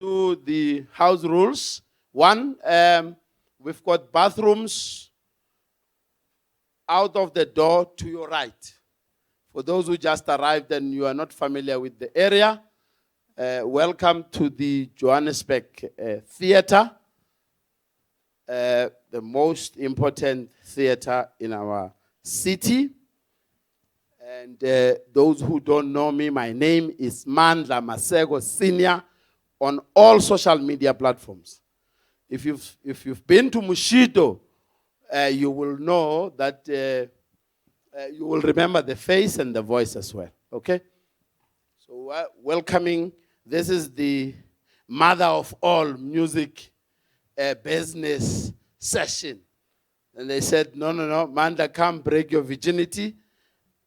to the house rules. One, we've got bathrooms out of the door to your right. For those who just arrived and you are not familiar with the area, welcome to the Joburg Theatre, the most important theatre in our city. And those who don't know me, my name is Mandla Masego Senior on all social media platforms. If you've been to Mushido, you will know that you will remember the face and the voice as well, okay? So welcoming, this is the mother of all music business session. And they said, no, Manda, come break your virginity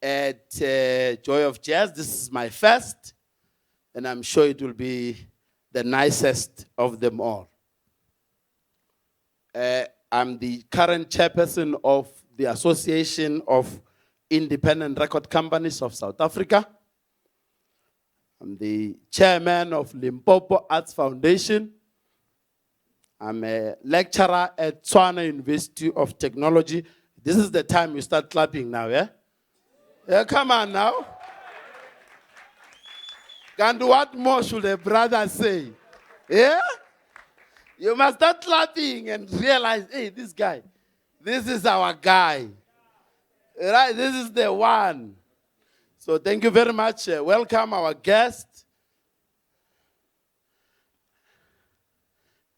at Joy of Jazz. This is my first, and I'm sure it will be the nicest of them all. I'm the current chairperson of the Association of Independent Record Companies of South Africa. I'm the chairman of Limpopo Arts Foundation. I'm a lecturer at Tshwane University of Technology. This is the time you start clapping now, yeah? Yeah, come on now. And what more should a brother say? Yeah? You must start clapping and realize, hey, this guy, this is our guy. Right? This is the one. So thank you very much. Welcome our guest.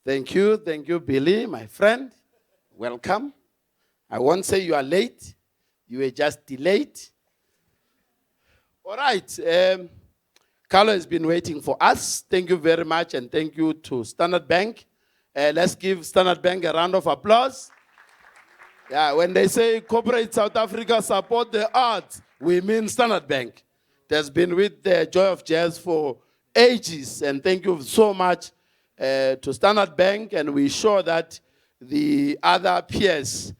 Thank you, Billy, my friend. Welcome. I won't say you are late. You were just delayed. All right. Carlo has been waiting for us. Thank you very much, and thank you to Standard Bank. Let's give Standard Bank a round of applause. Yeah, when they say corporate South Africa support the arts, we mean Standard Bank. It has been with the Joy of Jazz for ages, and thank you so much to Standard Bank, and we're sure that the other peers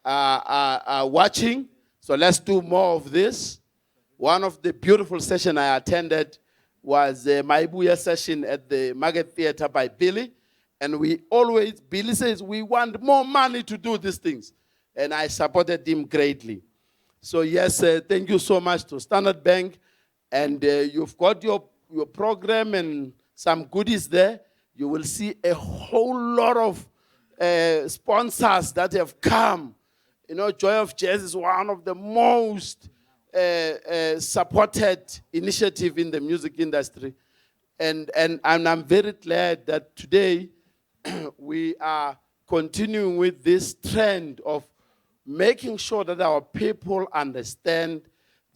are watching, so let's do more of this. One of the beautiful sessions I attended was the Maibuya session at the Market Theatre by Billy, and Billy says, we want more money to do these things, and I supported him greatly. So yes, thank you so much to Standard Bank, and you've got your program and some goodies there. You will see a whole lot of sponsors that have come. You know, Joy of Jazz is one of the most supported initiative in the music industry. And I'm very glad that today we are continuing with this trend of making sure that our people understand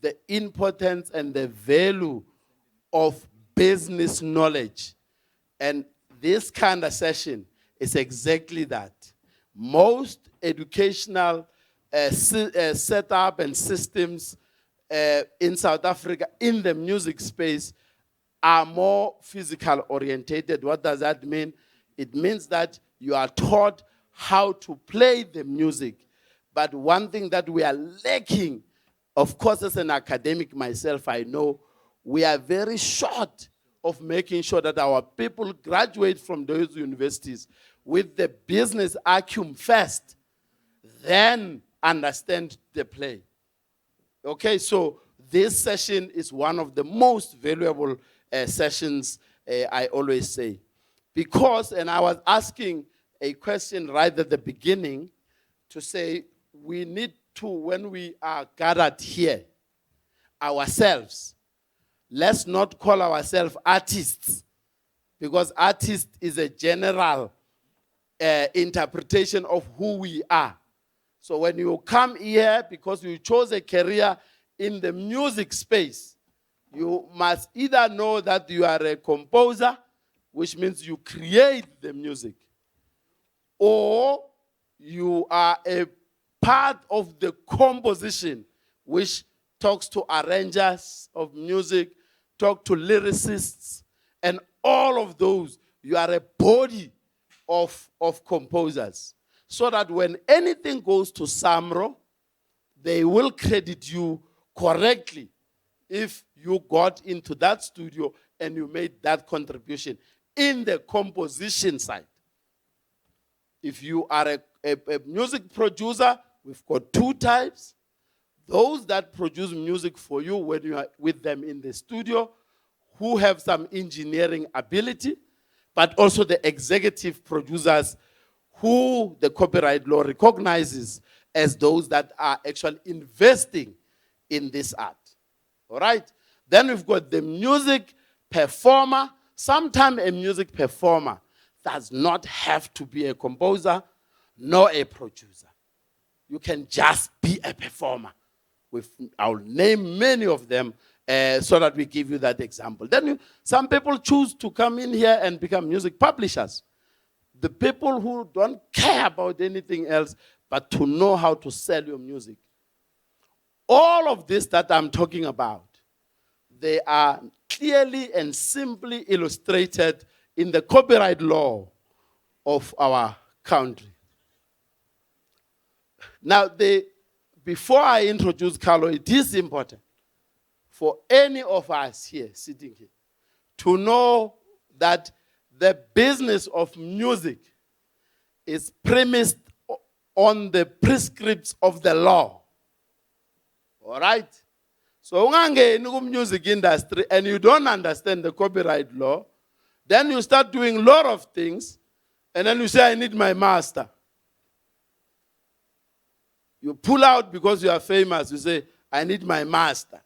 the importance and the value of business knowledge. And this kind of session is exactly that. Most educational setup and systems in South Africa in the music space are more physical orientated. What does that mean? It means that you are taught how to play the music. But one thing that we are lacking, of course, as an academic myself, I know we are very short of making sure that our people graduate from those universities with the business acumen first, then understand the play. Okay, so this session is one of the most valuable sessions, I always say. Because, and I was asking a question right at the beginning to say, we need to, when we are gathered here, ourselves, let's not call ourselves artists, because artist is a general interpretation of who we are. So when you come here, because you chose a career in the music space, you must either know that you are a composer, which means you create the music, or you are a part of the composition, which talks to arrangers of music, talk to lyricists, and all of those. You are a body of composers. So that when anything goes to SAMRO, they will credit you correctly if you got into that studio and you made that contribution. in the composition side. If you are a music producer, we've got two types. Those that produce music for you when you are with them in the studio, who have some engineering ability, but also the executive producers who the copyright law recognizes as those that are actually investing in this art. All right? Then we've got the music performer. Sometimes a music performer does not have to be a composer nor a producer. You can just be a performer. I'll name many of them so that we give you that example. Then some people choose to come in here and become music publishers. The people who don't care about anything else but to know how to sell your music. All of this that I'm talking about, they are clearly and simply illustrated in the copyright law of our country. Now, before I introduce Carlo, it is important for any of us here, sitting here, to know that the business of music is premised on the prescripts of the law. All right? So, when you in the music industry and you don't understand the copyright law, then you start doing a lot of things, and then you say, I need my master. You pull out because you are famous. You say, I need my master.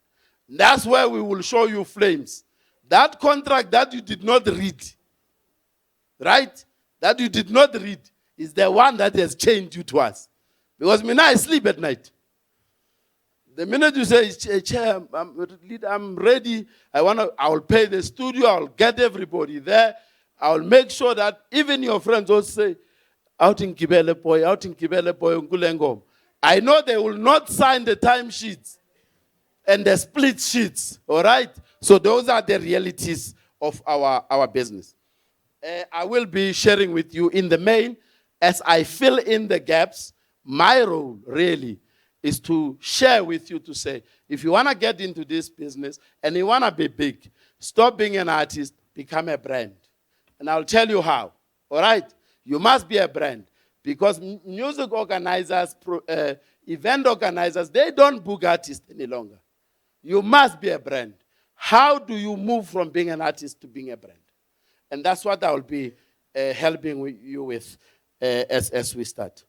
That's where we will show you flames. That contract that you did not read, right? That you did not read is the one that has changed you to us. Because me now I sleep at night. The minute you say, Chair, I'm ready, I will pay the studio, I'll get everybody there, I'll make sure that even your friends will say, out in Kibele boy, Nkulengom. I know they will not sign the time sheets and the split sheets, all right? So those are the realities of our business. I will be sharing with you in the main, as I fill in the gaps, my role really is to share with you to say, if you want to get into this business and you want to be big, stop being an artist, become a brand. And I'll tell you how, all right? You must be a brand. Because music organizers, event organizers, they don't book artists any longer. You must be a brand. How do you move from being an artist to being a brand? And that's what I will be helping you with as we start.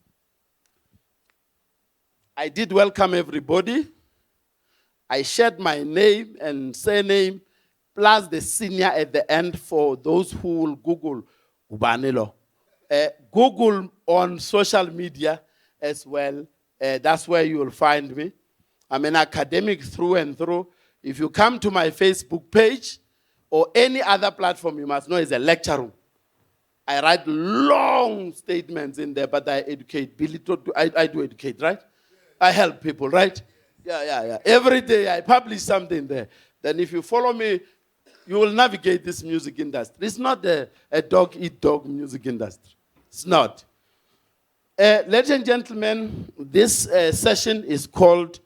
I did welcome everybody. I shared my name and surname, plus the senior at the end for those who will Google Ubanilo. Google on social media as well. That's where you will find me. I'm an academic through and through. If you come to my Facebook page or any other platform, you must know it's a lecture room. I write long statements in there, but I educate. I do educate, right? I help people, right? Yeah. Every day I publish something there. Then if you follow me, you will navigate this music industry. It's not a dog-eat-dog music industry. It's not. Ladies and gentlemen, this session is called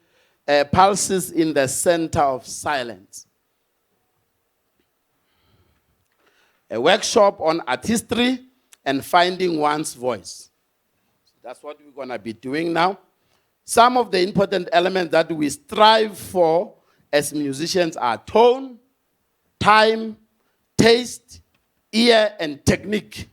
Pulses in the Center of Silence. A workshop on artistry and finding one's voice. That's what we're going to be doing now. Some of the important elements that we strive for as musicians are tone, time, taste, ear, and technique.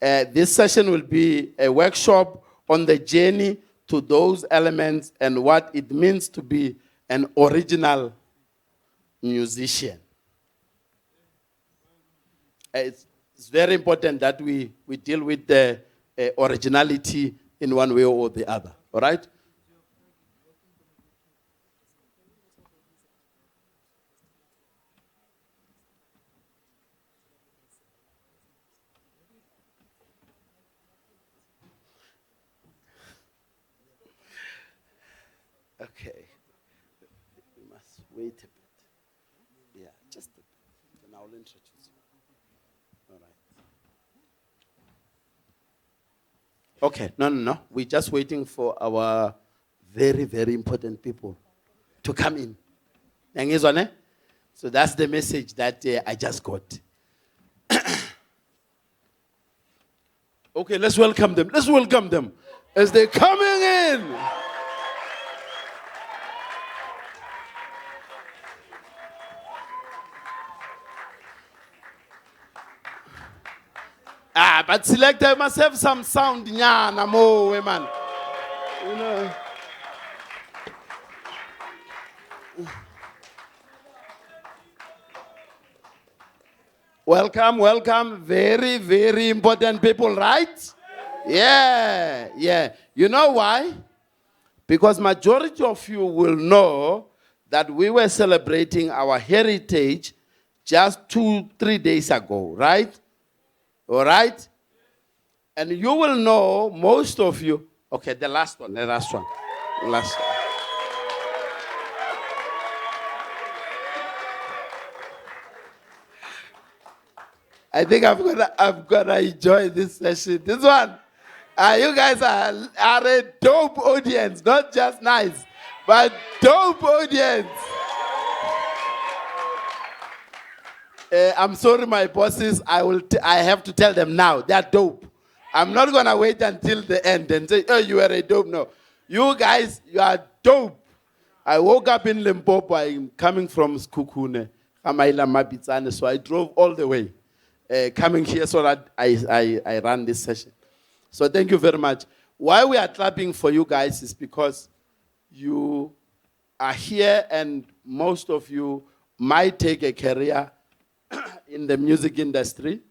This session will be a workshop on the journey to those elements and what it means to be an original musician. It's very important that we deal with the originality in one way or the other. All right? Okay. We must wait a bit. Yeah, just a bit. Then I'll introduce you. All right. Okay, no. We're just waiting for our very, very important people to come in. So that's the message that I just got. Okay, let's welcome them. Let's welcome them as they're coming in. But selector must have some sound, nyana mo, man. You know. Welcome, welcome. Very, very important people, right? Yeah, yeah. You know why? Because majority of you will know that we were celebrating our heritage just 2-3 days ago, right? All right? And you will know, most of you, okay, the last one. Last one. I think I'm gonna enjoy this session. This one, you guys are a dope audience, not just nice, but dope audience. I'm sorry, my bosses. I have to tell them now. They're dope. I'm not gonna wait until the end and say, "Oh, you are a dope." No, you guys, you are dope. I woke up in Limpopo. I'm coming from Skukune, Kamaila Mabitsane, so I drove all the way, coming here so that I ran this session. So thank you very much. Why we are clapping for you guys is because you are here, and most of you might take a career in the music industry.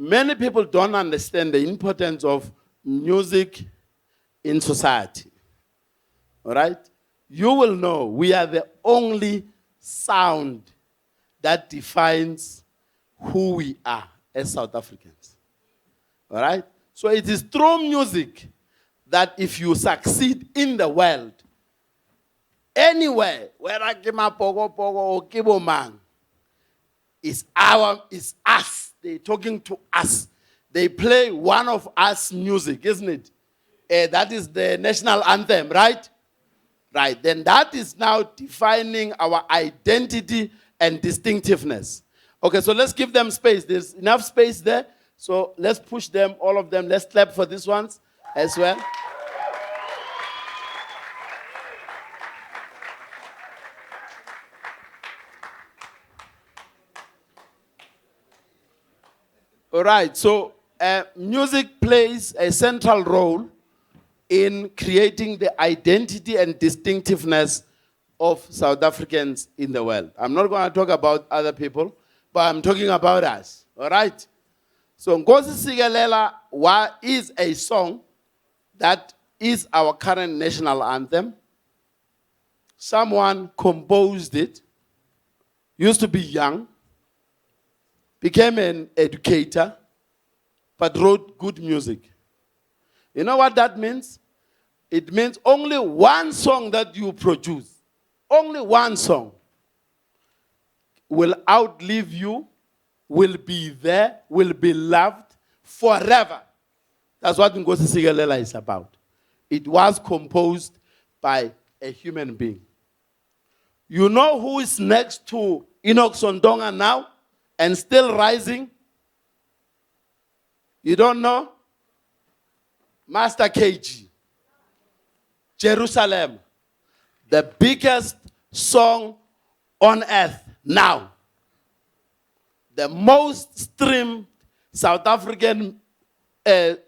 Many people don't understand the importance of music in society. All right? You will know we are the only sound that defines who we are as South Africans. All right? So it is through music that if you succeed in the world, anywhere, where I give my pogo or kibo man, is us. They're talking to us. They play one of us music, isn't it? That is the national anthem, right? Right. Then that is now defining our identity and distinctiveness. Okay, so let's give them space. There's enough space there. So let's push them, all of them. Let's clap for these ones as well. All right, so music plays a central role in creating the identity and distinctiveness of South Africans in the world. I'm not going to talk about other people, but I'm talking about us, all right? So Nkosi Sikelel is a song that is our current national anthem. Someone composed it, used to be young, became an educator, but wrote good music. You know what that means? It means only one song that you produce, only one song, will outlive you, will be there, will be loved forever. That's what Nkosi Sikelel is about. It was composed by a human being. You know who is next to Enoch Sontonga now? And still rising? You don't know? Master KG. Jerusalem. The biggest song on earth now. The most streamed South African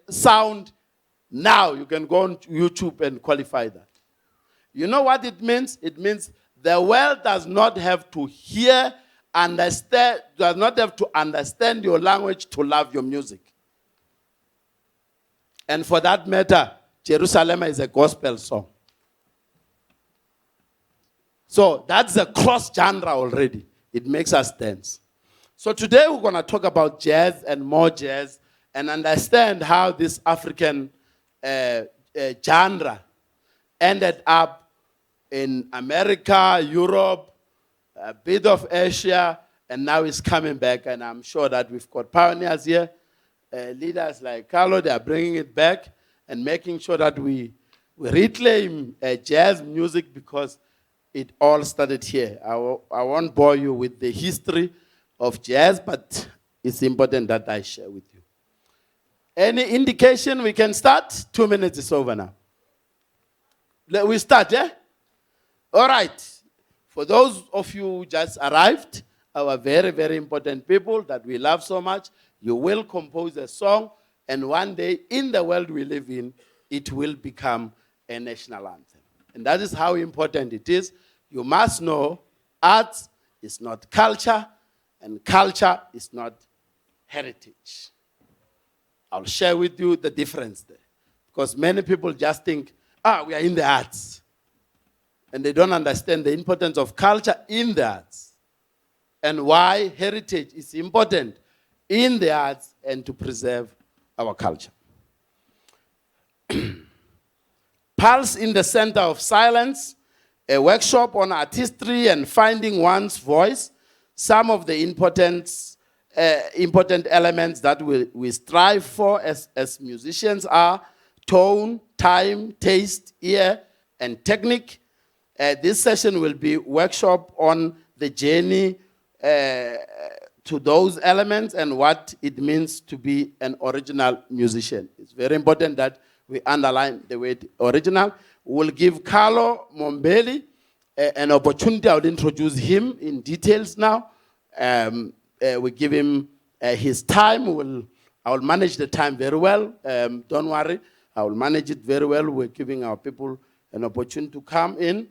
sound now. You can go on YouTube and qualify that. You know what it means? It means the world does not have to hear, understand, does not have to understand your language to love your music. And for that matter, Jerusalem is a gospel song. So that's a cross genre already. It makes us dance. So today we're going to talk about jazz and more jazz and understand how this African genre ended up in America, Europe, a bit of Asia, and now it's coming back. And I'm sure that we've got pioneers here, leaders like Carlo. They are bringing it back and making sure that we reclaim jazz music, because it all started here. I won't bore you with the history of jazz, but it's important that I share with you. Any indication we can start? 2 minutes is over now. We start, yeah? All right. For those of you who just arrived, our very, very important people that we love so much, you will compose a song, and one day in the world we live in, it will become a national anthem. And that is how important it is. You must know arts is not culture, and culture is not heritage. I'll share with you the difference there. Because many people just think, we are in the arts. And they don't understand the importance of culture in the arts. And why heritage is important in the arts and to preserve our culture. Pulse in the Center of Silence, a workshop on artistry and finding one's voice. Some of the important elements that we strive for as musicians are tone, time, taste, ear, and technique. This session will be workshop on the journey to those elements and what it means to be an original musician. It's very important that we underline the word original. We'll give Carlo Mombelli an opportunity. I'll introduce him in details now. We give him his time. I will manage the time very well. Don't worry. I will manage it very well. We're giving our people an opportunity to come in.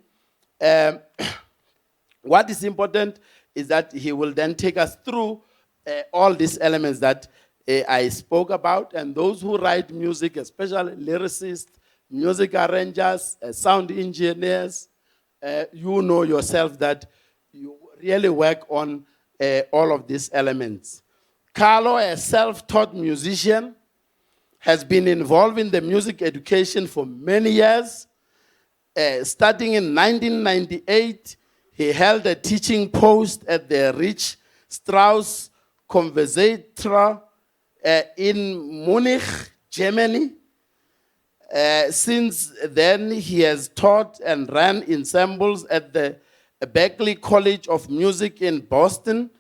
What is important is that he will then take us through all these elements that I spoke about, and those who write music, especially lyricists, music arrangers, sound engineers, you know yourself that you really work on all of these elements. Carlo, a self-taught musician, has been involved in the music education for many years. Starting in 1998, he held a teaching post at the Rich Strauss Conservatoire in Munich, Germany. Since then, he has taught and ran ensembles at the Berklee College of Music in Boston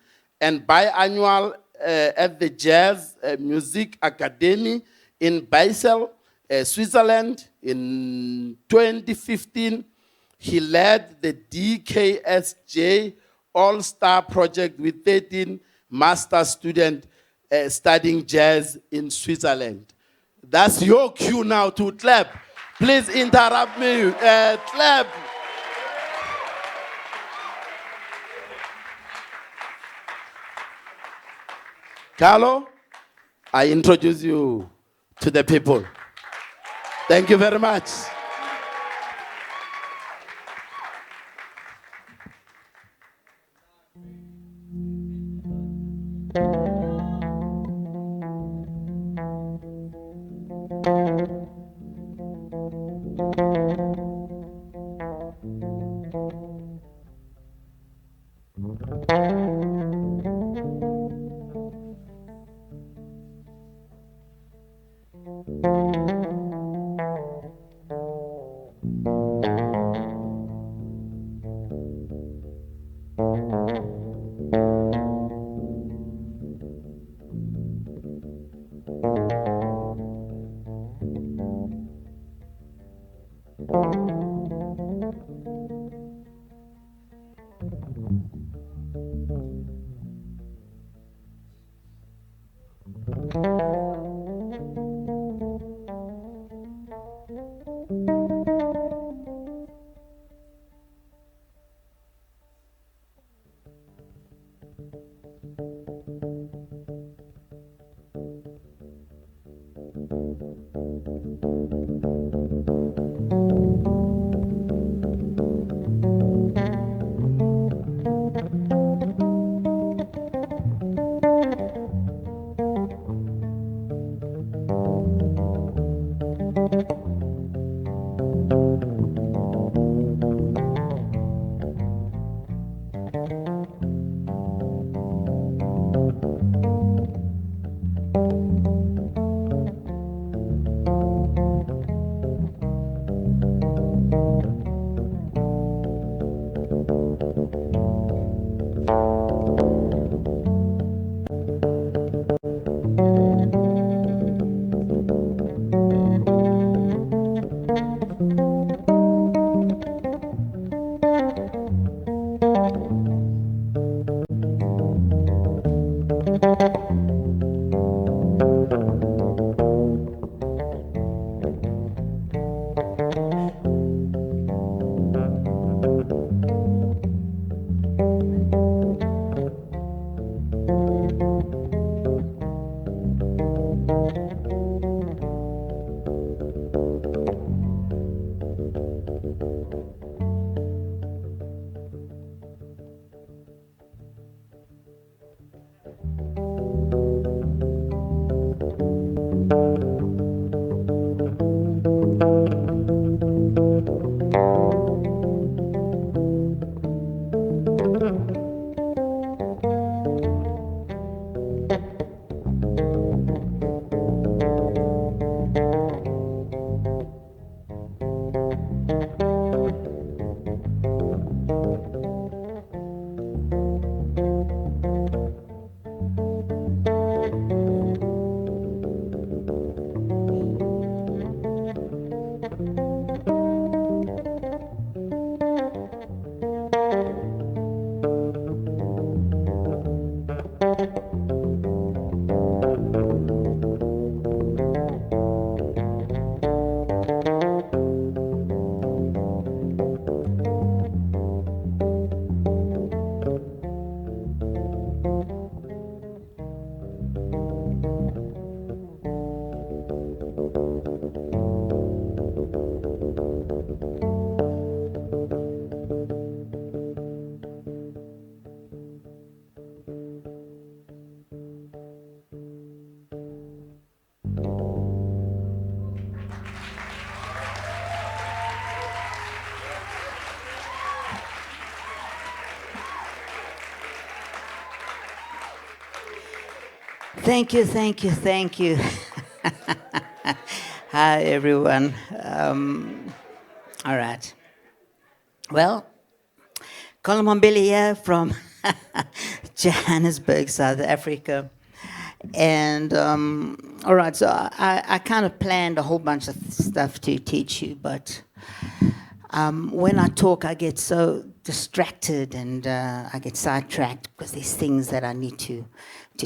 and biannual at the Jazz Music Academy in Basel, Switzerland. In 2015, he led the DKSJ All-Star Project with 13 master students studying jazz in Switzerland. That's your cue now to clap. Please interrupt me. Clap. Carlo, I introduce you to the people. Thank you very much. Thank you, thank you, thank you. Hi, everyone. All right. Well, Carlo Mombelli here from Johannesburg, South Africa. And all right, so I kind of planned a whole bunch of stuff to teach you, but when I talk, I get so distracted and I get sidetracked because there's things that I need to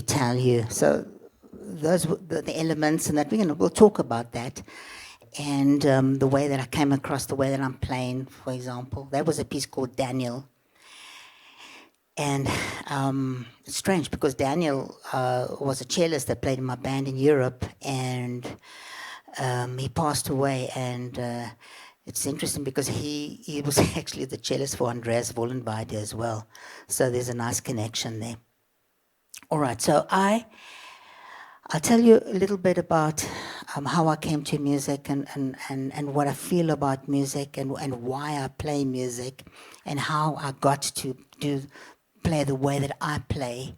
tell you. So those were the elements, and that we'll talk about that, and the way that I came across the way that I'm playing. For example, that was a piece called Daniel, and it's strange because Daniel was a cellist that played in my band in Europe, and he passed away, and it's interesting because he was actually the cellist for Andreas Vollenweide as well. So there's a nice connection there. All right, so I'll tell you a little bit about how I came to music and what I feel about music and why I play music and how I got to play the way that I play.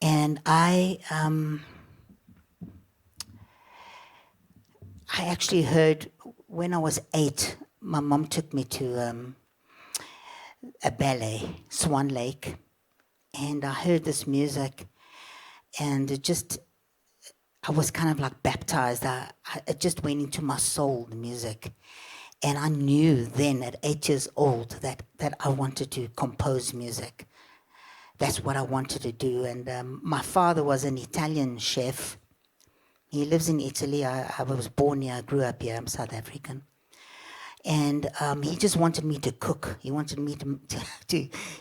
And I actually heard when I was 8, my mom took me to a ballet, Swan Lake, and I heard this music, and I was kind of like baptized. It just went into my soul, the music. And I knew then at 8 years old that I wanted to compose music. That's what I wanted to do. And my father was an Italian chef. He lives in Italy. I was born here. I grew up here. I'm South African. And he just wanted me to cook. He wanted me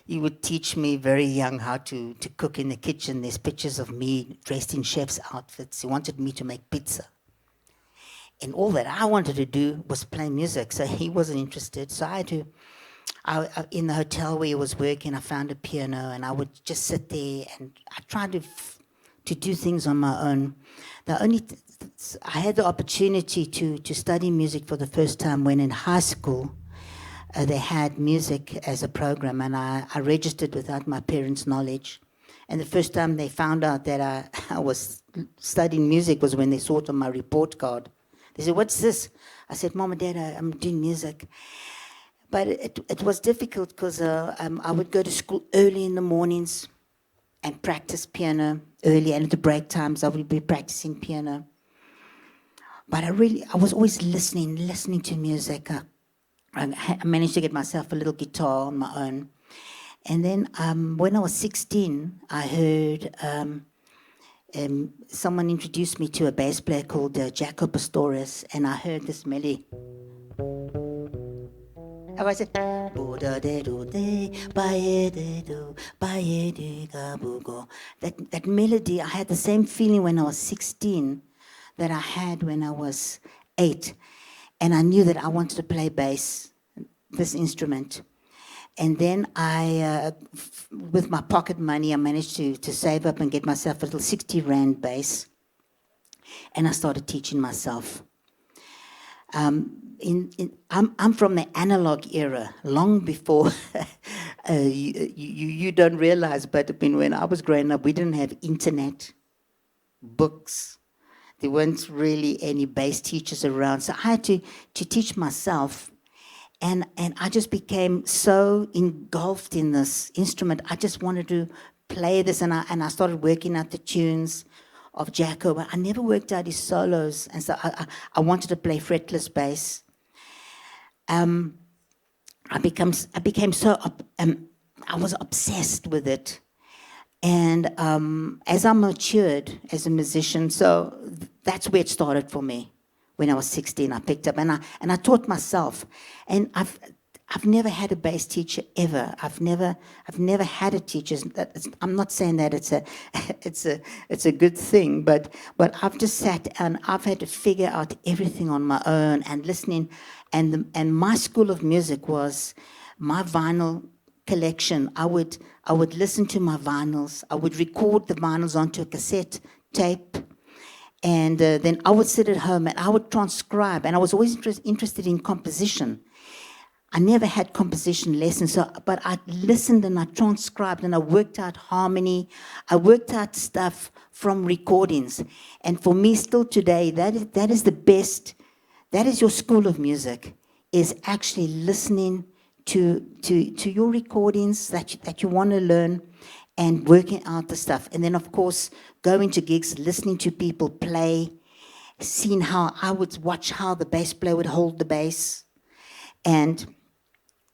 he would teach me very young how to cook in the kitchen. There's pictures of me dressed in chef's outfits. He wanted me to make pizza. And all that I wanted to do was play music. So he wasn't interested. So I had to, in the hotel where he was working, I found a piano and I would just sit there and I tried to do things on my own. I had the opportunity to study music for the first time when in high school they had music as a program, and I registered without my parents' knowledge. And the first time they found out that I was studying music was when they saw it on my report card. They said, "What's this?" I said, "Mom and Dad, I'm doing music." But it was difficult because I would go to school early in the mornings and practice piano early, and at the break times I would be practicing piano. But I was always listening to music. I managed to get myself a little guitar on my own. And then when I was 16, I heard someone introduced me to a bass player called Jaco Pastorius, and I heard this melody. And I said, that melody, I had the same feeling when I was 16 that I had when I was 8. And I knew that I wanted to play bass, this instrument. And then with my pocket money, I managed to save up and get myself a little 60 Rand bass. And I started teaching myself. I'm from the analog era, long before you don't realize, but when I was growing up, we didn't have internet, books. There weren't really any bass teachers around, so I had to teach myself, and I just became so engulfed in this instrument. I just wanted to play this, and I started working out the tunes of Jaco, but I never worked out his solos, and so I wanted to play fretless bass. I became so I was obsessed with it. And as I matured as a musician, so that's where it started for me. When I was 16, I picked up and I taught myself. And I've never had a bass teacher ever. I've never had a teacher. I'm not saying that it's a good thing, but I've just sat and I've had to figure out everything on my own and listening. And my school of music was my vinyl collection. I would listen to my vinyls. I would record the vinyls onto a cassette tape, and then I would sit at home and I would transcribe. And I was always interested in composition. I never had composition lessons, but I listened and I transcribed and I worked out harmony. I worked out stuff from recordings. And for me, still today, that is the best. That is your school of music, is actually listening to your recordings that you want to learn and working out the stuff. And then, of course, going to gigs, listening to people play, seeing how I would watch how the bass player would hold the bass. And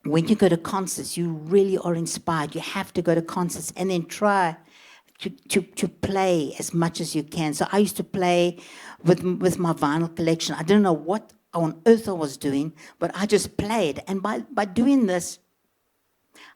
when you go to concerts, you really are inspired. You have to go to concerts and then try to play as much as you can. So I used to play with my vinyl collection. I didn't know what on earth I was doing, but I just played. And by doing this,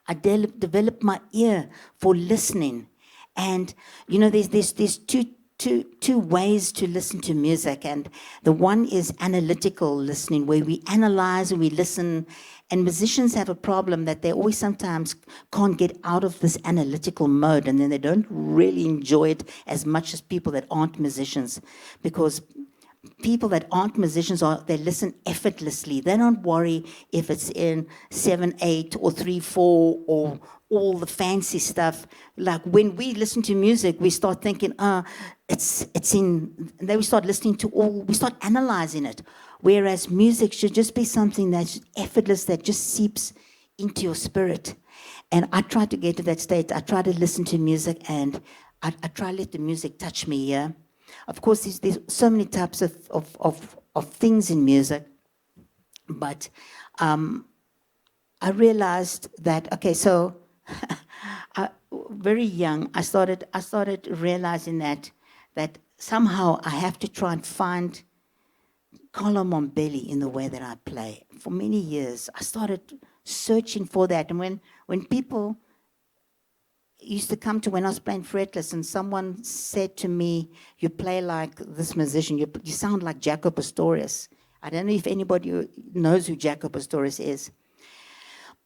I developed my ear for listening. And, you know, there's two ways to listen to music. And the one is analytical listening, where we analyze and we listen. And musicians have a problem that they always sometimes can't get out of this analytical mode, and then they don't really enjoy it as much as people that aren't musicians. Because people that aren't musicians, they listen effortlessly. They don't worry if it's in 7/8 or 3/4 or all the fancy stuff. Like when we listen to music, we start thinking, it's in. Then we start listening to we start analyzing it. Whereas music should just be something that's effortless, that just seeps into your spirit. And I try to get to that state. I try to listen to music, and I try to let the music touch me, yeah? Of course, there's so many types of things in music, but I realized that, okay, so very young, I started realizing that somehow I have to try and find Carlo Mombelli in the way that I play. For many years, I started searching for that. And when people used to come to when I was playing fretless, and someone said to me, "You play like this musician. You sound like Jaco Pastorius." I don't know if anybody knows who Jaco Pastorius is.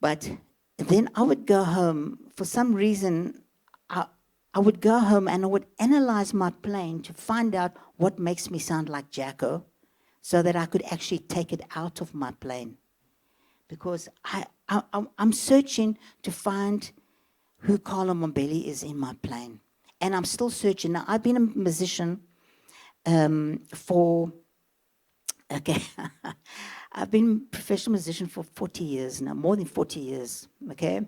But then I would go home. For some reason, I would go home and I would analyze my playing to find out what makes me sound like Jaco, so that I could actually take it out of my playing. Because I'm searching to find who Carlo Mombelli is in my playing. And I'm still searching. Now, I've been a musician I've been a professional musician for 40 years now, more than 40 years, okay?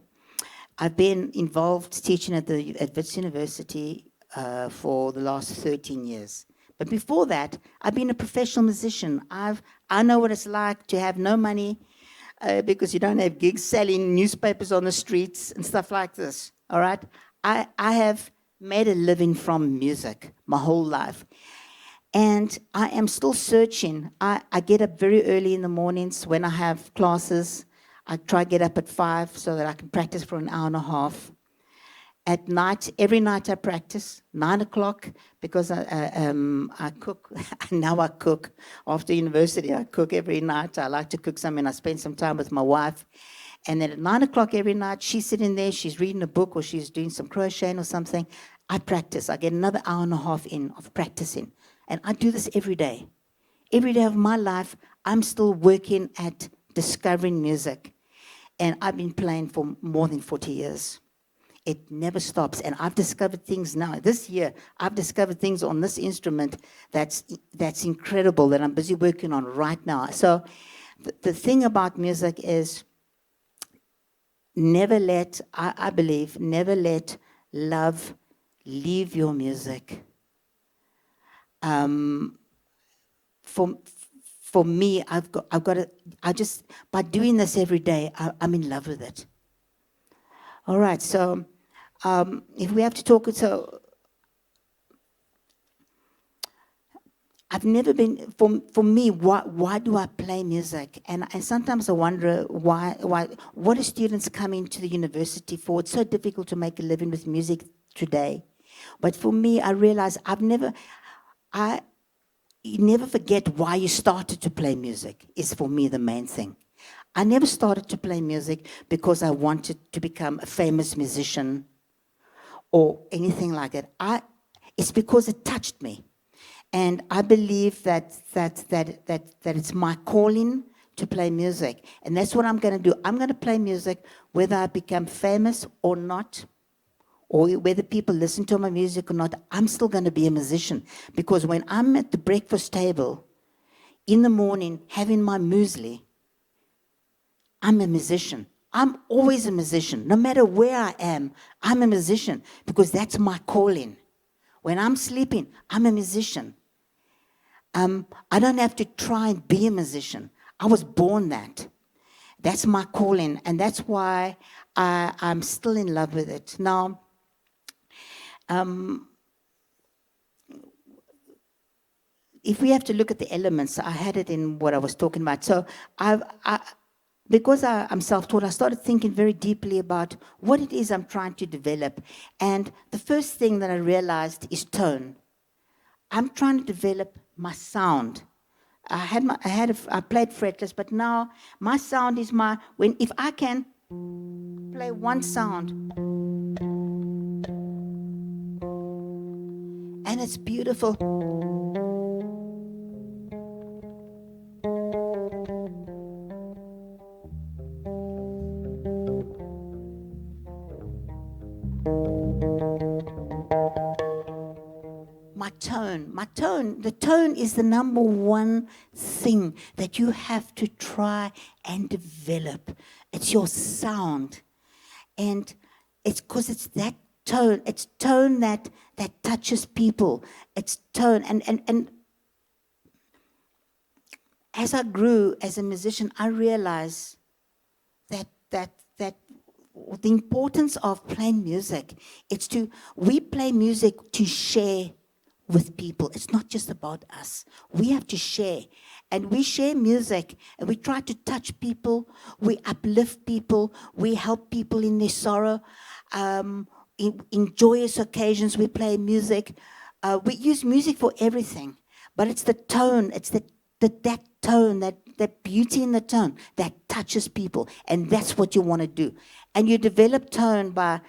I've been involved teaching at Wits University for the last 13 years. But before that, I've been a professional musician. I know what it's like to have no money because you don't have gigs, selling newspapers on the streets and stuff like this, all right? I have made a living from music my whole life. And I am still searching. I get up very early in the mornings when I have classes. I try to get up at 5 so that I can practice for an hour and a half. At night, every night I practice, 9 o'clock, because I cook. Now I cook. After university, I cook every night. I like to cook something. I spend some time with my wife. And then at 9 o'clock every night, she's sitting there, she's reading a book or she's doing some crocheting or something. I practice. I get another hour and a half in of practicing. And I do this every day. Every day of my life, I'm still working at discovering music. And I've been playing for more than 40 years. It never stops. And I've discovered things now. This year, I've discovered things on this instrument that's incredible, that I'm busy working on right now. So the thing about music is I believe, never let love leave your music. For me, by doing this every day, I'm in love with it. All right, so if we have to talk, so I've never been, for me, why do I play music? And sometimes I wonder what are students coming to the university for? It's so difficult to make a living with music today. But for me, I realize you never forget why you started to play music, is for me the main thing. I never started to play music because I wanted to become a famous musician or anything like that. It's because it touched me. And I believe that it's my calling to play music. And that's what I'm going to do. I'm going to play music whether I become famous or not, or whether people listen to my music or not. I'm still going to be a musician. Because when I'm at the breakfast table in the morning having my muesli, I'm a musician. I'm always a musician. No matter where I am, I'm a musician because that's my calling. When I'm sleeping, I'm a musician. I don't have to try and be a musician. I was born that. That's my calling, and that's why I'm still in love with it. Now, if we have to look at the elements, I had it in what I was talking about. So because I'm self-taught, I started thinking very deeply about what it is I'm trying to develop. And the first thing that I realized is tone. I'm trying to develop my sound. I played fretless, but now my sound is if I can play one sound, and it's beautiful. The tone is the number one thing that you have to try and develop. It's your sound. And it's because it's that tone. It's tone that touches people. It's tone. And as I grew as a musician, I realized that the importance of playing music, we play music to share with people. It's not just about us. We have to share. And we share music, and we try to touch people. We uplift people. We help people in their sorrow. In joyous occasions, we play music. We use music for everything. But it's the tone. It's that tone, that beauty in the tone that touches people. And that's what you want to do. And you develop tone by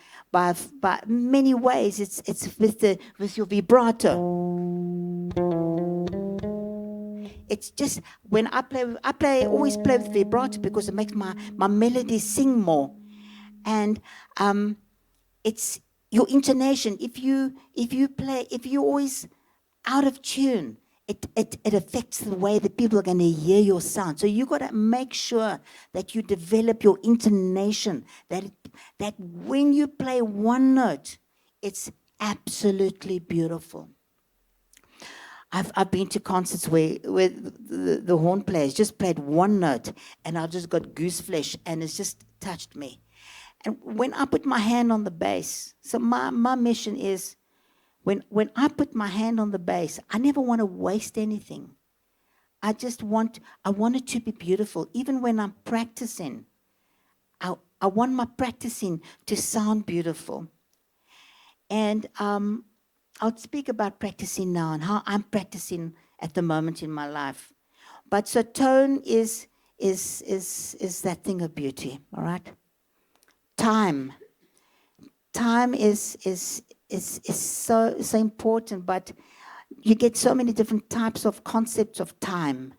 many ways. It's with your vibrato. It's just when I always play with vibrato because it makes my melodies sing more. And it's your intonation. If you're always out of tune, it affects the way that people are going to hear your sound. So you got to make sure that you develop your intonation, that when you play one note, it's absolutely beautiful. I've been to concerts where the horn players just played one note, and I just got goose flesh, and it's just touched me. And when I put my hand on the bass, so my mission is, when I put my hand on the bass, I never want to waste anything. I want it to be beautiful. Even when I'm practicing, I want my practicing to sound beautiful. And I'll speak about practicing now and how I'm practicing at the moment in my life. But so tone is that thing of beauty, all right? Time is so important, but you get so many different types of concepts of time.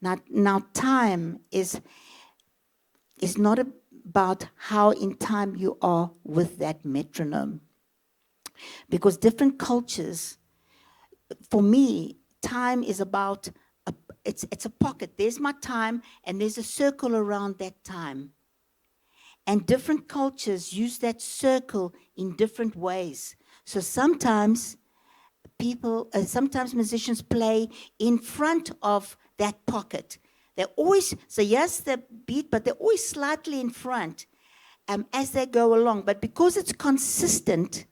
Now time is not about how in time you are with that metronome. Because different cultures, for me, time is about, it's a pocket. There's my time, and there's a circle around that time. And different cultures use that circle in different ways. So sometimes sometimes musicians play in front of that pocket. They're always, so yes, the beat, but they're always slightly in front as they go along. But because it's consistent,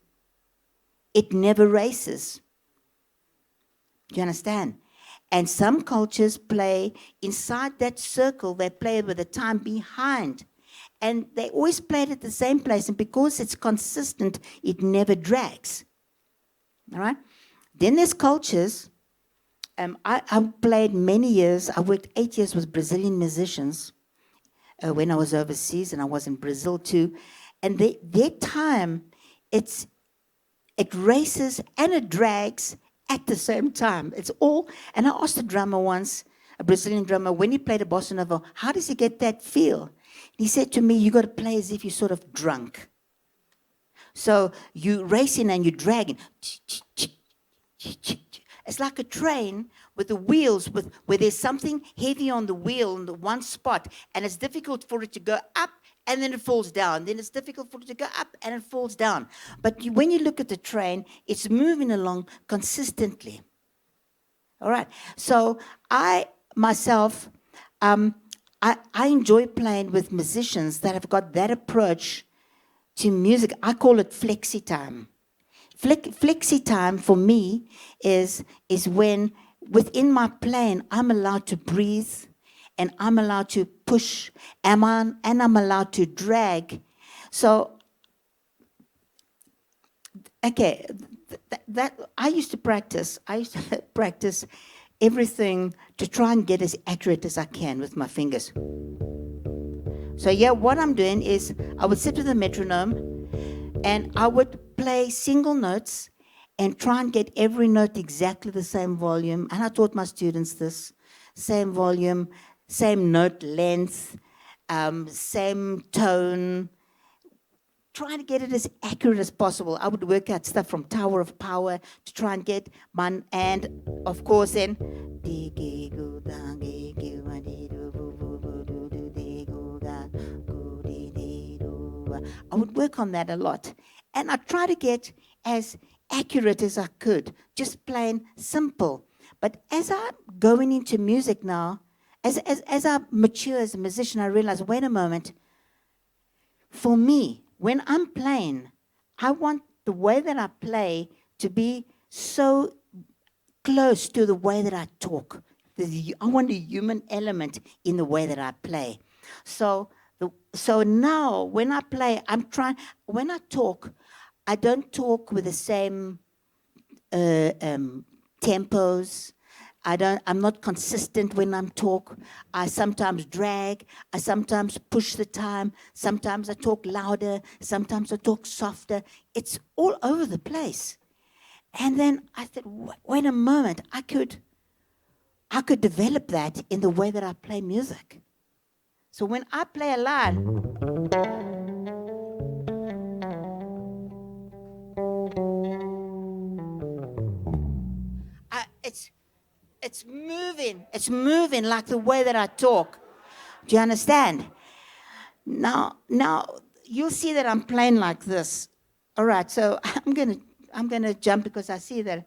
it never races. Do you understand? And some cultures play inside that circle. They play with the time behind. And they always play it at the same place. And because it's consistent, it never drags. All right? Then there's cultures. I played many years. I worked 8 years with Brazilian musicians when I was overseas. And I was in Brazil too. And their time, it races and it drags at the same time. It's all, and I asked the drummer once, a Brazilian drummer, when he played a bossa nova, how does he get that feel? He said to me, you got to play as if you're sort of drunk. So you racing and you're dragging. It's like a train with the wheels, where there's something heavy on the wheel in the one spot, and it's difficult for it to go up, and then it falls down. Then it's difficult for it to go up, and it falls down. But when you look at the train, it's moving along consistently. All right. So I, myself, I enjoy playing with musicians that have got that approach to music. I call it flexi time. Flexi time for me is when within my playing I'm allowed to breathe, and I'm allowed to push, and I'm allowed to drag. So, okay, that I used to practice. I used to practice everything to try and get as accurate as I can with my fingers. So yeah, what I'm doing is I would sit with a metronome, and I would play single notes and try and get every note exactly the same volume. And I taught my students this: same volume, same note length, same tone, trying to get it as accurate as possible. I would work out stuff from Tower of Power to try and get my, and of course then, I would work on that a lot. And I try to get as accurate as I could, just plain simple. But as I'm going into music now, as I mature as a musician, I realize, wait a moment, for me, when I'm playing, I want the way that I play to be so close to the way that I talk. I want a human element in the way that I play. So now when I play, when I talk, I don't talk with the same tempos. I'm not consistent when I'm talk. I sometimes drag. I sometimes push the time. Sometimes I talk louder. Sometimes I talk softer. It's all over the place. And then I said, wait a moment, I could develop that in the way that I play music. So when I play a line, it's moving like the way that I talk. Do you understand? Now you'll see that I'm playing like this. All right, so I'm gonna jump because I see that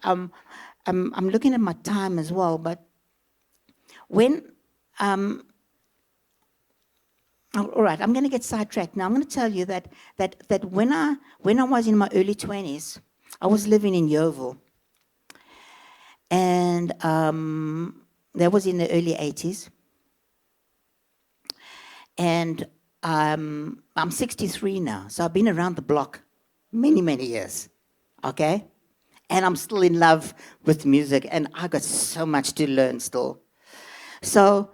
I'm looking at my time as well. But when all right, I'm going to get sidetracked now. I'm going to tell you that when I was in my early 20s, I was living in Yeoville. And that was in the early 80s. And I'm 63 now, so I've been around the block many, many years, okay? And I'm still in love with music, and I got so much to learn still. So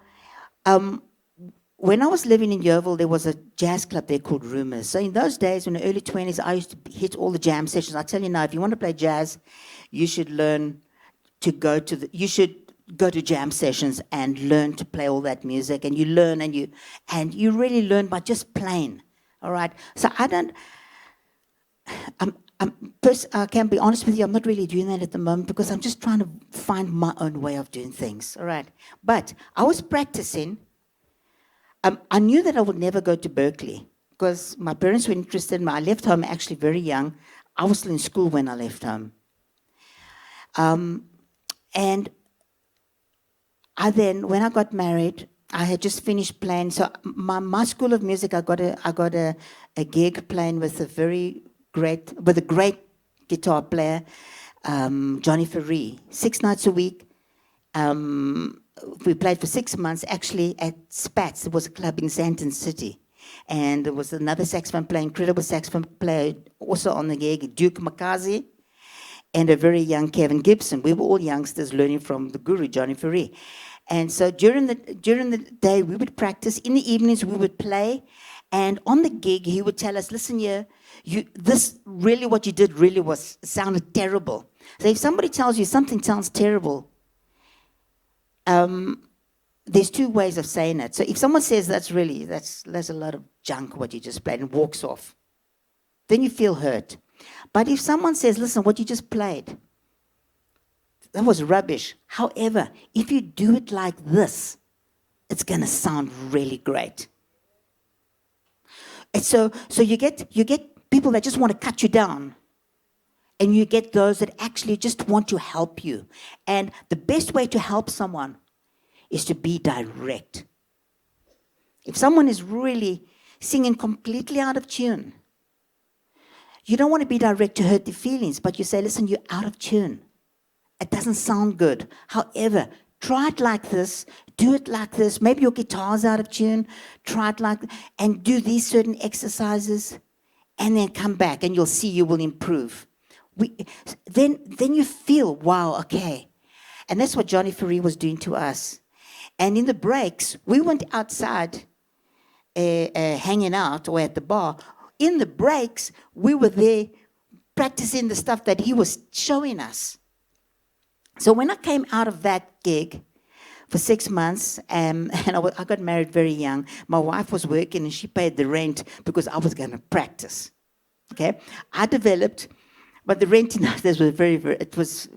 when I was living in Yeoville, there was a jazz club there called Rumors. So in those days, in the early 20s, I used to hit all the jam sessions. I tell you now, if you want to play jazz, you should learn to go to jam sessions and learn to play all that music. And you learn and you really learn by just playing. All right. So I can be honest with you, I'm not really doing that at the moment because I'm just trying to find my own way of doing things. All right. But I was practicing. I knew that I would never go to Berkeley because my parents were interested in me. I left home actually very young. I was still in school when I left home. And when I got married, I had just finished playing. So my school of music, I got a gig playing with a great guitar player, Johnny Ferree, 6 nights a week. We played for 6 months, actually, at Spats. It was a club in Sandton City. And there was another saxophone player, incredible saxophone player, also on the gig, Duke Makazi, and a very young Kevin Gibson. We were all youngsters learning from the guru, Johnny Ferree. And so during the day, we would practice. In the evenings, we would play. And on the gig, he would tell us, listen here, what you did really sounded terrible. So if somebody tells you something sounds terrible, there's two ways of saying it. So if someone says that's a lot of junk what you just played and walks off, then you feel hurt. But if someone says, listen, what you just played, that was rubbish. However, if you do it like this, it's going to sound really great. And so you get people that just want to cut you down. And you get those that actually just want to help you. And the best way to help someone is to be direct. If someone is really singing completely out of tune, you don't want to be direct to hurt their feelings, but you say, listen, you're out of tune. It doesn't sound good. However, try it like this, do it like this. Maybe your guitar's out of tune. Try it like this, and do these certain exercises, and then come back, and you'll see you will improve. Then you feel, wow, okay. And that's what Johnny Ferry was doing to us. And in the breaks, we went outside hanging out or at the bar. In the breaks, we were there practicing the stuff that he was showing us. So when I came out of that gig for 6 months, and I got married very young, my wife was working and she paid the rent because I was going to practice. Okay? I developed... But the rent in those days was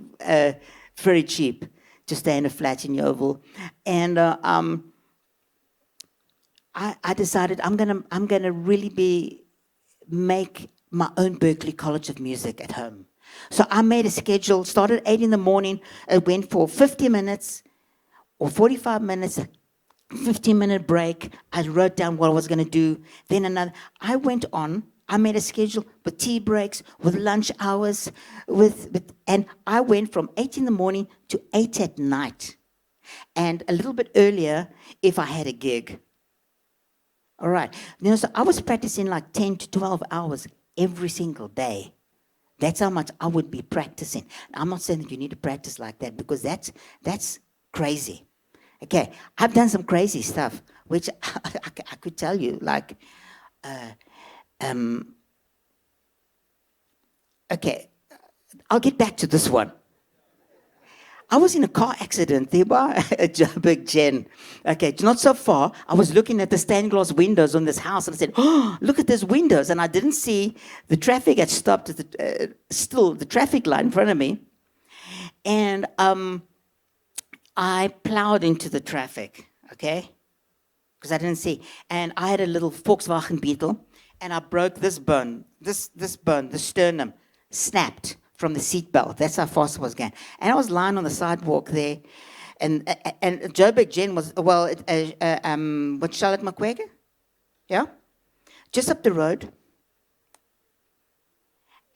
very cheap to stay in a flat in Yeovil, and I decided I'm gonna really make my own Berklee College of Music at home. So I made a schedule. Started at 8 in the morning. It went for 50 minutes or 45 minutes. 15-minute break. I wrote down what I was gonna do. Then another. I made a schedule with tea breaks, with lunch hours, and I went from 8 in the morning to 8 at night. And a little bit earlier if I had a gig. All right. So I was practicing like 10 to 12 hours every single day. That's how much I would be practicing. I'm not saying that you need to practice like that because that's crazy. Okay, I've done some crazy stuff, which I could tell you, like... okay, I'll get back to this one. I was in a car accident there by Joburg Gen. Okay, not so far. I was looking at the stained glass windows on this house and I said, oh, look at those windows. And I didn't see the traffic had stopped at the traffic light in front of me. And I plowed into the traffic, okay? Because I didn't see. And I had a little Volkswagen Beetle. And I broke this bone, this bone, the sternum, snapped from the seatbelt. That's how fast I was going. And I was lying on the sidewalk there. And Joburg Gen was, what, Charlotte McQuagga? Yeah? Just up the road.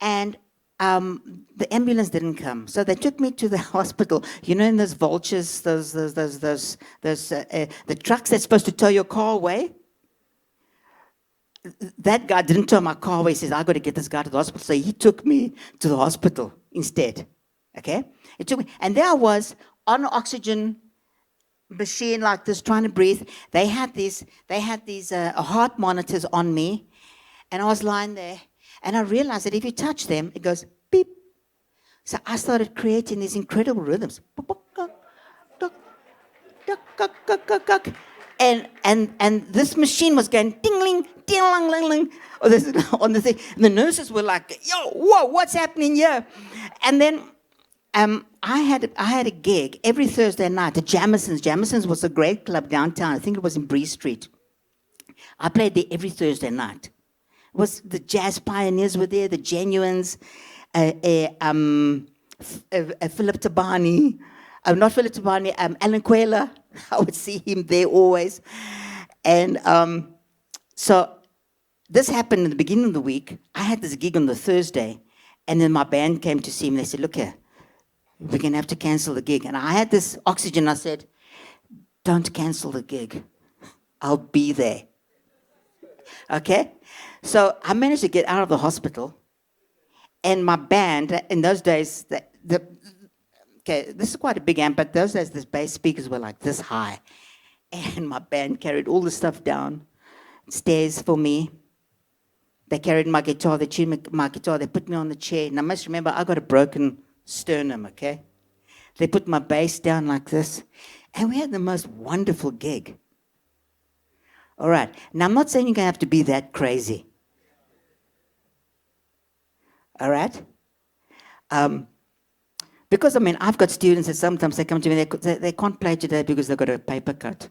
And the ambulance didn't come. So they took me to the hospital. You know, in those vultures, the trucks that's supposed to tow your car away? That guy didn't tow my car away. He says, I got to get this guy to the hospital. So he took me to the hospital instead. Okay? It took me, and there I was on an oxygen machine like this, trying to breathe. They had these heart monitors on me, and I was lying there, and I realized that if you touch them, it goes beep. So I started creating these incredible rhythms. And this machine was going ding-ling, ding-ling, on the thing. And the nurses were like, yo, whoa, what's happening here? And then I had a gig every Thursday night at Jamison's. Jamison's was a great club downtown. I think it was in Bree Street. I played there every Thursday night. It was the jazz pioneers were there, the Genuines, Philip Tabani, not Philip Tabani, Alan Quayler. I would see him there always. And so this happened in the beginning of the week. I had this gig on the Thursday, and then my band came to see me. They said, look here, we're going to have to cancel the gig. And I had this oxygen. I said, don't cancel the gig. I'll be there. Okay? So I managed to get out of the hospital, and my band, in those days, okay, this is quite a big amp, but those days the bass speakers were like this high. And my band carried all the stuff down stairs for me. They carried my guitar, they tuned my guitar, they put me on the chair. And I must remember, I got a broken sternum, okay? They put my bass down like this. And we had the most wonderful gig. All right. Now, I'm not saying you're going to have to be that crazy. All right? Because, I mean, I've got students that sometimes they come to me, they can't play today because they've got a paper cut.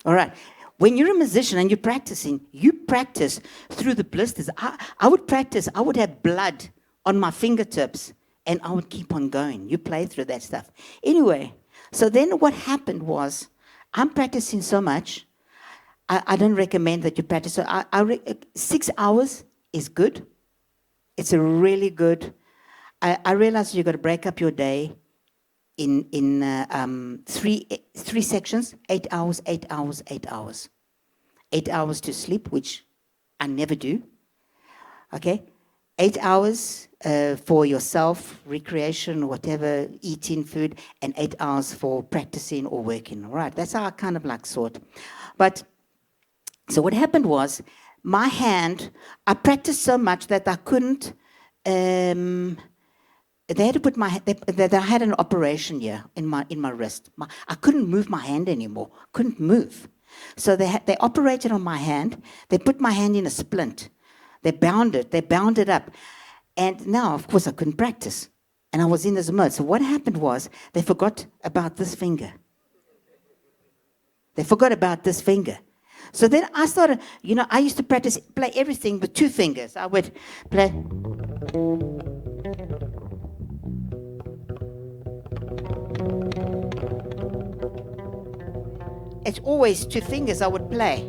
All right. When you're a musician and you're practicing, you practice through the blisters. I would practice, I would have blood on my fingertips, and I would keep on going. You play through that stuff. Anyway, so then what happened was, I'm practicing so much, I don't recommend that you practice. So 6 hours is good. It's a really good. I realized you've got to break up your day in three sections, 8 hours, 8 hours, 8 hours. 8 hours to sleep, which I never do. Okay? 8 hours for yourself, recreation, whatever, eating food, and 8 hours for practicing or working. All right? That's how I kind of like sort. But, so what happened was, my hand, I practiced so much that I couldn't, they had to put my, I had an operation here in my wrist. I couldn't move my hand anymore. Couldn't move. So they operated on my hand. They put my hand in a splint. They bound it up. And now, of course, I couldn't practice. And I was in this mode. So what happened was, they forgot about this finger. They forgot about this finger. So then I started, I used to play everything with 2 fingers. I would play. It's always 2 fingers I would play.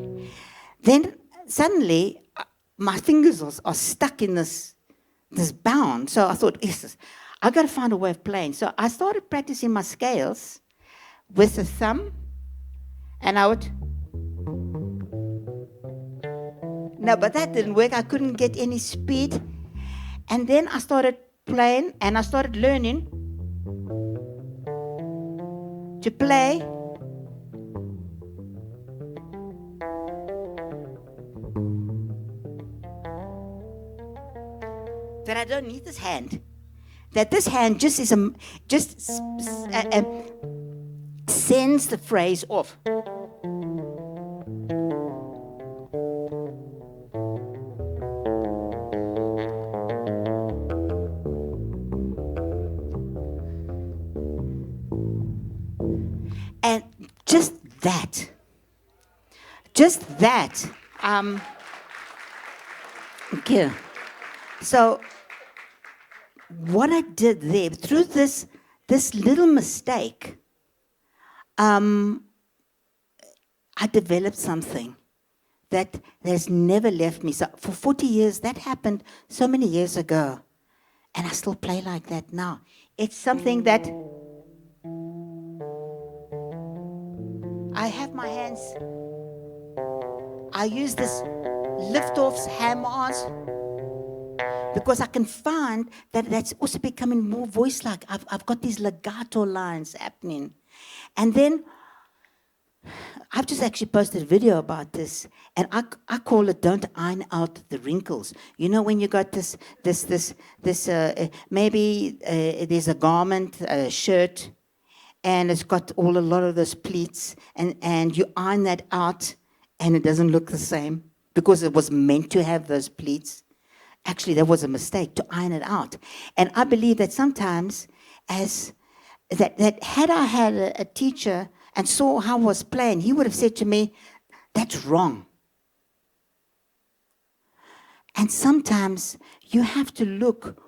Then suddenly, my fingers are stuck in this bound. So I thought, I've got to find a way of playing. So I started practicing my scales with the thumb, and I would. No, but that didn't work. I couldn't get any speed. And then I started playing, and I started learning to play that I don't need this hand. That this hand just sends the phrase off. And just that. Okay. So what I did there, through this little mistake, I developed something that has never left me. So for 40 years, that happened so many years ago, and I still play like that now. It's something that I have my hands. I use this lift-offs, ham-ons, because I can find that that's also becoming more voice-like. I've got these legato lines happening. And then I've just actually posted a video about this, and I call it "Don't Iron Out the Wrinkles." You know, when you got this maybe there's a garment, a shirt, and it's got a lot of those pleats, and you iron that out, and it doesn't look the same because it was meant to have those pleats. Actually, that was a mistake to iron it out. And I believe that sometimes, that had I had a teacher and saw how I was playing, he would have said to me, "That's wrong." And sometimes you have to look,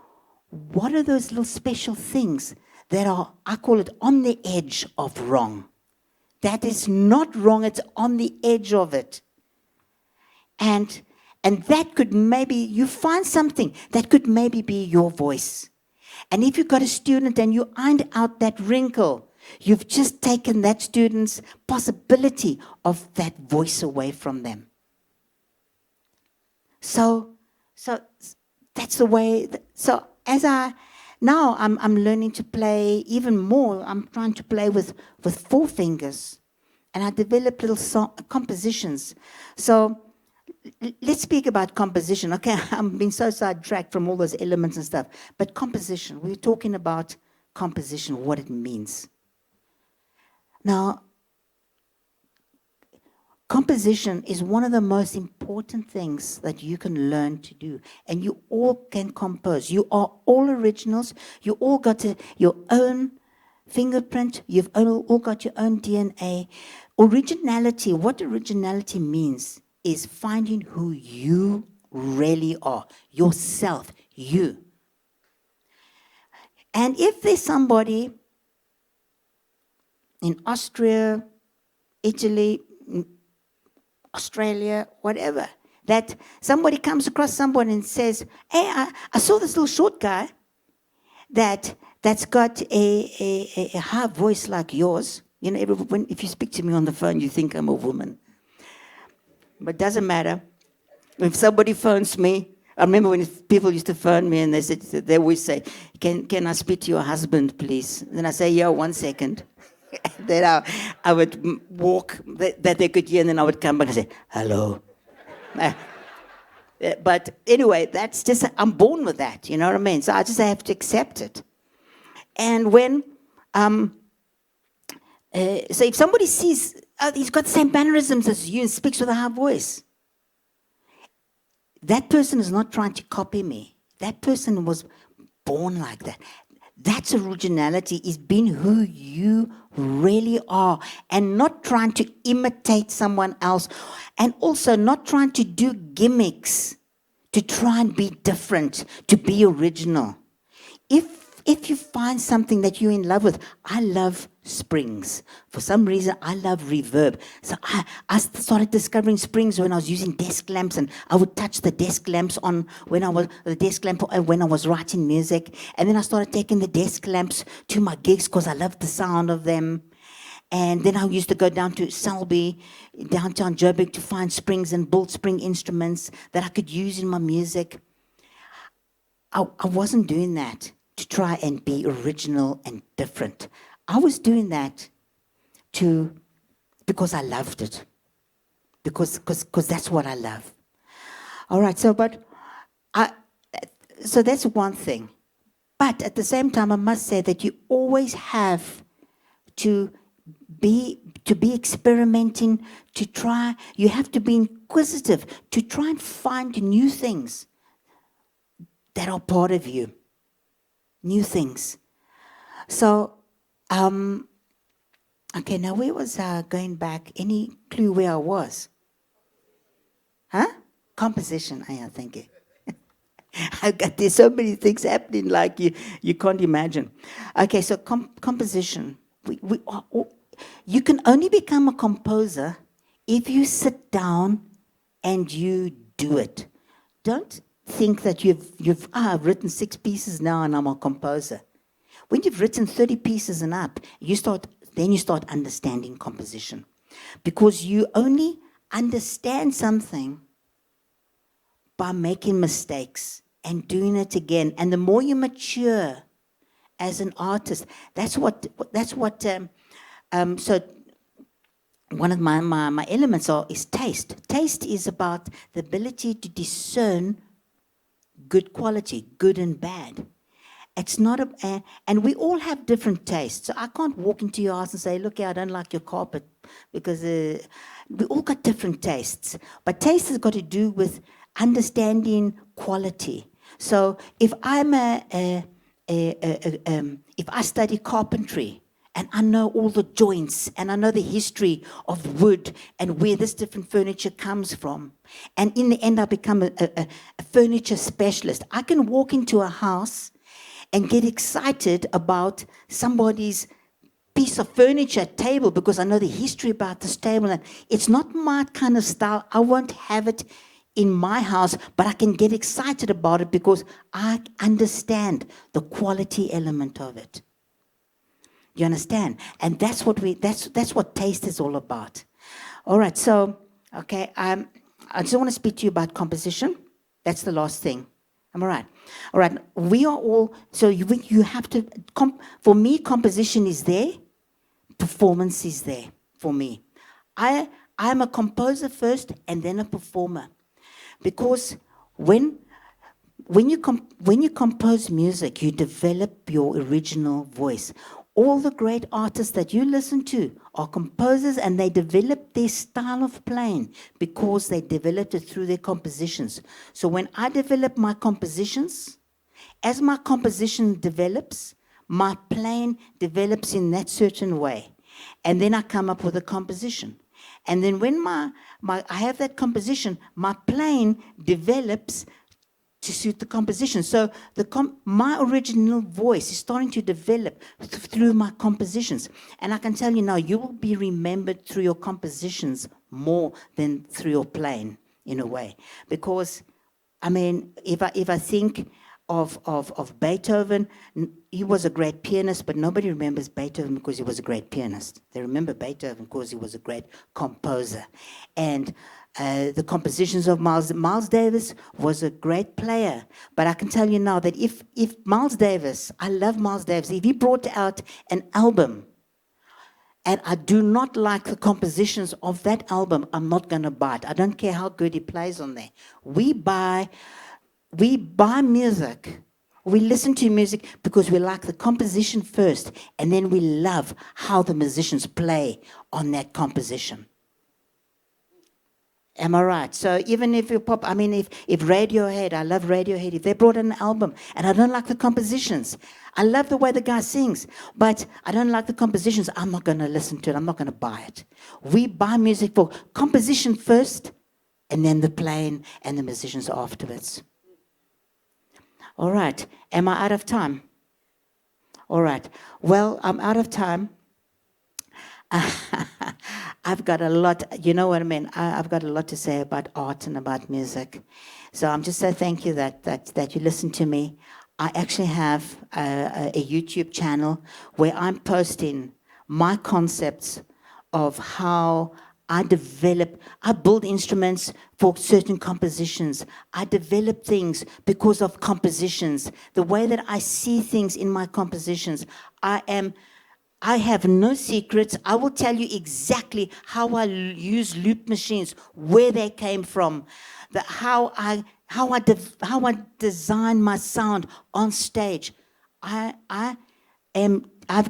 what are those little special things that are, I call it, on the edge of wrong. That is not wrong, it's on the edge of it. And that could maybe, you find something that could maybe be your voice. And if you've got a student and you ironed out that wrinkle, you've just taken that student's possibility of that voice away from them. So that's the way. So now I'm learning to play even more. I'm trying to play with 4 fingers, and I develop little compositions. So let's speak about composition. Okay, I'm being so sidetracked from all those elements and stuff. But composition, we're talking about composition, what it means. Now, composition is one of the most important things that you can learn to do. And you all can compose. You are all originals. You all got your own fingerprint. You've all got your own DNA. Originality, what originality means is finding who you really are. Yourself, you. And if there's somebody in Austria, Italy, Australia, whatever, that somebody comes across someone and says, hey, I saw this little short guy that's got a high voice like yours. You know, if you speak to me on the phone, you think I'm a woman. But it doesn't matter. If somebody phones me, I remember when people used to phone me and they always say, can I speak to your husband, please? Then I say, yeah, 1 second. Then I would walk that they could hear, and then I would come back and say, hello. But anyway, that's just, I'm born with that, you know what I mean? So I just have to accept it. And when, so if somebody sees, he's got the same mannerisms as you and speaks with a high voice, that person is not trying to copy me. That person was born like that. That's originality, is being who you really are and not trying to imitate someone else, and also not trying to do gimmicks to try and be different, to be original. If you find something that you're in love with, I love springs. For some reason, I love reverb. So I started discovering springs when I was using desk lamps, and I would touch the desk lamps on when I was writing music. And then I started taking the desk lamps to my gigs because I loved the sound of them. And then I used to go down to Selby, downtown Joburg, to find springs and build spring instruments that I could use in my music. I wasn't doing that to try and be original and different. I was doing that because I loved it. Because that's what I love. All right, so that's one thing. But at the same time, I must say that you always have to be experimenting, to try. You have to be inquisitive, to try and find new things that are part of you. New things. So, okay, now where was going back? Any clue where I was? Huh? Composition, I think. There's so many things happening like you can't imagine. Okay, so composition. You can only become a composer if you sit down and you do it. Don't think that I've written 6 pieces now and I'm a composer. When you've written 30 pieces and up, you start understanding composition. Because you only understand something by making mistakes and doing it again. And the more you mature as an artist, so one of my elements is taste. Taste is about the ability to discern good quality, good and bad. It's not and we all have different tastes. So I can't walk into your house and say, look, I don't like your carpet, because we all got different tastes. But taste has got to do with understanding quality. So if I'm if I study carpentry, and I know all the joints, and I know the history of wood and where this different furniture comes from, and in the end I become a furniture specialist. I can walk into a house and get excited about somebody's piece of furniture, table, because I know the history about this table. And it's not my kind of style. I won't have it in my house, but I can get excited about it because I understand the quality element of it. You understand? And that's what taste is all about. All right, so, okay, I just want to speak to you about composition. That's the last thing. Am I right? All right, we are all, so you have to, for me, composition is there, performance is there for me. I'm a composer first and then a performer. Because when you compose music, you develop your original voice. All the great artists that you listen to are composers, and they developed their style of playing because they developed it through their compositions. So when I develop my compositions, as my composition develops, my playing develops in that certain way. And then I come up with a composition. And then when I have that composition, my playing develops to suit the composition. So my original voice is starting to develop through my compositions. And I can tell you now, you will be remembered through your compositions more than through your playing, in a way. Because, I mean, if I think of Beethoven, he was a great pianist, but nobody remembers Beethoven because he was a great pianist. They remember Beethoven because he was a great composer. And the compositions of Miles Davis was a great player. But I can tell you now that if Miles Davis, I love Miles Davis, if he brought out an album and I do not like the compositions of that album, I'm not going to buy it. I don't care how good he plays on there. We buy music. We listen to music because we like the composition first, and then we love how the musicians play on that composition. Am I right? So even if you pop, I mean, if Radiohead, I love Radiohead, if they brought an album and I don't like the compositions, I love the way the guy sings, but I don't like the compositions, I'm not going to listen to it, I'm not going to buy it. We buy music for composition first, and then the playing and the musicians afterwards. All right. Am I out of time? All right. Well, I'm out of time. I've got a lot, you know what I mean? I've got a lot to say about art and about music. So I'm just so thank you that you listened to me. I actually have a YouTube channel where I'm posting my concepts of how I build instruments for certain compositions. I develop things because of compositions. The way that I see things in my compositions, I have no secrets. I will tell you exactly how I use loop machines, where they came from, how I design my sound on stage. I've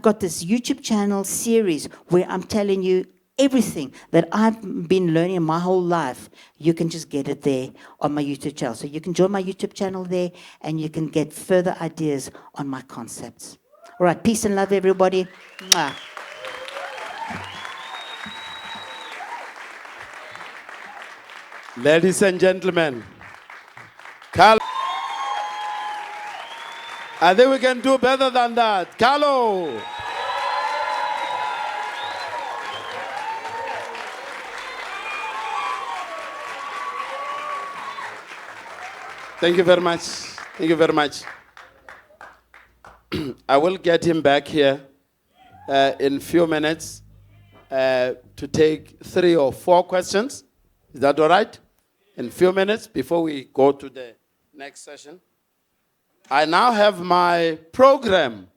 got this YouTube channel series where I'm telling you everything that I've been learning my whole life. You can just get it there on my YouTube channel. So you can join my YouTube channel there, and you can get further ideas on my concepts. All right, peace and love, everybody. Mwah. Ladies and gentlemen, Carlo. I think we can do better than that. Carlo. Thank you very much. Thank you very much. I will get him back here in a few minutes to take 3 or 4 questions. Is that all right? In a few minutes before we go to the next session. I now have my program,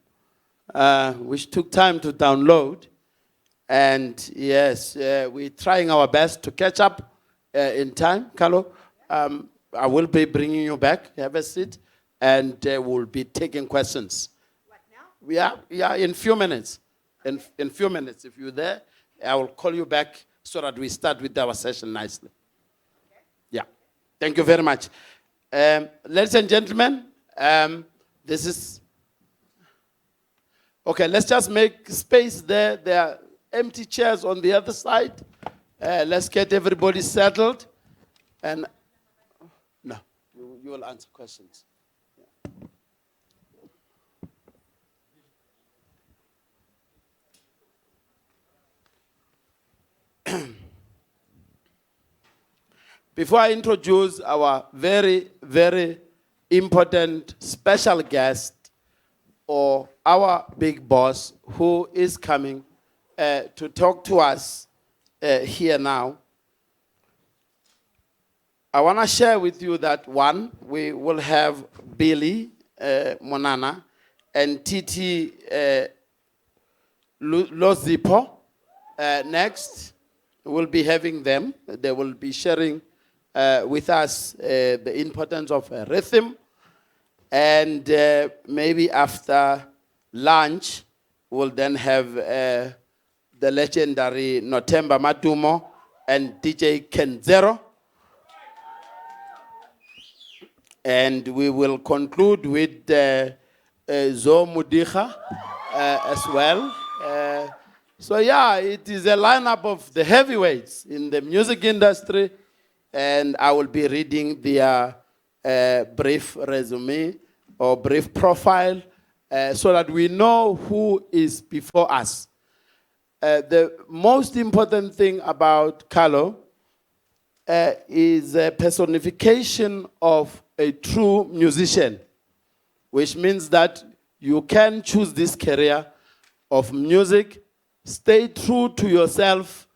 which took time to download. And yes, we're trying our best to catch up in time. Carlo, I will be bringing you back. Have a seat. And we'll be taking questions. Yeah, in few minutes. In few minutes, if you're there, I will call you back so that we start with our session nicely. Okay. Yeah. Thank you very much. Ladies and gentlemen, this is... Okay, let's just make space there. There are empty chairs on the other side. Let's get everybody settled. And no, you will answer questions. Before I introduce our very, very important special guest, or our big boss, who is coming to talk to us here now, I want to share with you that, one, we will have Billy Monana and Titi Lozipo. Next, we'll be having them. They will be sharing with us the importance of rhythm. And maybe after lunch, We'll then have the legendary Notemba Matumo and DJ Kenzero. And we will conclude with Zo Mudicha as well. So yeah, it is a lineup of the heavyweights in the music industry, and I will be reading their brief resume or brief profile so that we know who is before us. The most important thing about Carlo is a personification of a true musician, which means that you can choose this career of music, stay true to yourself,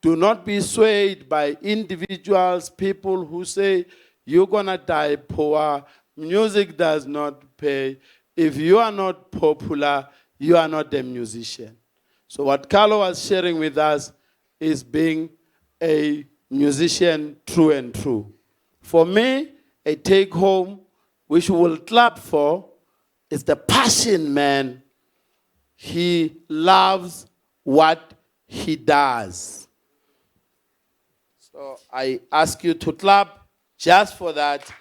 do not be swayed by individuals, people who say, you're gonna die poor, music does not pay. If you are not popular, you are not a musician. So what Carlo was sharing with us is being a musician true and true. For me, a take home, which we will clap for, is the passion, man. He loves what he does. So I ask you to clap just for that.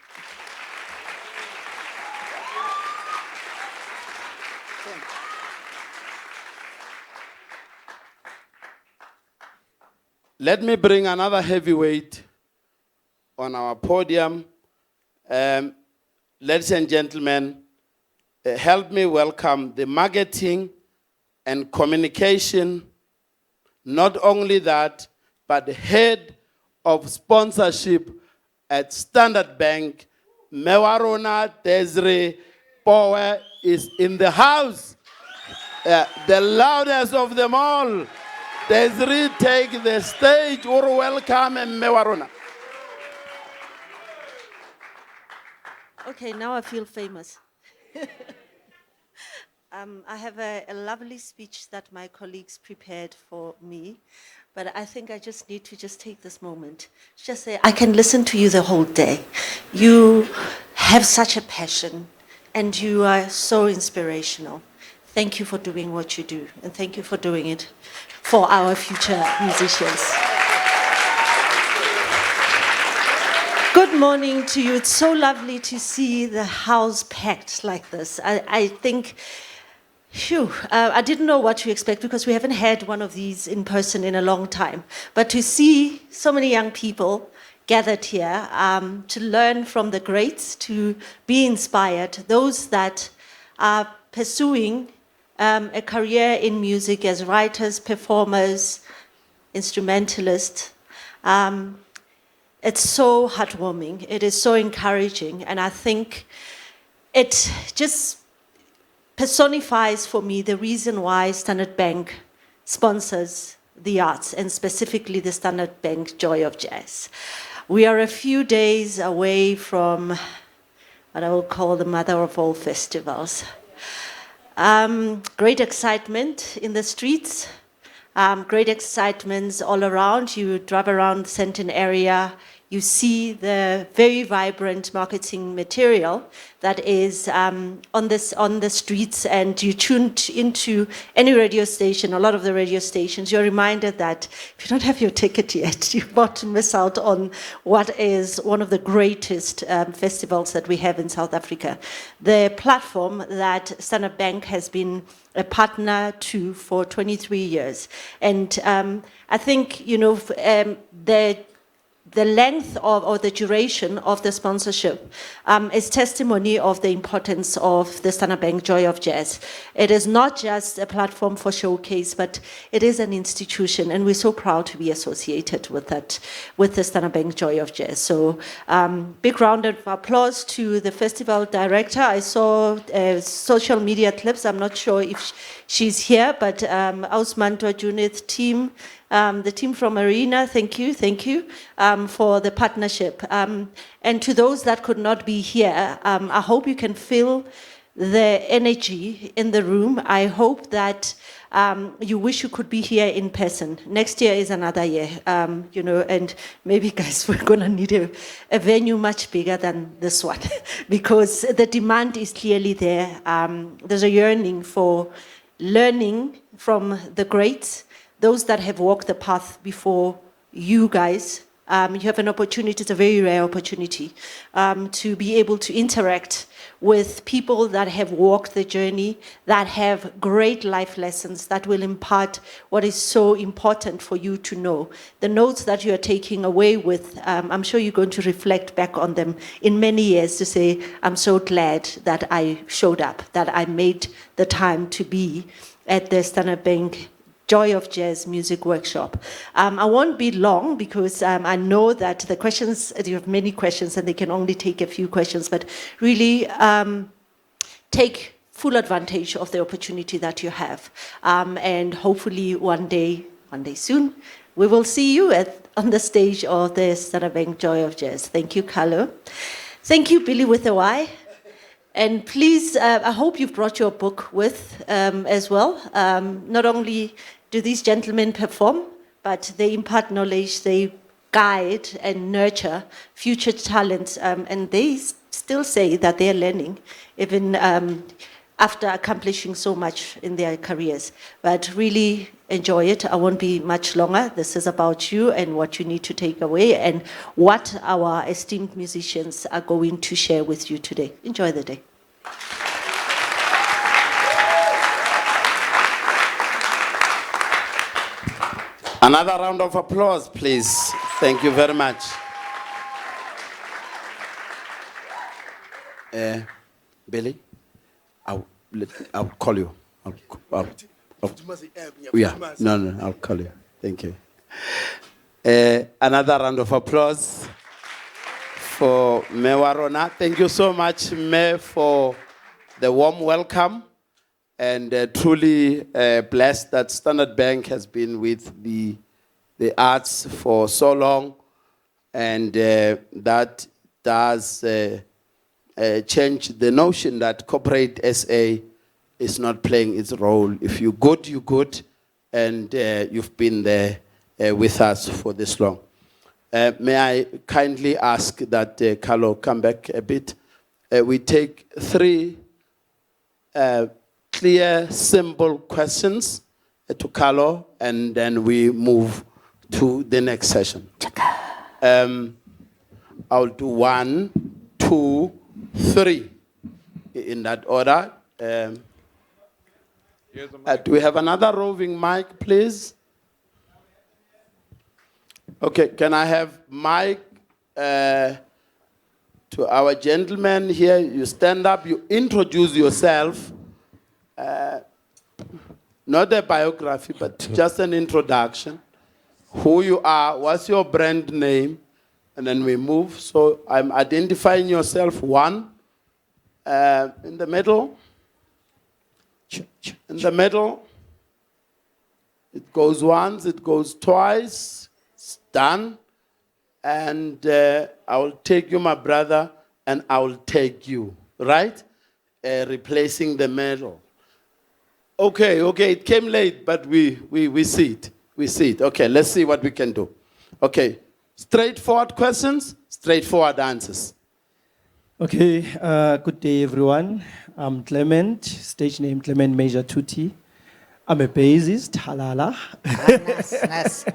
Let me bring another heavyweight on our podium. Ladies and gentlemen, help me welcome the marketing and communication, not only that, but the head of sponsorship at Standard Bank, Mewarona Desiree Power is in the house. The loudest of them all. Desiree, take the stage. Or welcome Mewarona. Okay, now I feel famous. I have a lovely speech that my colleagues prepared for me, but I think I just need to take this moment. Just say, I can listen to you the whole day. You have such a passion, and you are so inspirational. Thank you for doing what you do, and thank you for doing it for our future musicians. Good morning to you. It's so lovely to see the house packed like this. I think, I didn't know what to expect because we haven't had one of these in person in a long time. But to see so many young people gathered here to learn from the greats, to be inspired, those that are pursuing a career in music as writers, performers, instrumentalists, it's so heartwarming. It is so encouraging. And I think it just personifies for me the reason why Standard Bank sponsors the arts, and specifically the Standard Bank Joy of Jazz. We are a few days away from what I will call the mother of all festivals. Great excitement in the streets. Great excitements all around. You drive around the Sandton area, you see the very vibrant marketing material that is on the streets, and you tune into any radio station, a lot of the radio stations, you're reminded that if you don't have your ticket yet, you're about to miss out on what is one of the greatest festivals that we have in South Africa. The platform that Standard Bank has been a partner to for 23 years. And I think, the length of, or the duration of the sponsorship is testimony of the importance of the Standard Bank Joy of Jazz. It is not just a platform for showcase, but it is an institution, and we're so proud to be associated with that, with the Standard Bank Joy of Jazz. So big round of applause to the festival director. I saw social media clips. I'm not sure if she's here, but Ausmanto Junith team, the team from Arena, thank you for the partnership. And to those that could not be here, I hope you can feel the energy in the room. I hope that you wish you could be here in person. Next year is another year, and maybe, guys, we're going to need a venue much bigger than this one because the demand is clearly there. There's a yearning for learning from the greats, those that have walked the path before you guys. You have an opportunity, it's a very rare opportunity, to be able to interact with people that have walked the journey, that have great life lessons that will impart what is so important for you to know. The notes that you are taking away with, I'm sure you're going to reflect back on them in many years to say, I'm so glad that I showed up, that I made the time to be at the Standard Bank Joy of Jazz music workshop. I won't be long because I know that the questions, you have many questions and they can only take a few questions, but really take full advantage of the opportunity that you have. And hopefully one day soon, we will see you on the stage of the Standard Bank Joy of Jazz. Thank you, Carlo. Thank you, Billy with a Y. And please, I hope you've brought your book with as well. Not only do these gentlemen perform, but they impart knowledge, they guide and nurture future talents, and they still say that they're learning, even after accomplishing so much in their careers. But really enjoy it. I won't be much longer. This is about you and what you need to take away and what our esteemed musicians are going to share with you today. Enjoy the day. Another round of applause, please. Thank you very much. Billy, I'll call you. Yeah, no, I'll call you. Thank you. Another round of applause for Me Warona. Thank you so much, Me, for the warm welcome. And truly blessed that Standard Bank has been with the arts for so long, and that does change the notion that corporate SA is not playing its role. If you're good, you're good, and you've been there with us for this long. May I kindly ask that Carlo come back a bit? We take 3 clear, simple questions to Carlo, and then we move to the next session. I'll do 1, 2, 3 in that order. Do we have another roving mic, please? Okay, can I have mic to our gentleman here? You stand up, you introduce yourself. Not a biography, but just an introduction. Who you are, what's your brand name, and then we move. So I'm identifying yourself, 1, in the middle. In the middle. It goes once, it goes twice. It's done. And I will take you, my brother, and I will take you, right? Replacing the middle. Okay, it came late, but we see it. We see it. Okay, let's see what we can do. Okay, straightforward questions, straightforward answers. Okay, good day, everyone. I'm Clement, stage name Clement Major Tuti. I'm a bassist, halala. Nice.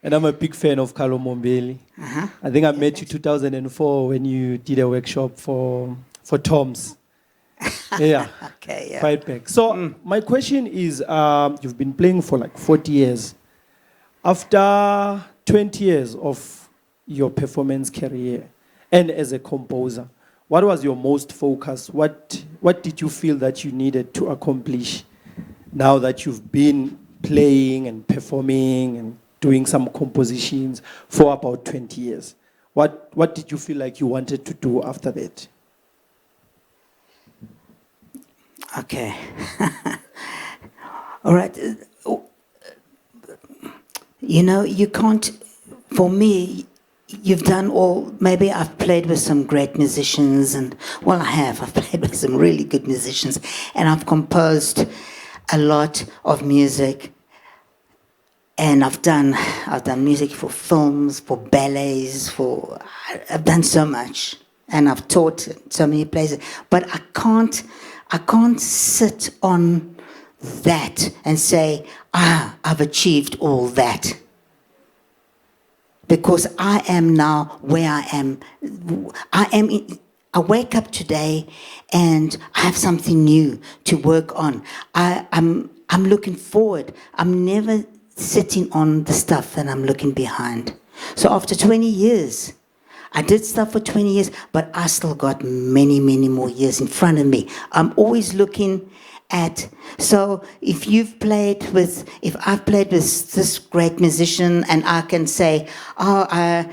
And I'm a big fan of Carlo Mombelli. I think I met you 2004 when you did a workshop for Tom's. Yeah. Okay, yeah. Quite back. So my question is, you've been playing for like 40 years. After 20 years of your performance career and as a composer, what was your most focus? What did you feel that you needed to accomplish now that you've been playing and performing and doing some compositions for about 20 years? What did you feel like you wanted to do after that? Okay. All right. You know, you can't, for me, you've done all, maybe I've played with some great musicians and, well, I've played with some really good musicians, and I've composed a lot of music, and I've done music for films, for ballets, I've done so much, and I've taught so many places, but I can't sit on that and say, I've achieved all that. Because I am now where I am. I wake up today and I have something new to work on. I'm looking forward. I'm never sitting on the stuff that I'm looking behind. So after 20 years, I did stuff for 20 years, but I still got many, many more years in front of me. I'm always looking at, so if I've played with this great musician and I can say, I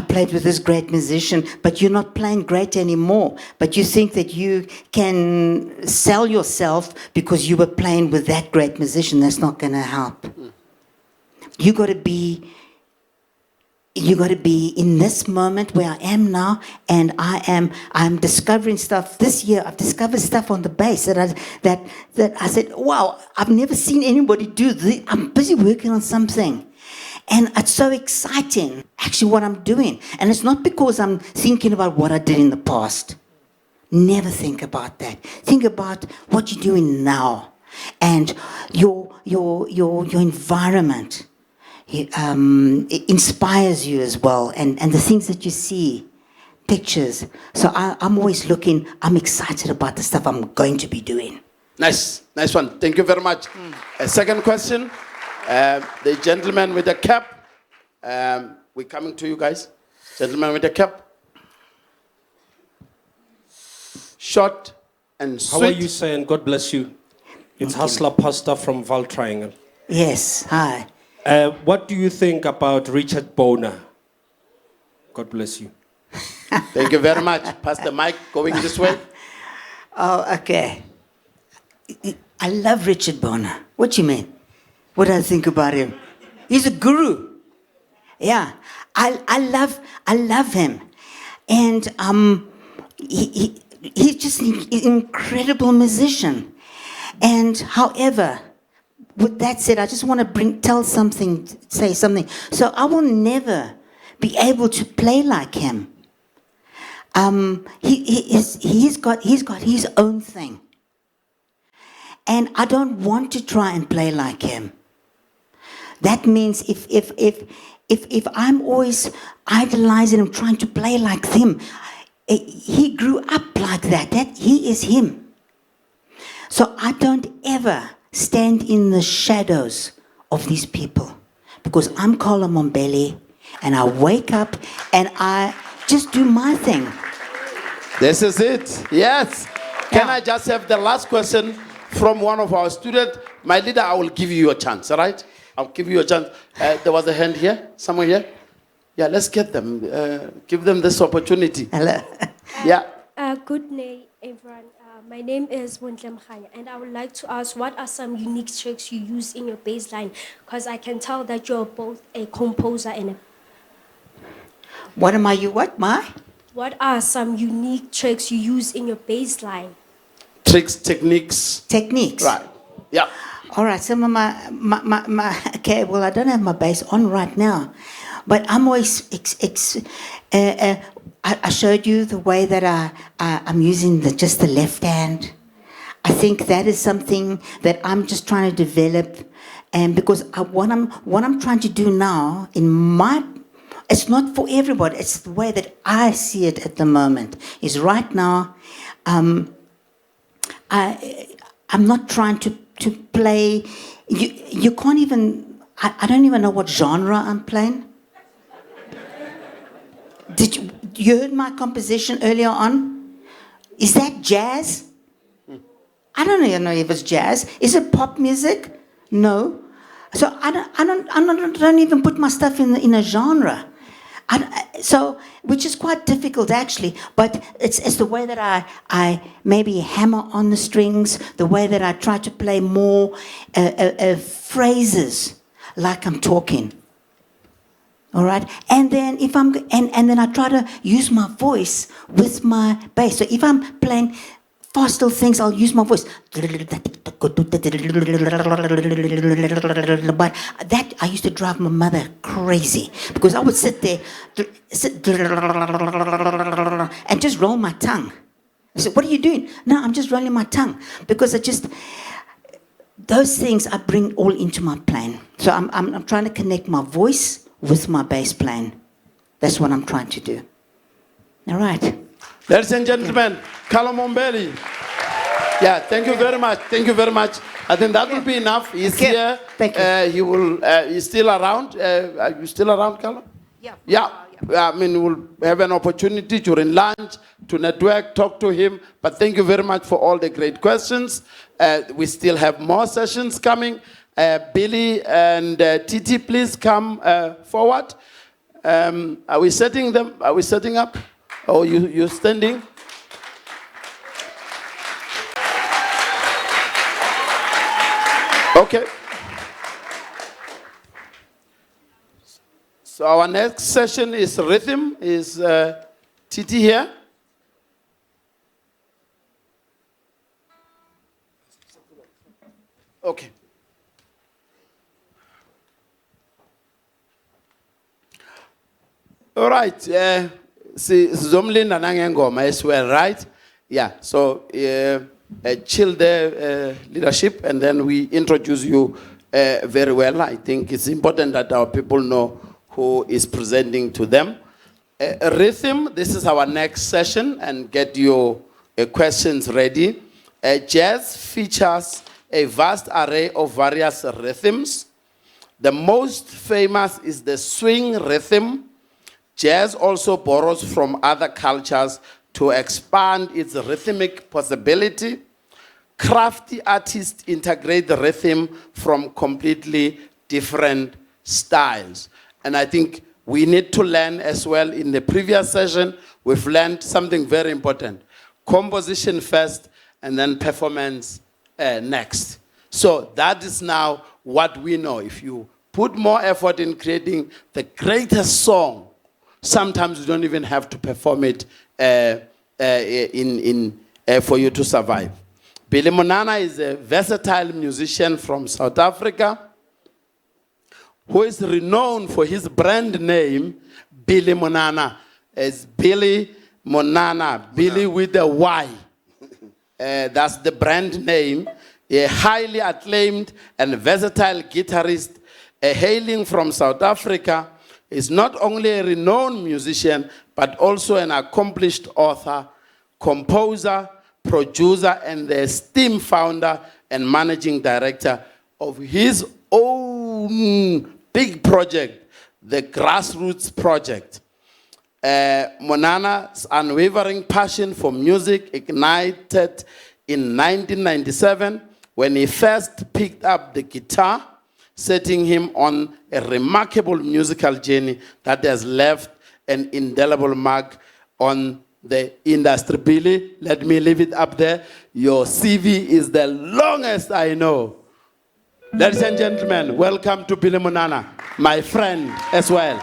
played with this great musician, but you're not playing great anymore. But you think that you can sell yourself because you were playing with that great musician. That's not going to help. You got to be in this moment where I am now, and I'm discovering stuff. This year I've discovered stuff on the bass that I said, wow, I've never seen anybody do this. I'm busy working on something. And it's so exciting, actually, what I'm doing. And it's not because I'm thinking about what I did in the past. Never think about that. Think about what you're doing now, and your environment. It inspires you as well, and the things that you see, pictures. So I'm always looking. I'm excited about the stuff I'm going to be doing. Nice one. Thank you very much. A second question. The gentleman with the cap. We're coming to you guys. Gentleman with the cap. Short and sweet. How are you, sir? And God bless you. It's Hustler Pastor from Val Triangle. Yes, hi. What do you think about Richard Bona? God bless you. Thank you very much. Pastor Mike, going this way. Oh, okay. I love Richard Bona. What do you mean? What do I think about him? He's a guru. Yeah, I love him, and he's just an incredible musician. And however, with that said, I just want to say something. So I will never be able to play like him. He's got his own thing, and I don't want to try and play like him. That means if I'm always idolizing him, trying to play like him, he grew up like that. That he is him. So I don't ever stand in the shadows of these people, because I'm Carlo Mombelli, and I wake up and I just do my thing. This is it. Yes. Can I just have the last question from one of our students? My leader, I will give you a chance, all right? I'll give you a chance. There was a hand here, somewhere here. Yeah, let's get them. Give them this opportunity. Hello. Yeah. Good day, everyone. My name is Wundlem Khanya, and I would like to ask, what are some unique tricks you use in your bass line? Because I can tell that you're both a composer and a... What am I? You what? My? What are some unique tricks you use in your bass line? Tricks, techniques. Techniques. Right. Yeah. All right. Some of my okay. Well, I don't have my bass on right now, but I'm always I showed you the way that I'm using just the left hand. I think that is something that I'm just trying to develop, and because what I'm trying to do now it's not for everybody. It's the way that I see it at the moment. Is right now, I'm not trying to play. You can't even. I don't even know what genre I'm playing. Did you heard my composition earlier on? Is that jazz? I don't even know if it's jazz. Is it pop music? No. So I don't even put my stuff in a genre. So which is quite difficult actually. But it's the way that I maybe hammer on the strings, the way that I try to play more phrases like I'm talking. All right, and then and then I try to use my voice with my bass. So if I'm playing faster things, I'll use my voice. But that I used to drive my mother crazy, because I would sit there and just roll my tongue. I said, "What are you doing?" No, I'm just rolling my tongue, because those things I bring all into my playing. So I'm trying to connect my voice with my bass playing. That's what I'm trying to do. All right. Ladies and gentlemen, Carlo Mombelli. Yeah, thank you very much. Thank you very much. I think that will be enough. He's here. Thank you. He's still around. Are you still around, Carlo? Yeah. Yeah. I mean, we'll have an opportunity during lunch to network, talk to him. But thank you very much for all the great questions. We still have more sessions coming. Billy and Titi, please come forward. Are we setting them? Are we setting up? Oh, you're standing? Okay. So our next session is rhythm. Is Titi here? Okay. All right. Zomlin and Angengoma as well, right? Yeah. So chill the leadership, and then we introduce you very well. I think it's important that our people know who is presenting to them. Rhythm, this is our next session, and get your questions ready. Jazz features a vast array of various rhythms. The most famous is the swing rhythm. Jazz also borrows from other cultures to expand its rhythmic possibility. Crafty artists integrate the rhythm from completely different styles. And I think we need to learn as well. In the previous session, we've learned something very important. Composition first, and then performance next. So that is now what we know. If you put more effort in creating the greatest song, sometimes you don't even have to perform it for you to survive. Billy Monana is a versatile musician from South Africa who is renowned for his brand name, Billy Monana. It's Billy Monana, Billy with a Y. That's the brand name. A highly acclaimed and versatile guitarist hailing from South Africa, is not only a renowned musician, but also an accomplished author, composer, producer, and the esteemed founder and managing director of his own big project, the Grassroots Project. Monana's unwavering passion for music ignited in 1997 when he first picked up the guitar, setting him on a remarkable musical journey that has left an indelible mark on the industry. Billy, let me leave it up there. Your CV is the longest I know. Ladies and gentlemen, welcome to Billy Monana, my friend as well.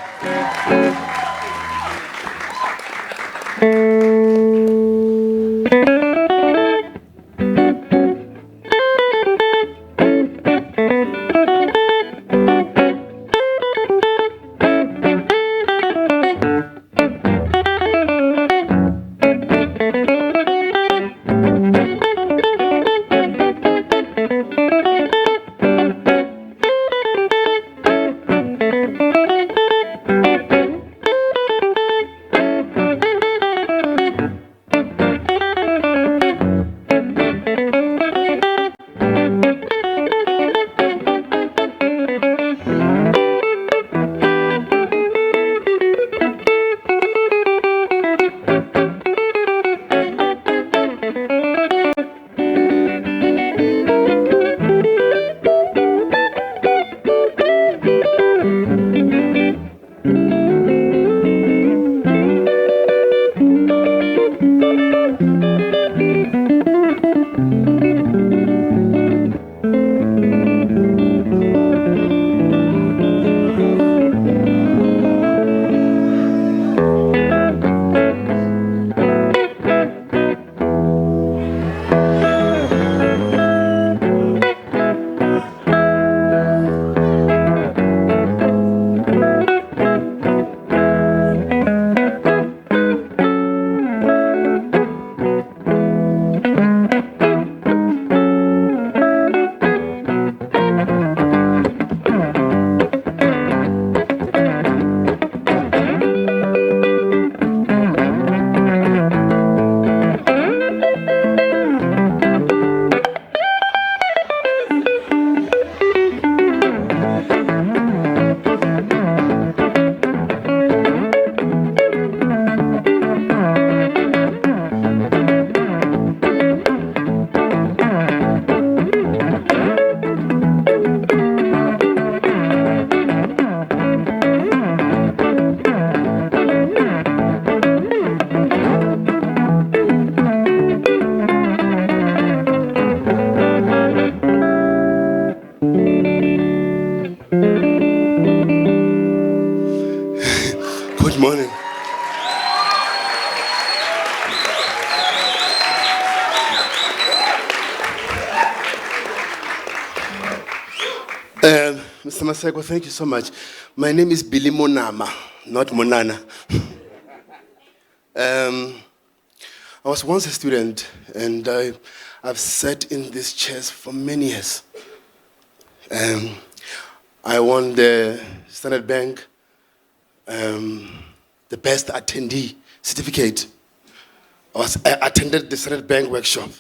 Mr. Maseko, thank you so much. My name is Billy Monama, not Monana. I was once a student, and I've sat in these chairs for many years. I won the Standard Bank, the best attendee certificate. I attended the Standard Bank workshop.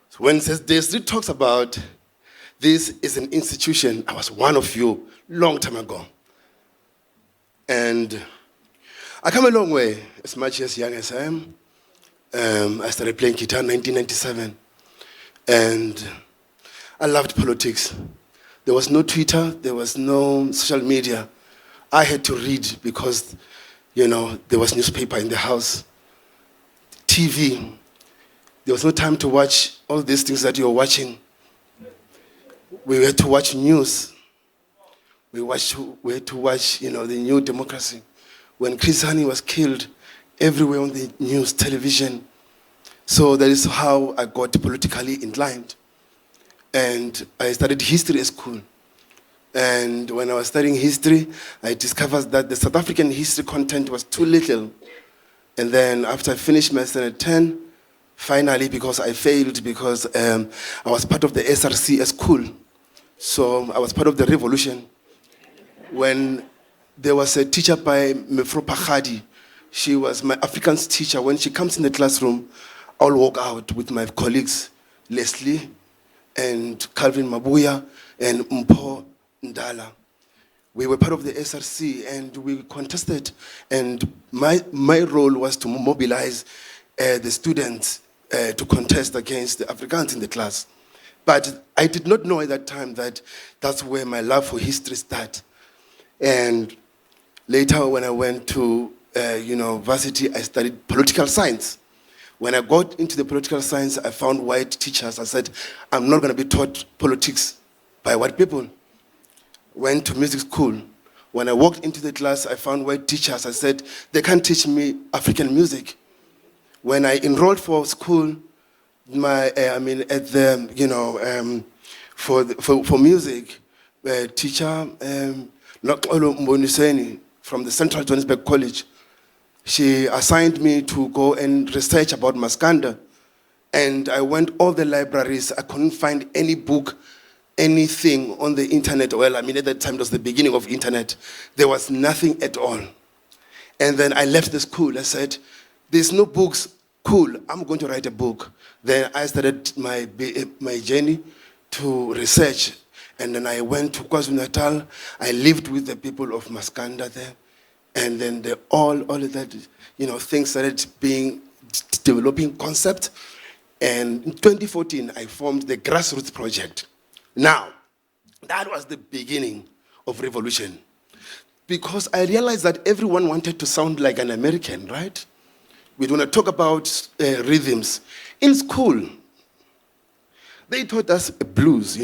So when Desri talks about this is an institution, I was one of you long time ago. And I come a long way, as much as young as I am. I started playing guitar in 1997. And I loved politics. There was no Twitter, there was no social media. I had to read because, there was newspaper in the house, TV. There was no time to watch all these things that you're watching. We had to watch news. We had to watch, the New Democracy. When Chris Hani was killed, everywhere on the news, television. So that is how I got politically inclined. And I studied history at school. And when I was studying history, I discovered that the South African history content was too little. And then after I finished my Standard 10, finally, because I failed, because I was part of the SRC at school. So I was part of the revolution. When there was a teacher by Mefro Pakhadi, she was my Afrikaans teacher. When she comes in the classroom, I'll walk out with my colleagues, Leslie and Calvin Mabuya and Mpho Ndala. We were part of the SRC and we contested. And my role was to mobilize the students to contest against the Africans in the class. But I did not know at that time that that's where my love for history started. And later when I went to university, I studied political science. When I got into the political science, I found white teachers. I said, I'm not going to be taught politics by white people. Went to music school. When I walked into the class, I found white teachers. I said, they can't teach me African music. When I enrolled for school, for music, teacher Carlo Mombelli from the Central Johannesburg College, she assigned me to go and research about Maskanda. And I went all the libraries. I couldn't find any book, anything on the internet. Well, at that time it was the beginning of internet. There was nothing at all. And then I left the school. I said, there's no books. Cool, I'm going to write a book. Then I started my journey to research. And then I went to KwaZulu-Natal. I lived with the people of Maskanda there. And then all of that, things started developing concept. And in 2014, I formed the Grassroots Project. Now, that was the beginning of revolution. Because I realized that everyone wanted to sound like an American, right? We want to talk about rhythms. In school, they taught us blues,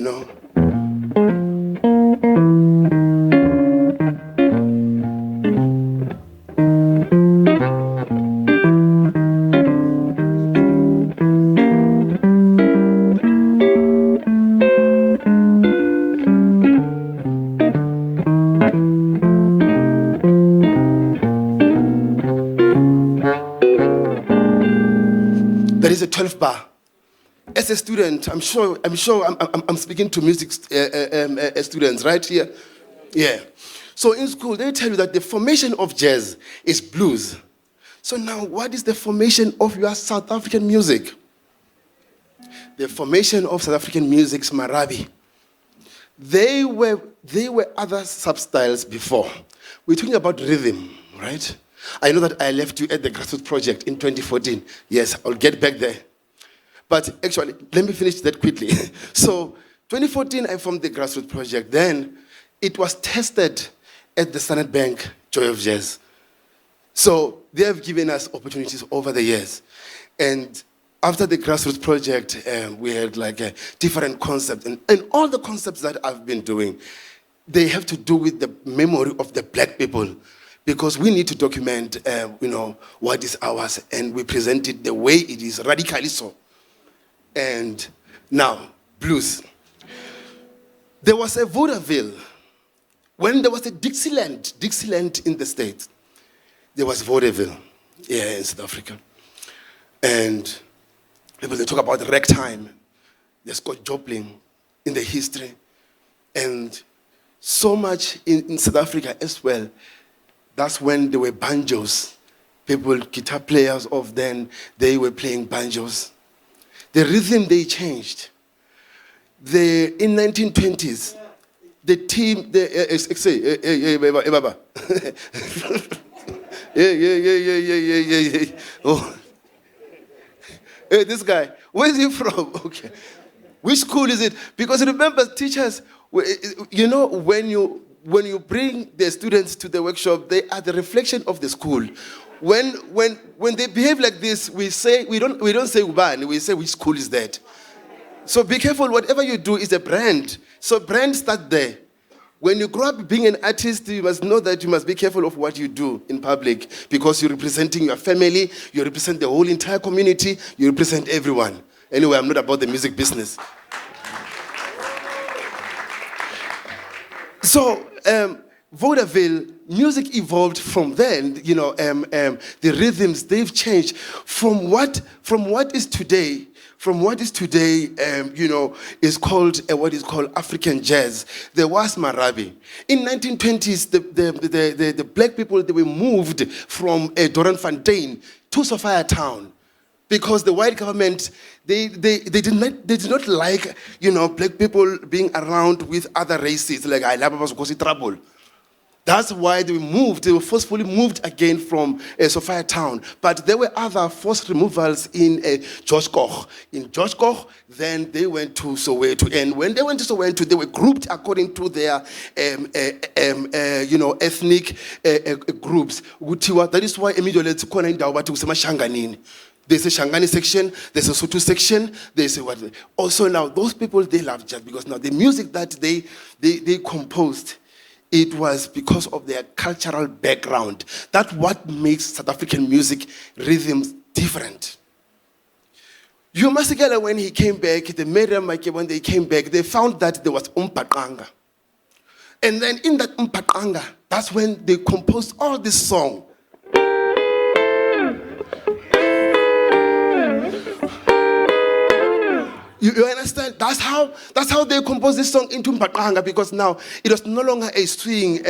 There is a 12 bar. As a student, I'm sure I'm speaking to music students right here. Yeah. So in school, they tell you that the formation of jazz is blues. So now, what is the formation of your South African music? The formation of South African music is Marabi. They were other substyles before. We're talking about rhythm, right? I know that I left you at the Grassroots Project in 2014. Yes, I'll get back there. But actually, let me finish that quickly. So, 2014, I formed the Grassroots Project. Then, it was tested at the Standard Bank Joy of Jazz. So, they have given us opportunities over the years. And after the Grassroots Project, we had different concepts. And all the concepts that I've been doing, they have to do with the memory of the black people. Because we need to document, what is ours, and we present it the way it is, radically so. And now, blues. There was a vaudeville When there was a Dixieland in the States, there was vaudeville here in South Africa. And people, they talk about ragtime. There's Scott Joplin in the history. And so much in South Africa as well. That's when there were banjos. People, guitar players of then, they were playing banjos. The rhythm, they changed. In 1920s, the team, Baba. Yeah. Oh. Hey, this guy, where is he from? Okay. Which school is it? Because remember, teachers, you know, when you bring the students to the workshop, they are the reflection of the school. When they behave like this, we don't say Ubani, we say which school is that. So be careful, whatever you do is a brand. So brand start there. When you grow up being an artist, you must know that you must be careful of what you do in public, because you're representing your family, you represent the whole entire community, you represent everyone. Anyway, I'm not about the music business. So, vaudeville, music evolved from then, you know, the rhythms, they've changed from what is today, you know, is called what is called African jazz. There was Marabi. In 1920s, the black people, they were moved from Braamfontein to Sophia Town, because the white government, they did not like, you know, black people being around with other races, like I love us trouble. That's why they were forcefully moved again from Sophia Town. But there were other forced removals in Joburg. In Joburg, then they went to Soweto. And when they went to Soweto, they were grouped according to their, you know, ethnic groups. That is why immediately there's a Shangani section, there's a Sotho section, there's a what. Also now, those people, they love jazz, because now the music that they composed, it was because of their cultural background. That's what makes South African music rhythms different. You Masekela, when he came back, the Miriam Mike, when they came back, they found that there was Umpaqanga. And then in that Umpaqanga, that's when they composed all this song. You understand? That's how they composed this song into Mpaqanga, because now it was no longer a swing.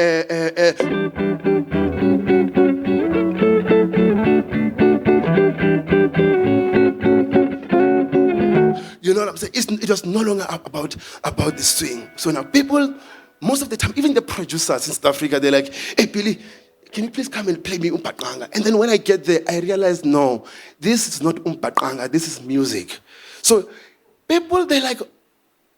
You know what I'm saying? It was no longer about the swing. So now people, most of the time, even the producers in South Africa, they're like, "Hey Billy, can you please come and play me Umpaqanga?" And then when I get there, I realize, no, this is not Umpaqanga, this is music. So people, they like,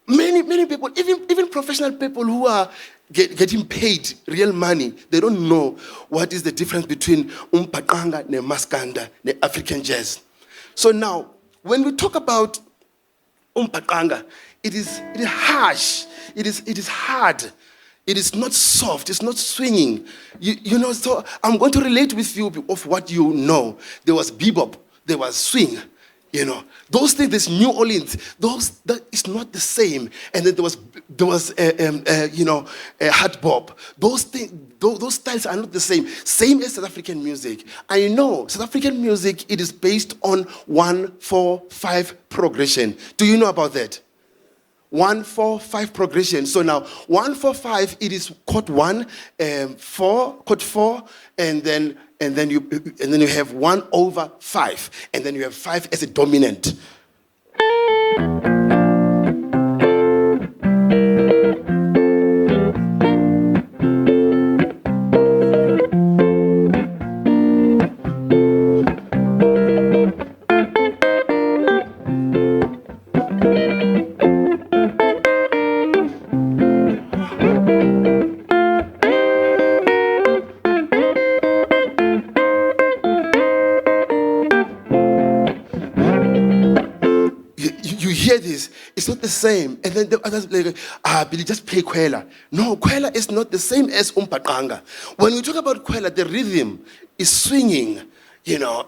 many people, even professional people who are getting paid real money, they don't know what is the difference between Umpaqanga and Maskanda, the African jazz. So now, when we talk about Umpaqanga, it is harsh, it is hard, it is not soft, it's not swinging. You know, so I'm going to relate with you of what you know. There was bebop, there was swing. You know, those things, this New Orleans, that is not the same. And then there was you know, hard bop. Those things, those styles are not the same. Same as South African music. I know South African music, it is based on 1-4-5 progression. Do you know about that? 1-4-5 progression. So now 1-4-5, it is chord 1, 4, chord 4, and then you have 1/5, and then you have 5 as a dominant. It's not the same. And then the others like, Billy, just play Kwela. No, Kwela is not the same as Umpaqanga. When we talk about Kwela, the rhythm is swinging, you know.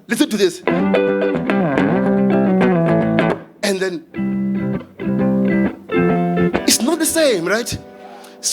Listen to this.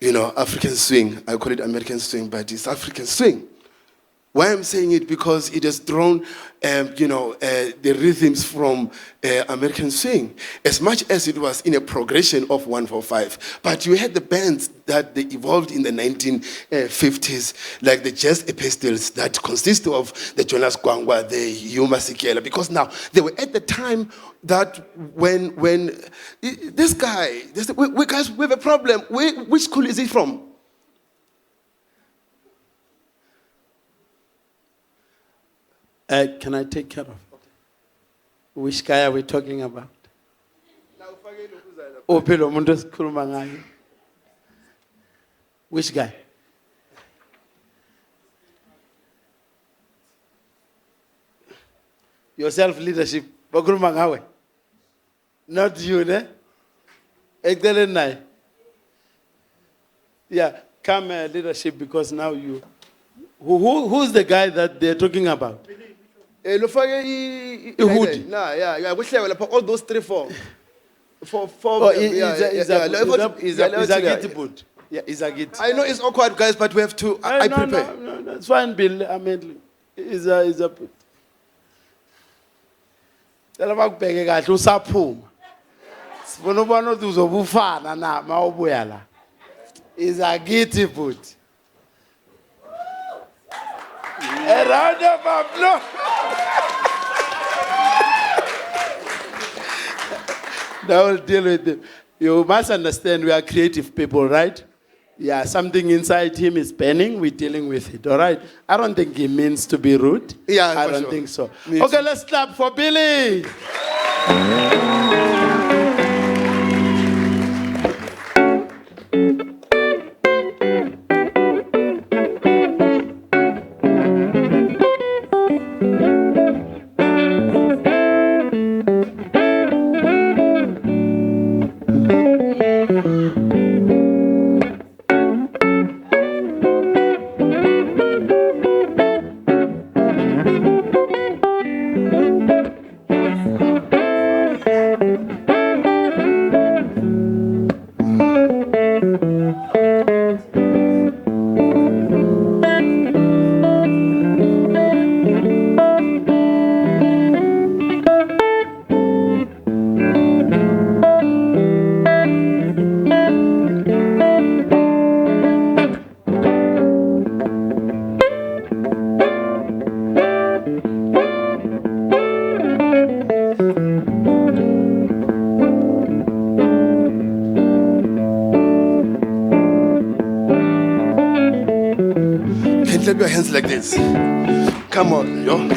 African swing. I call it American swing, but it's African swing. Why I'm saying it? Because it has drawn, the rhythms from American swing, as much as it was in a progression of 145. But you had the bands that they evolved in the 1950s, like the Jazz Epistles that consist of the Jonas Gwangwa, the Yuma Sikela, because now they were at the time that when this guy, we guys, we have a problem. Which school is he from? Can I take care of? Which guy are we talking about? Which guy? Your self-leadership. Not you, ne? Yeah, come leadership, because now you. Who's the guy that they're talking about? Hood. Nah, yeah. Which level? All those 3, 4. Is a git. I know it's awkward, guys, but we have to. I prepare. No, it's fine, Bill. I mean, is a. Tell about Begga to Sapum. Sponobono to Zobufana na Maobuela. Is a gitty put. A round of applause. Now we'll deal with them. You must understand we are creative people, right? Yeah, something inside him is burning. We're dealing with it, all right? I don't think he means to be rude. Yeah, I don't think so. Me Okay, too. let's clap for Billy. Clap your hands like this. Come on, yo.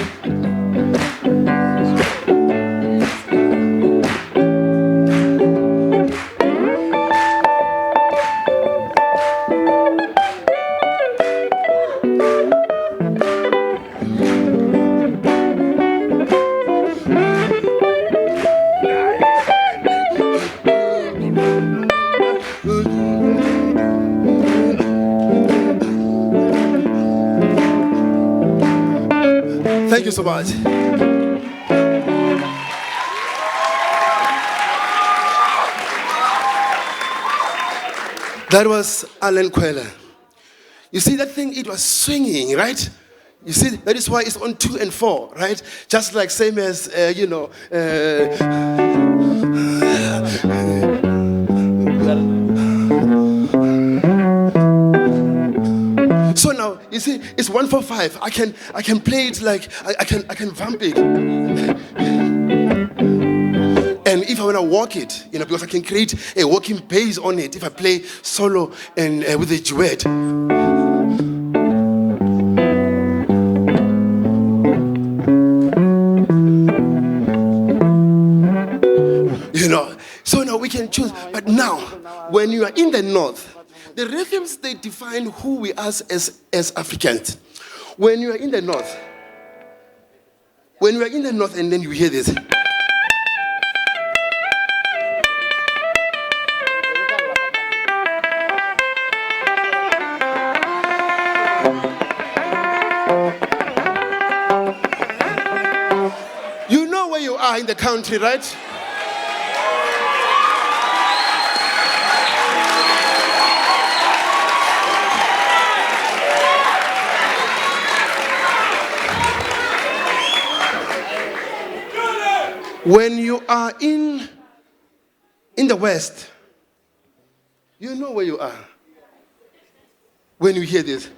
Thank you so much. That was Alan Kwela. You see that thing, it was swinging, right? You see, that is why it's on 2 and 4, right? Just like same as, So now, you see, it's 145. I can play it like, I can vamp it. And if I want to walk it, because I can create a walking bass on it if I play solo and with a duet. So now we can choose. But now, when you are in the north, the rhythms, they define who we are as Africans. When you are in the north, and then you hear this. You know where you are in the country, right? When you are in the West, you know where you are. When you hear this.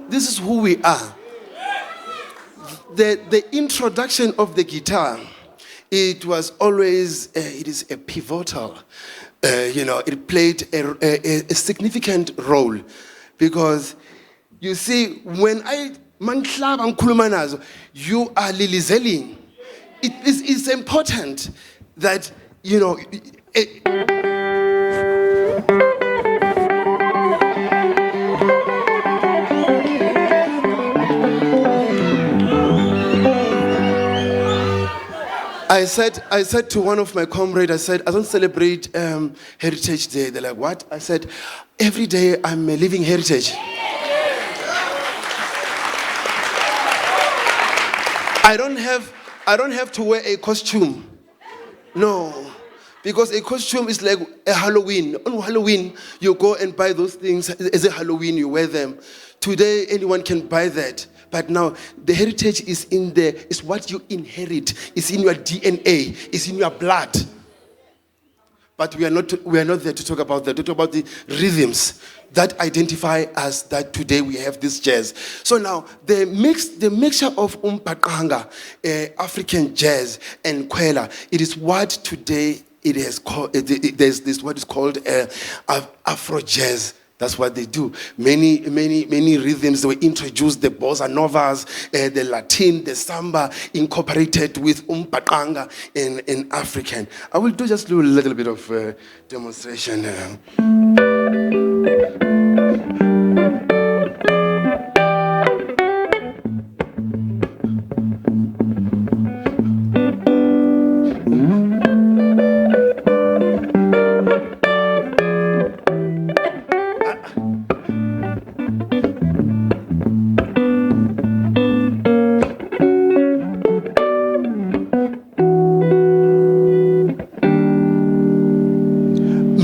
This is who we are. The introduction of the guitar, it was always it is a pivotal. It played a significant role, because you see, when manhlaba ngikhuluma nazo, you are lilizeling. It's important that I said to one of my comrades, I said, I don't celebrate Heritage Day. They're like, what? I said, every day I'm living heritage. I don't have to wear a costume. No. Because a costume is like a Halloween. On Halloween, you go and buy those things. As a Halloween, you wear them. Today, anyone can buy that. But now, the heritage is in there. It's what you inherit. It's in your DNA. It's in your blood. But we are not there to talk about that. To talk about the rhythms that identify us, that today we have this jazz. So now, the mixture of umpaqanga, African jazz, and kwela, it is what today it has called. There's this what is called Afro jazz. That's what they do. Many rhythms were introduced, the bossa novas, the Latin, the samba, incorporated with umpaqanga in African. I will just do a little bit of demonstration.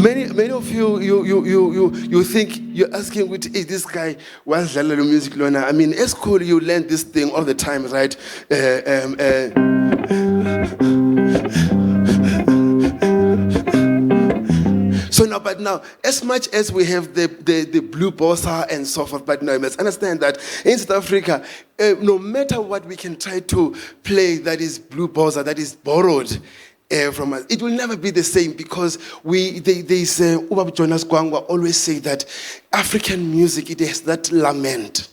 Many of you think you're asking, which is this guy was music learner? I mean, at school you learn this thing all the time, right? So now, but now, as much as we have the blue bossa and so forth, but now you must understand that in South Africa, no matter what we can try to play that is blue bossa, that is borrowed from us, it will never be the same, because they say, Ubab Jonas Gwangwa always say that African music, it has that lament,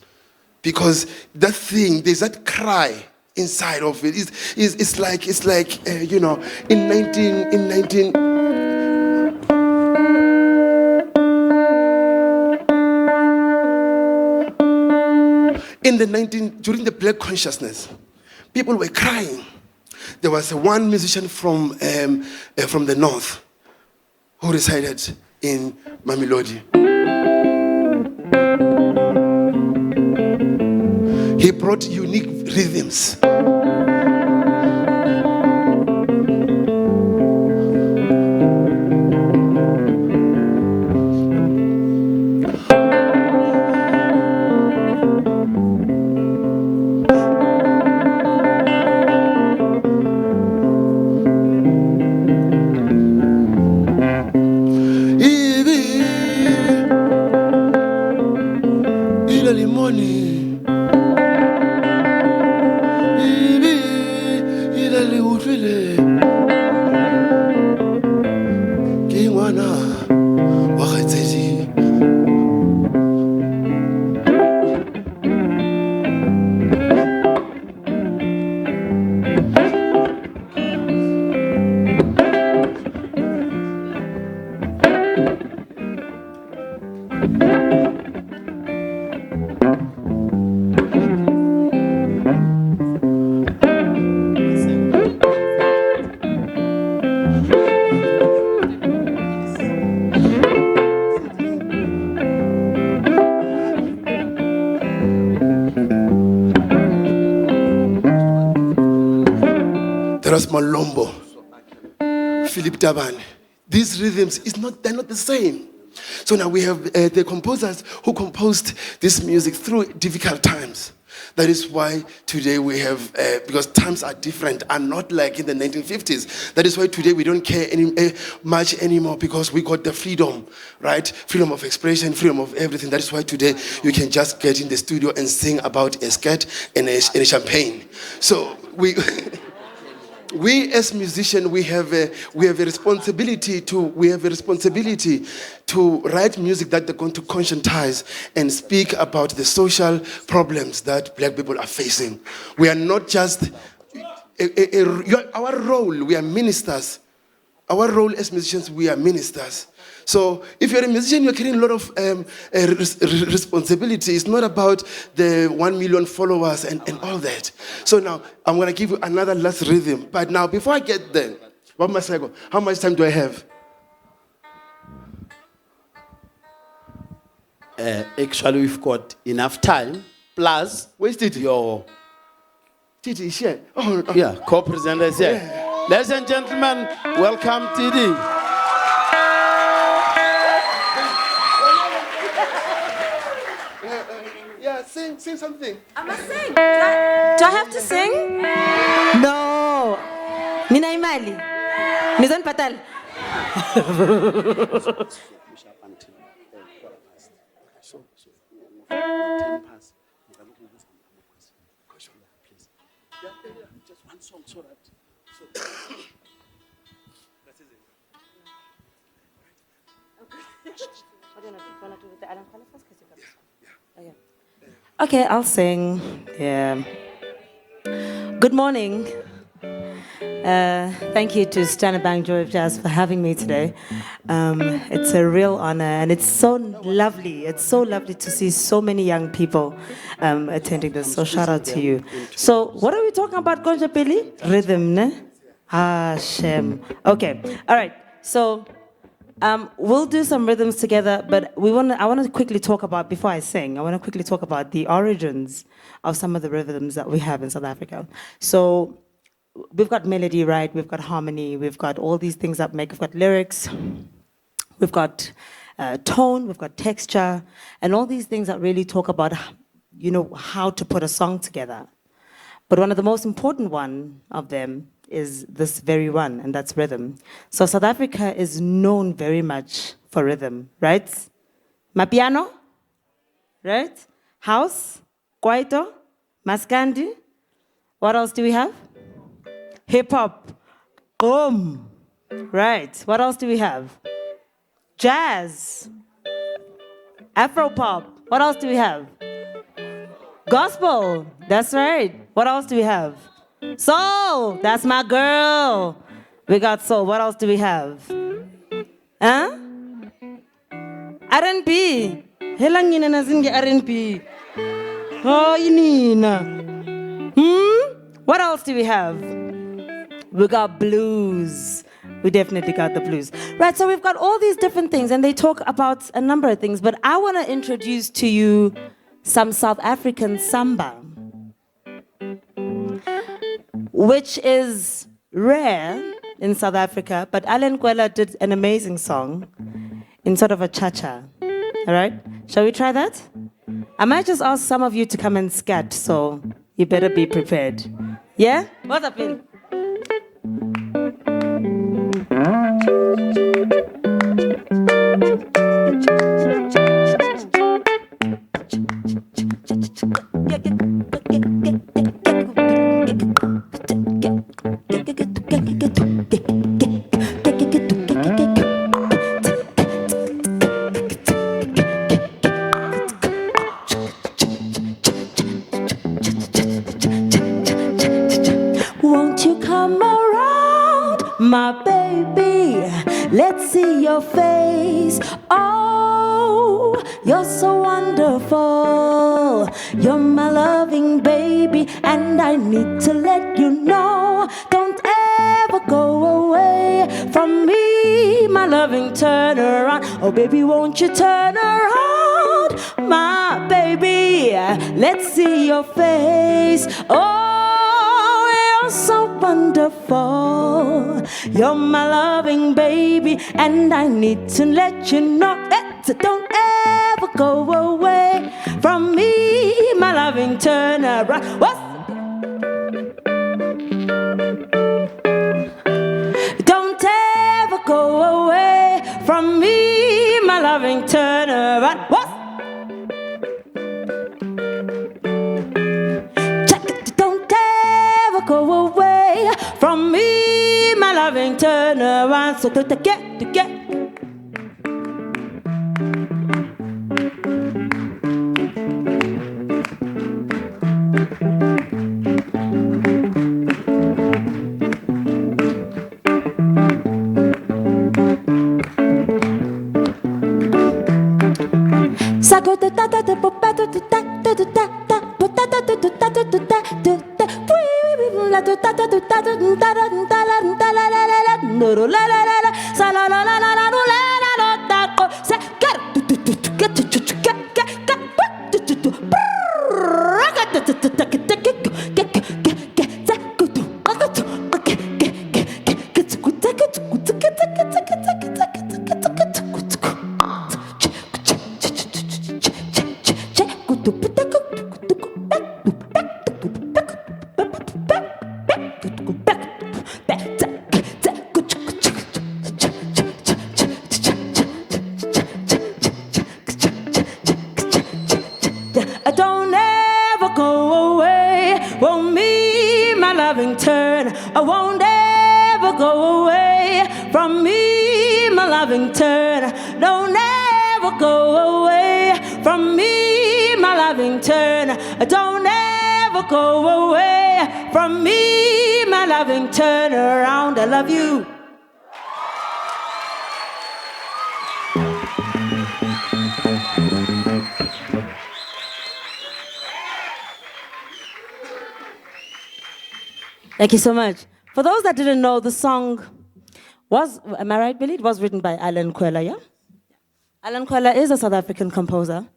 because that thing, there's that cry inside of it. It's like in 19 during the Black consciousness, people were crying. There was one musician from the north who resided in Mamelodi. He brought unique rhythms. Malombo. Philip Taban. These rhythms, they're not the same. So now we have the composers who composed this music through difficult times. That is why today we have, because times are different and not like in the 1950s. That is why today we don't care much anymore, because we got the freedom, right? Freedom of expression, freedom of everything. That is why today you can just get in the studio and sing about a skirt and a champagne. So we as musicians, we have a responsibility to write music that they're going to conscientize and speak about the social problems that black people are facing. We are not just our role. We are ministers. Our role as musicians, we are ministers. So if you're a musician, you're carrying a lot of responsibility. It's not about the 1 million followers and all that. So now I'm going to give you another last rhythm. But now, before I get there, what must I go? How much time do I have? Actually, we've got enough time. Plus, Where's Titi? Titi is here. Oh, yeah, co-presenter is here. Yeah. Ladies and gentlemen, welcome Titi. Yeah, sing something. I must sing. Do I have to sing? No. Nina imali. Nizan patal. Just one song, so that. Okay, I'll sing. Yeah. Good morning. Thank you to Standard Joy of Jazz for having me today. It's a real honor, and it's so lovely. It's so lovely to see so many young people attending this. So shout out to you. So what are we talking about, Konja Pili? Rhythm, ne? Ah, Shem. Okay. All right. So we'll do some rhythms together, but I want to quickly talk about, before I sing, I want to quickly talk about the origins of some of the rhythms that we have in South Africa. So we've got melody, right? We've got harmony. We've got all these things that we've got lyrics. We've got tone. We've got texture. And all these things that really talk about, how to put a song together. But one of the most important one of them is this very one, and that's rhythm. So South Africa is known very much for rhythm, right? Mapiano, right? House, kwaito, maskandi. What else do we have? Hip hop, boom, right? What else do we have? Jazz, Afro pop. What else do we have? Gospel, that's right. What else do we have? Soul, that's my girl. We got soul. What else do we have? Huh? R&B. Helang yun na zinge R&B. Oh, yinina. What else do we have? We got blues. We definitely got the blues. Right, so we've got all these different things, and they talk about a number of things, but I want to introduce to you some South African samba, which is rare in South Africa, but Alan Kwela did an amazing song in sort of a cha-cha. All right? Shall we try that? I might just ask some of you to come and scat, so you better be prepared. Yeah? What's up, Bill? Won't you come around, my baby? Let's see your face. Oh, you're so wonderful. You're my loving baby, and I need to let you know, don't ever go away from me, my loving, turn around. Oh, baby, won't you turn around, my baby? Let's see your face. Oh, you're so wonderful. You're my loving baby, and I need to let you know that don't ever go away from me, my loving turnaround. Don't ever go away from me, my loving turnaround. Don't ever go away from me, my loving turnaround. So to get. Don't ever go away from me, my loving turn. I won't ever go away from me, my loving turn. Don't ever go away from me, my loving turn. Don't ever go away from me, my loving turn around. I love you. Thank you so much. For those that didn't know, the song was, am I right, Billy? It was written by Alan Kwela, yeah? Alan Kwela is a South African composer.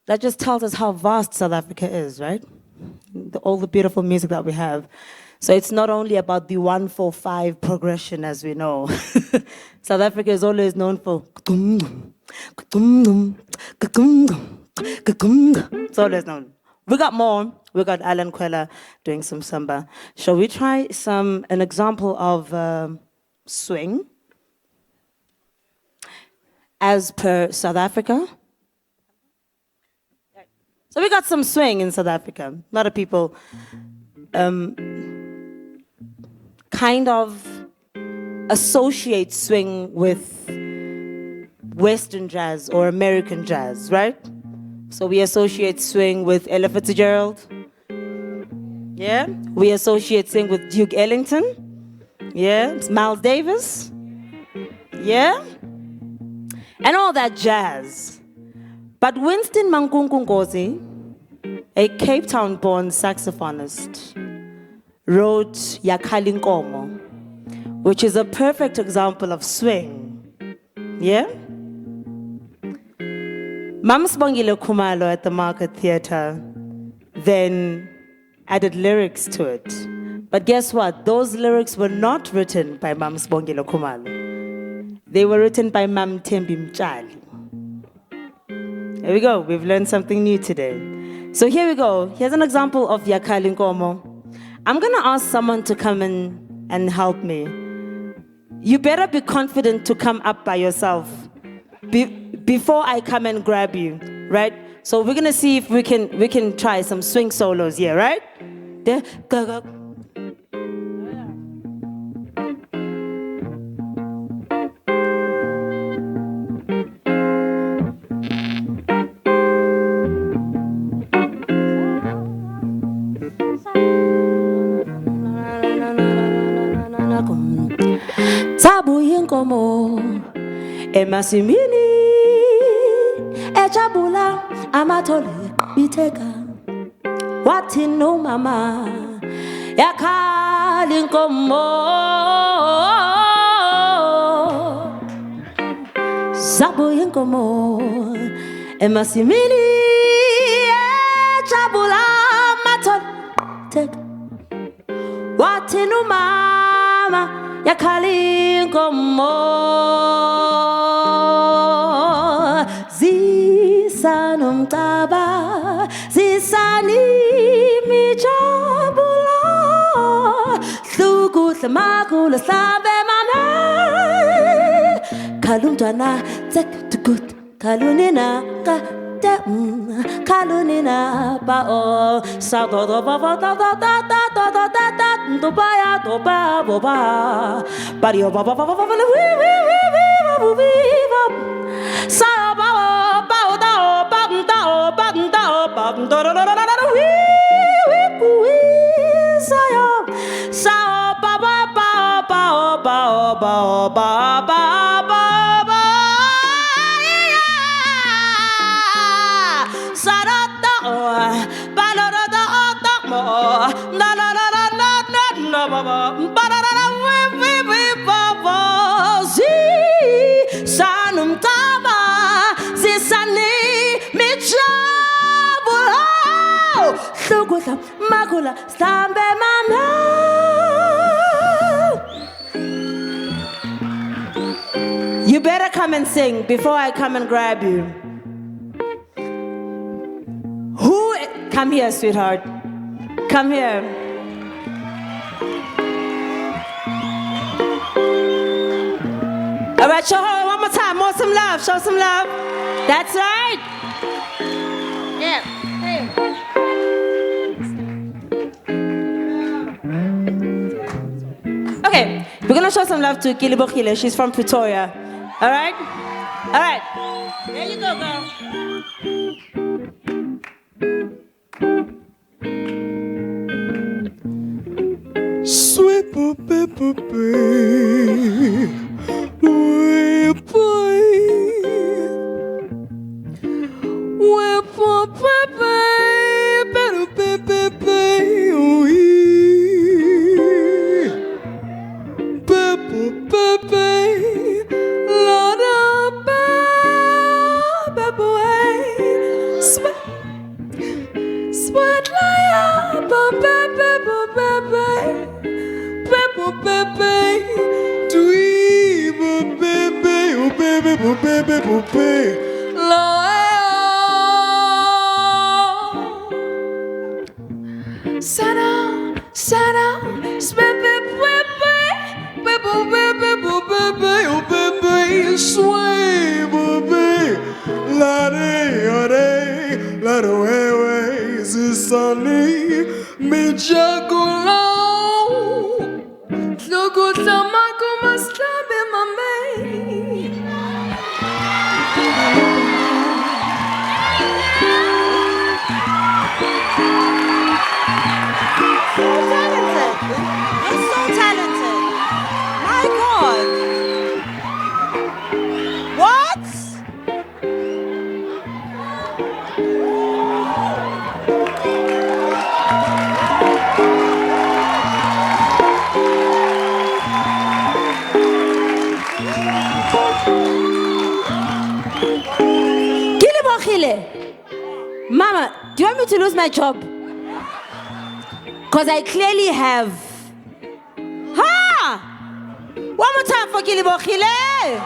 That just tells us how vast South Africa is, right? All the beautiful music that we have. So it's not only about the 1-4-5 progression, as we know. South Africa is always known for it's always known. We got more. We got Alan Kwela doing some samba. Shall we try an example of swing as per South Africa? So we got some swing in South Africa. A lot of people kind of associate swing with Western jazz or American jazz, right? So we associate swing with Ella Fitzgerald. Yeah? We associate swing with Duke Ellington. Yeah? It's Miles Davis. Yeah? And all that jazz. But Winston Mankunku Ngozi, a Cape Town-born saxophonist, wrote Yakhali Nkomo, which is a perfect example of swing. Yeah? Mamsbongile Khumalo at the Market Theatre then added lyrics to it. But guess what? Those lyrics were not written by Mamsbongile Khumalo. They were written by Mam Thembi Mtshali. Here we go. We've learned something new today. So here we go. Here's an example of Yakhali Nkomo. I'm going to ask someone to come in and help me. You better be confident to come up by yourself before I come and grab you, right? So we're going to see if we can try some swing solos here, right? There, go, go. Nkomo emasimini ejabula amathole bitheka wathi no mama Yakhali Nkomo zabuye nkomo emasimini ejabula amathole bitheka wathi no mama Yakalinkomo zisanomcaba zisani mijabula hlukuhle makula sabe mama kalumntwana tsektukut kalunina ka kalunina ba o sa do do ba ba da da da da da da da da do ba ya do ba bo ba ba ri ba ba ba ba ba wi wi wi wi ba bu wi ba sa ba ba da ba da ba da ba do do do do wi wi bu wi sa ya sa ba ba ba ba ba ba ba ba ba You better come and sing before I come and grab you. Come here, sweetheart. Come here. All right, show her one more time. More some love. Show some love. That's right. Yeah. Hey. Okay, we're gonna show some love to Kilibokhile. She's from Pretoria. All right? All right. There you go, girl. Sweet boy, Mama, do you want me to lose my job? Because I clearly have. Ha! One more time for Kilibokhile.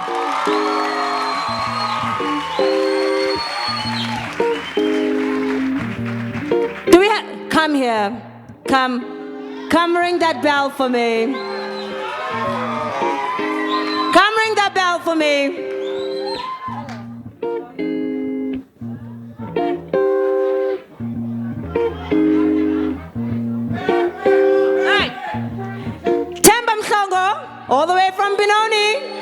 Do we have... Come here. Come ring that bell for me. Come ring that bell for me. All the way from Benoni.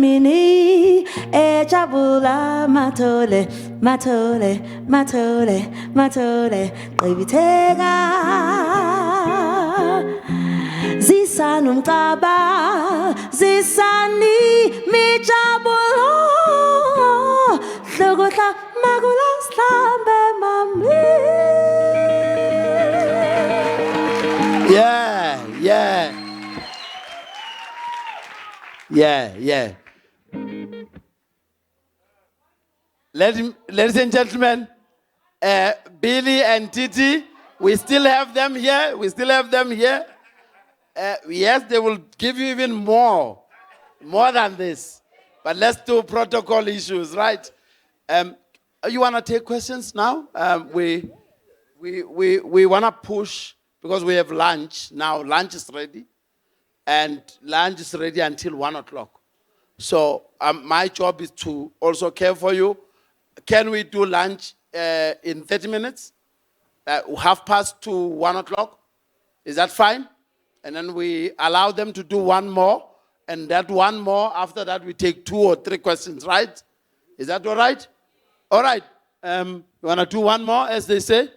mini ejabula matole matole matole matole qibitheka zisanumcaba zisani mijabulo hlokotla makula slambe mami. Yeah. Ladies and gentlemen, Billy and Titi, we still have them here. Yes, they will give you even more than this. But let's do protocol issues, right? You want to take questions now? We want to push because we have lunch. Now lunch is ready. And lunch is ready until 1 o'clock. So my job is to also care for you. Can we do lunch in 30 minutes? 1:30 to 1 o'clock? Is that fine? And then we allow them to do one more. And that one more, after that, we take 2 or 3 questions, right? Is that all right? All right. You want to do one more, as they say?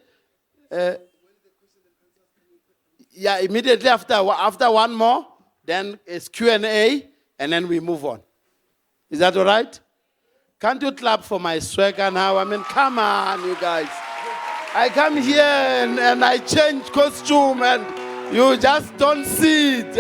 Yeah, immediately after one more, then it's Q&A, and then we move on. Is that all right? Can't you clap for my swagger now? I mean, come on, you guys. I come here and I change costume, and you just don't see it.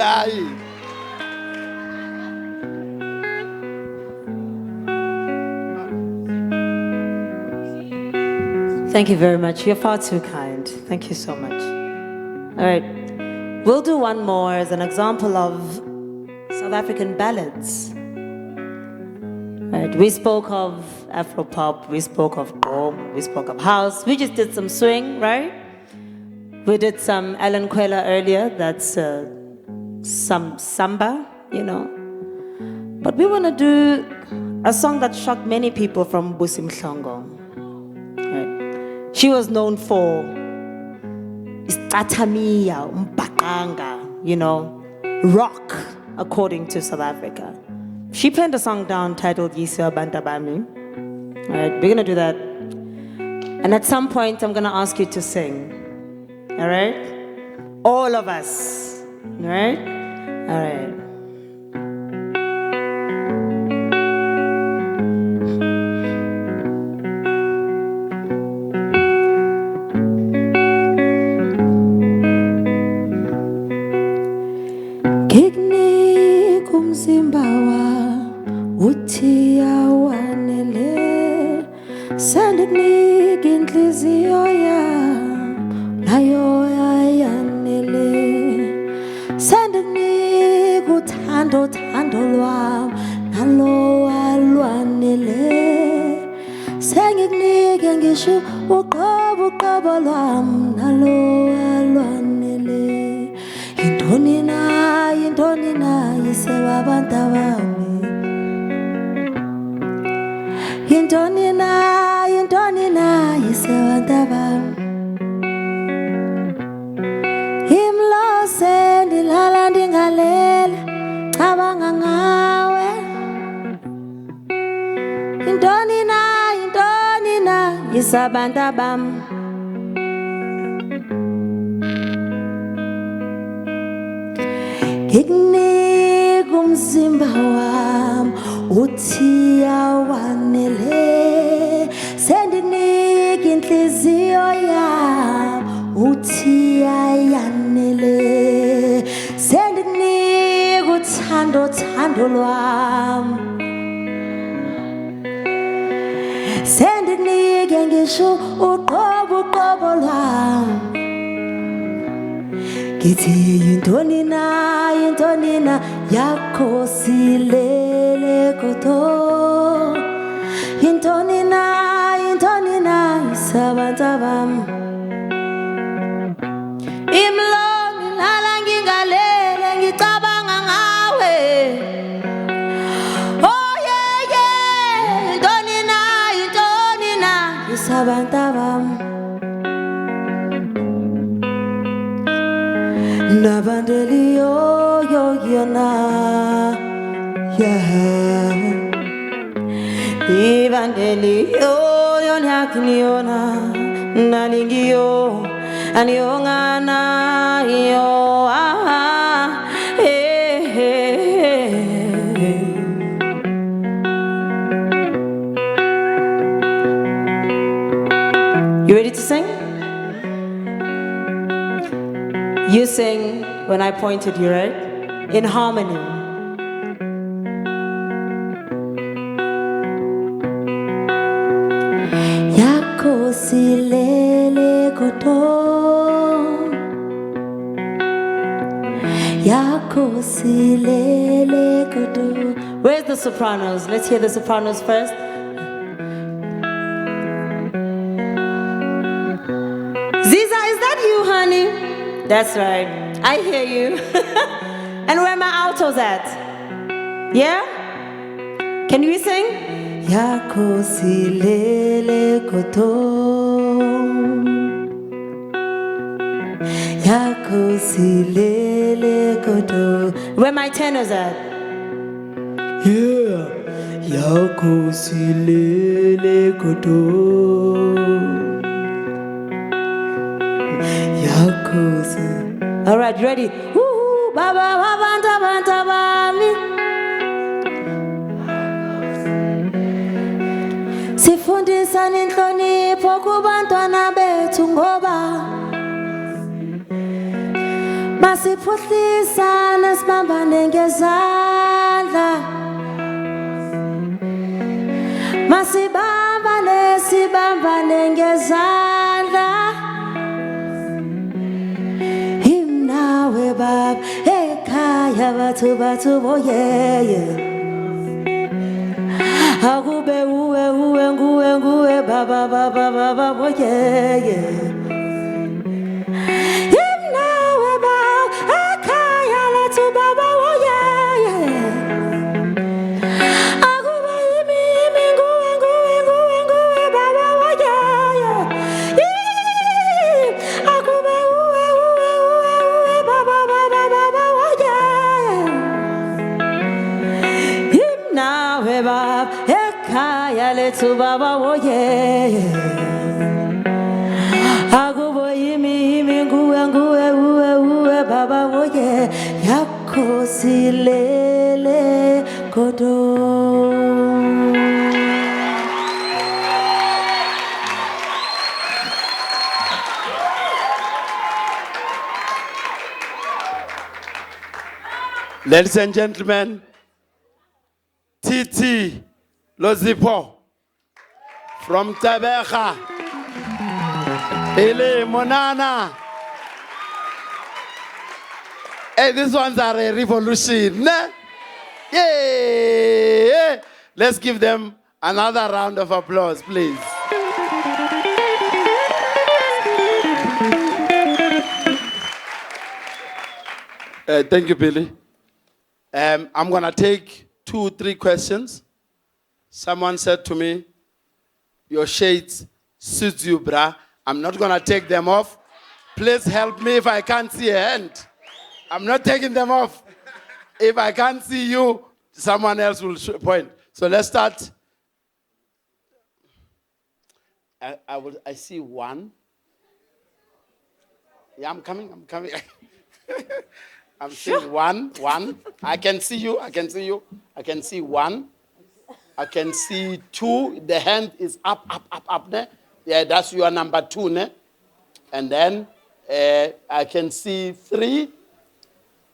Thank you very much. You're far too kind. Thank you so much. All right. We'll do one more as an example of South African ballads. Right. We spoke of Afropop, we spoke of boom, we spoke of house. We just did some swing, right? We did some Alan Kwela earlier, that's some samba, you know. But we want to do a song that shocked many people from Busi Mhlongo. Right. She was known for Istatamiya, Umbakanga, you know, rock, according to South Africa. She penned a song down titled Yisa Bantabami. All right, we're going to do that. And at some point, I'm going to ask you to sing. All right? All of us. All right? All right. Uthia wanele sandnik inhliziyo yam nayo yanele sandnik uthando lwam nalo alwanele sengikunika ngisho uqobo lwam nalo alwanele yintoni na yisewabantu bami. Yintoni na yisewabantu bami. Imlose ndilala ndingalele cabanga ngawe. Yintoni na yisewabantu bami. Ngikunika umzimba wami uthia wanele sendikunika inhliziyo yami uthia yanele sendikunika uthando lwami sendikunika ngisho uqobo lwami. Ngithi yintoni na yakho silele kodo. Yintoni na yisabantu bami. Imlomi lala ngingalele ngicabanga ngawe. Oh yeah yintoni na yisabantu bami. Nabandeli yo yeah. Ivandeli yo yonyakniona nalingio aniongana yo hey. You ready to sing? You sing when I pointed you, right? In harmony. Yako silele koto, yako silele koto. Where's the sopranos? Let's hear the sopranos first. Ziza, is that you, honey? That's right. I hear you. And where are my altos at? Yeah? Can you sing? Yako silele koto, yako silele koto. Where my tenors at? Yeah. Yako silele koto, yako silele. All right, you ready? Woo, baba baba baba baba. Sifundisa inhlonipho kubantwana bethu ngoba masiphuhlisa nesibambane ngezandla, masibambane ngezandla. Imnawe baba ekhaya bathu bo yeah. Akube uwe nguwe baba oh yeah. Imnawe ba ekhaya lethu baba oh yeah. Akube imi nguwe baba oh yeah. Akube uwe baba oh yeah. Imnawe baba ekhaya lethu baba oh yeah. Akubo imi nguwe baba oh yeah. Yako silele kodo. Ladies and gentlemen, Titi Lozipo from Tabeja, Ele Monana. Hey, these ones are a revolution. Ne? Yay! Let's give them another round of applause, please. Thank you, Billy. I'm going to take 2-3 questions. Someone said to me, your shades suits you, brah. I'm not going to take them off. Please help me if I can't see a hand. I'm not taking them off. If I can't see you, someone else will point. So let's start. I see one. Yeah, I'm coming. I'm seeing one. I can see you. I can see one. I can see two. The hand is up there. Yeah, that's your number 2, ne? And then I can see 3.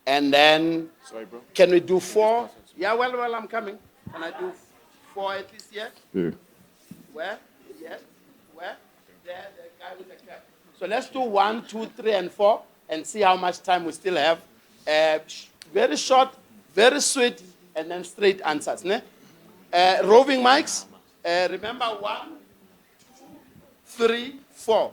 And then, sorry, bro. Can we do 4? Yeah, well, I'm coming. Can I do 4 at least, yeah? Yeah. Where? Yes. Where? There, the guy with the cap. So let's do 1, 2, 3, and 4 and see how much time we still have. Very short, very sweet, and then straight answers, ne? Roving mics. Remember 1, 2, 3, 4.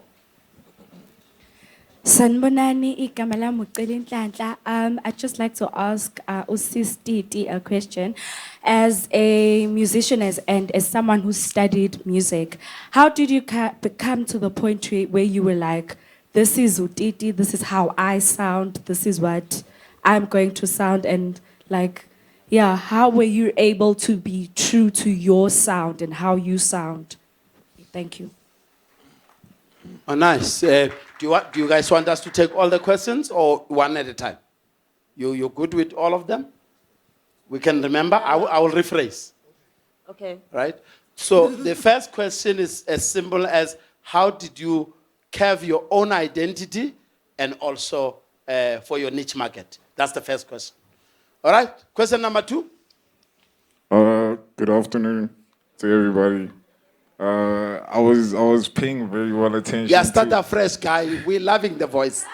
Sanbonani ikamala muceli Nhlanhla. I'd just like to ask Usis Titi a question. As a musician and as someone who studied music, how did you come to the point where you were like, this is Utiti, this is how I sound, this is what I'm going to sound, and like Yeah, how were you able to be true to your sound and how you sound? Thank you. Oh, nice. Do you guys want us to take all the questions or one at a time? You're good with all of them? We can remember? I will rephrase. Okay. Right? So the first question is as simple as how did you carve your own identity and also for your niche market? That's the first question. All right? Question number 2. Good afternoon to everybody. I was paying very well attention. Yeah, start afresh, guy. We're loving the voice.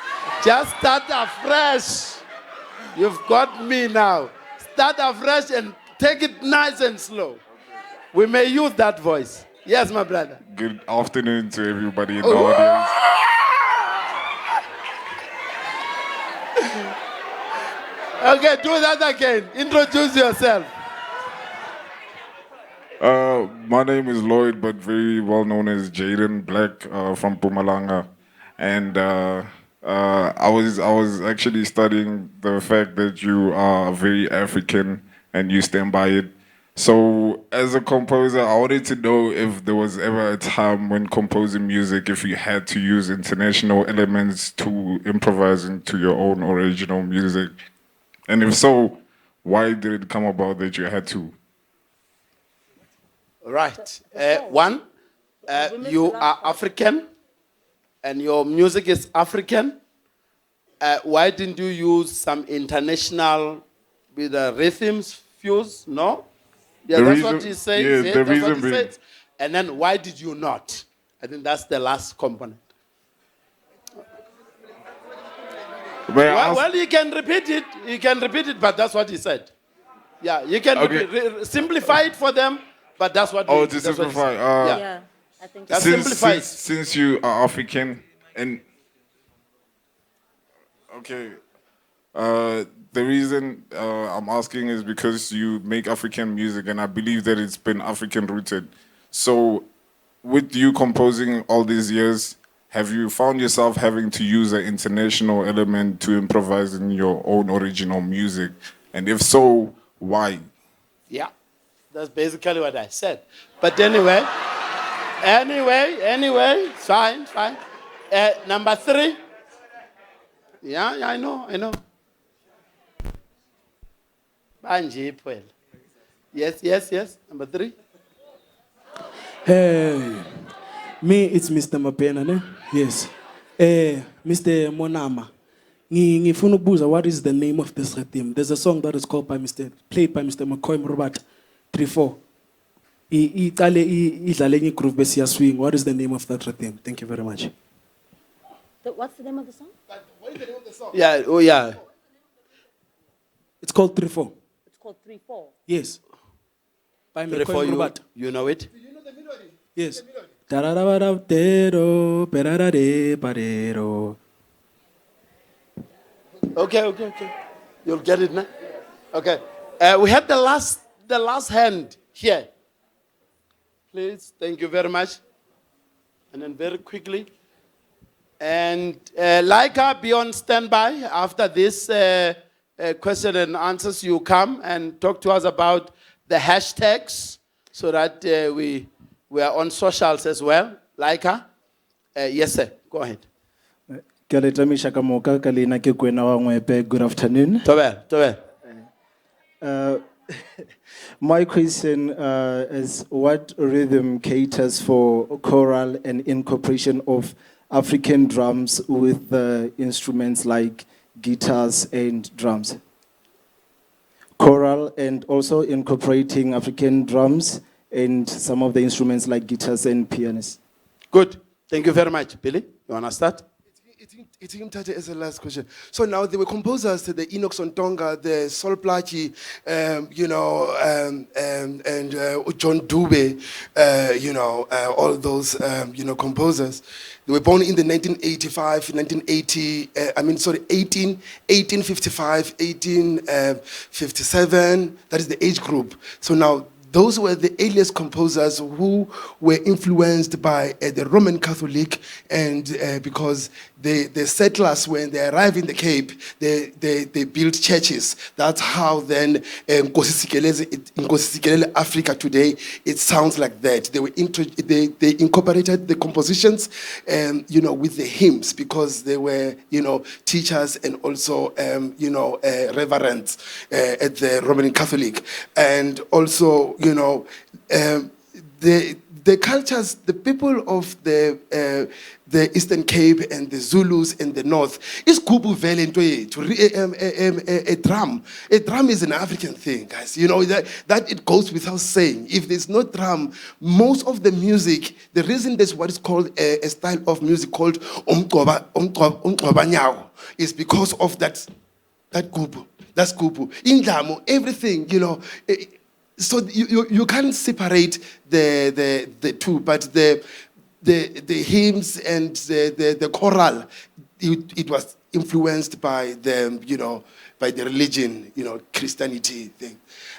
Just start afresh. You've got me now. Start afresh and take it nice and slow. We may use that voice. Yes, my brother. Good afternoon to everybody in the audience. Okay, do that again. Introduce yourself. My name is Lloyd, but very well known as Jaden Black from Mpumalanga, and I was actually studying the fact that you are very African and you stand by it. So, as a composer, I wanted to know if there was ever a time when composing music, if you had to use international elements to improvise into your own original music, and if so, why did it come about that you had to? Right. One, you are African and your music is African. Why didn't you use some international with the rhythms fuse? No? Yeah, that's what he says. Yeah, the reason being. And then why did you not? I think that's the last component. Well, you can repeat it. You can repeat it, but that's what he said. Yeah, you can simplify it for them, but that's what. To simplify. Yeah, I think that simplifies. Since you are African, and the reason I'm asking is because you make African music, and I believe that it's been African rooted. So, with you composing all these years, have you found yourself having to use an international element to improvise in your own original music? And if so, why? Yeah, that's basically what I said. But anyway, fine. Number 3. Yeah, I know. Yes. Number 3. Hey, me, it's Mr. Mapena, ne? Yes. Mr. Monama. Ngifuna ukubuza, what is the name of this rhythm? There's a song that is played by Mr. McCoy Mrubata, 3-4. Idlale groove besiya swing. What is the name of that rhythm? Thank you very much. What's the name of the song? What is the name of the song? Yeah. It's called 3-4. It's called 3-4. Yes. By McCoy Mrubata. You know it? Do you know the melody? Yes. The melody. Okay. You'll get it now. Okay. We have the last hand here. Please, thank you very much. And then very quickly. And Laika, be on standby. After this question and answers, you come and talk to us about the hashtags so that we are on socials as well. Laika? Yes, sir. Go ahead. Good afternoon. Tobe. My question is, what rhythm caters for choral and incorporation of African drums with instruments like guitars and drums? Choral and also incorporating African drums and some of the instruments like guitars and pianos. Good. Thank you very much. Billy, you want to start? It's him as the last question. So now there were composers, the Enoch Sontonga, the Sol Plachi, and John Dube, all those, composers. They were born in the 1855, 1857. That is the age group. So now those were the earliest composers who were influenced by the Roman Catholic, and because the settlers, when they arrived in the Cape, they built churches. That's how then in Nkosi Sikelel Africa today, it sounds like that. They incorporated the compositions, with the hymns, because they were, teachers and also, reverends at the Roman Catholic. And also, the cultures, the people of the Eastern Cape and the Zulus in the north is Kubu Valley a drum. A drum is an African thing, guys. That it goes without saying. If there's no drum, most of the music, the reason there's what is called a style of music called umqobanyawo is because of that kubu. That's kubu. Indamo, everything, so you can't separate the two, but the hymns and the choral, it was influenced by the by the religion, Christianity thing.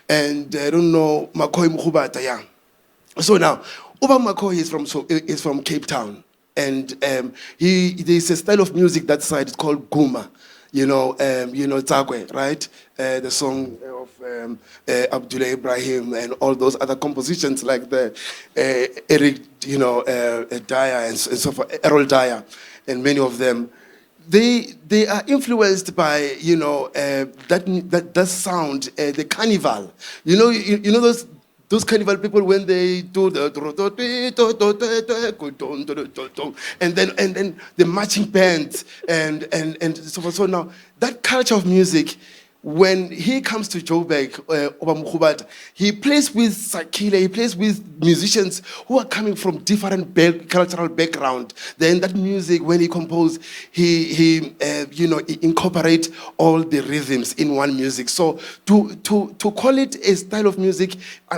And I don't know, Makoi Mkhubata, yeah. So now, Oba Makoi is from Cape Town, and there's a style of music that side. It's called Guma. Tsakwe, right? The song of Abdullah Ibrahim and all those other compositions like the Eric, Dyer and so forth, Errol Dyer, and many of them. They are influenced by that sound, the carnival. Those carnival people, when they do the and then the marching band and so forth. So now that culture of music, when he comes to Joburg, Oba, he plays with Sakile, he plays with musicians who are coming from different cultural background. Then that music, when he composed, he incorporate all the rhythms in one music. So to call it a style of music,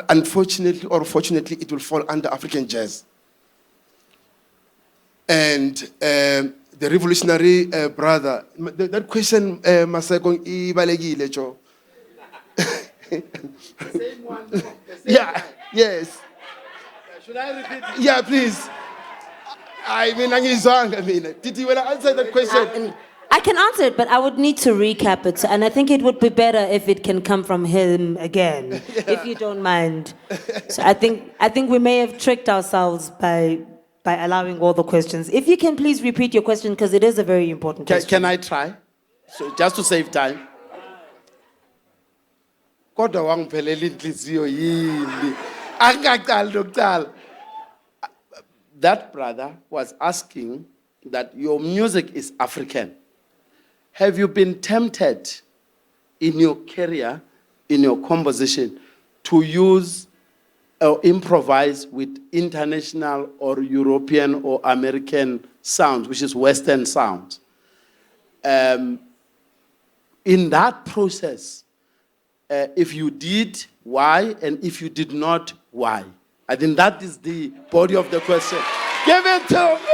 unfortunately or fortunately, it will fall under African jazz. And the revolutionary brother, that question, Maseko Ibalegile, Joe. Same one. Yeah, yes. Should I repeat it? Yeah, please. Did you want to answer that question? I can answer it, but I would need to recap it. And I think it would be better if it can come from him again, if you don't mind. So I think we may have tricked ourselves by allowing all the questions. If you can please repeat your question, because it is a very important question. Can I try? So just to save time. That brother was asking that your music is African. Have you been tempted in your career, in your composition, to use or improvise with international or European or American sounds, which is Western sounds? In that process, if you did, why? And if you did not, why? I think that is the body of the question. Give it to me!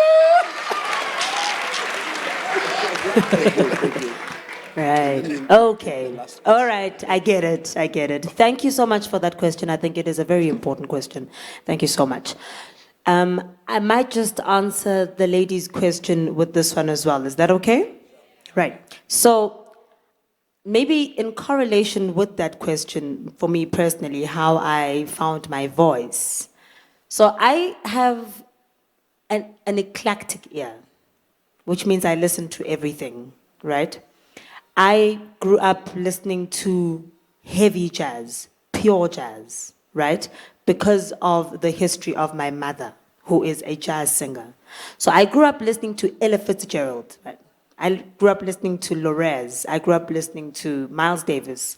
Right. Okay. All right. I get it. Thank you so much for that question. I think it is a very important question. Thank you so much. I might just answer the lady's question with this one as well. Is that okay? Right. So maybe in correlation with that question, for me personally, how I found my voice. So I have an eclectic ear, which means I listen to everything, right? I grew up listening to heavy jazz, pure jazz, right? Because of the history of my mother, who is a jazz singer. So I grew up listening to Ella Fitzgerald, right? I grew up listening to Lorez. I grew up listening to Miles Davis,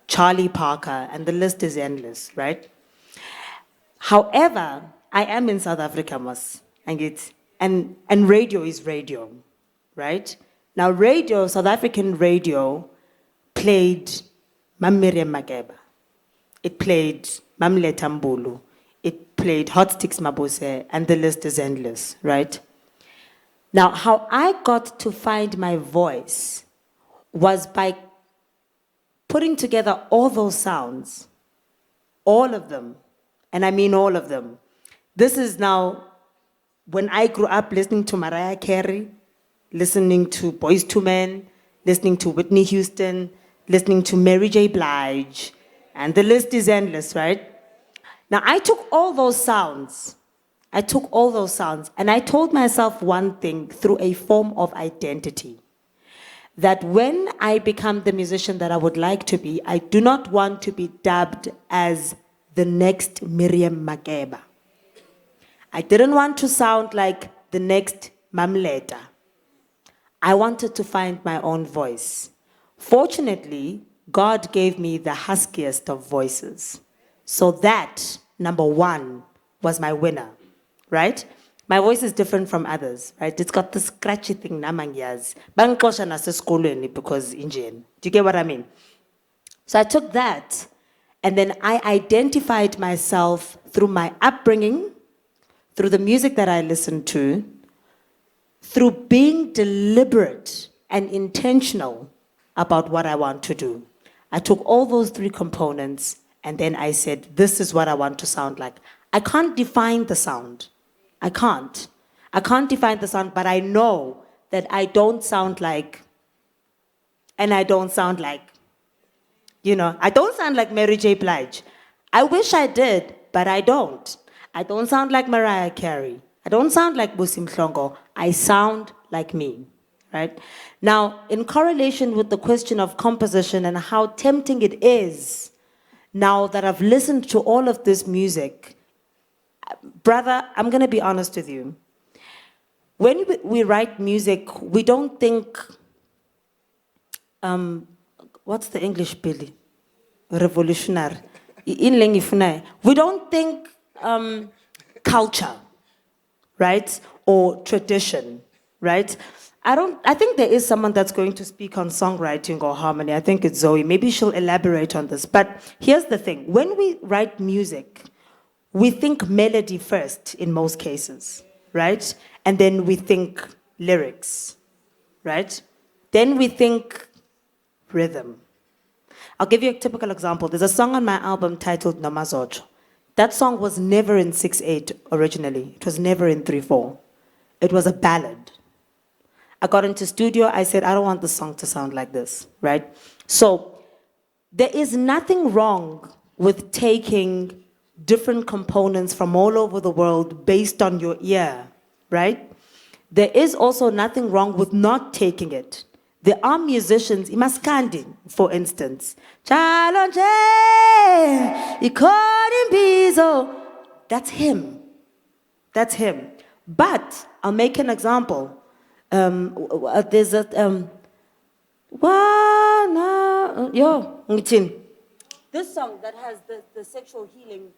Charlie Parker, and the list is endless, right? However, I am in South Africa, and radio is radio, right? Now, radio, South African radio, played Mam Miriam Makeba. It played Mamleta Mbulu. It played Hot Sticks Mabuse, and the list is endless, right? Now, how I got to find my voice was by putting together all those sounds All of them. And I mean all of them. This is now, when I grew up listening to Mariah Carey, listening to Boyz II Men, listening to Whitney Houston, listening to Mary J. Blige, and the list is endless, right? Now, I took all those sounds, and I told myself one thing through a form of identity. That when I become the musician that I would like to be, I do not want to be dubbed as the next Miriam Makeba. I didn't want to sound like the next Mamleta. I wanted to find my own voice. Fortunately, God gave me the huskiest of voices. So that, number one, was my winner, right? My voice is different from others, right? It's got this scratchy thing, namanyaz. Bangkosha naseskolweni because Indian. Do you get what I mean? So I took that, and then I identified myself through my upbringing, through the music that I listened to, through being deliberate and intentional about what I want to do. I took all those three components, and then I said, this is what I want to sound like. I can't define the sound. I can't define the sound, but I know that I don't sound like, and I don't sound like, I don't sound like Mary J. Blige. I wish I did, but I don't. I don't sound like Mariah Carey. I don't sound like Busi Mhlongo. I sound like me, right? Now, in correlation with the question of composition and how tempting it is, now that I've listened to all of this music, brother, I'm going to be honest with you. When we write music, we don't think, what's the English, Billy? Revolutionary. We don't think culture, right? Or tradition, right? I think there is someone that's going to speak on songwriting or harmony. I think it's Zoe. Maybe she'll elaborate on this. But here's the thing. When we write music, we think melody first in most cases, right? And then we think lyrics, right? Then we think rhythm. I'll give you a typical example. There's a song on my album titled Nomazocho. That song was never in 6/8 originally. It was never in 3/4. It was a ballad. I got into studio, I said, I don't want the song to sound like this, right? So there is nothing wrong with taking different components from all over the world based on your ear, right? There is also nothing wrong with not taking it. There are musicians, Imaskandi, for instance. That's him. That's him. But I'll make an example. There's a this song that has the sexual healing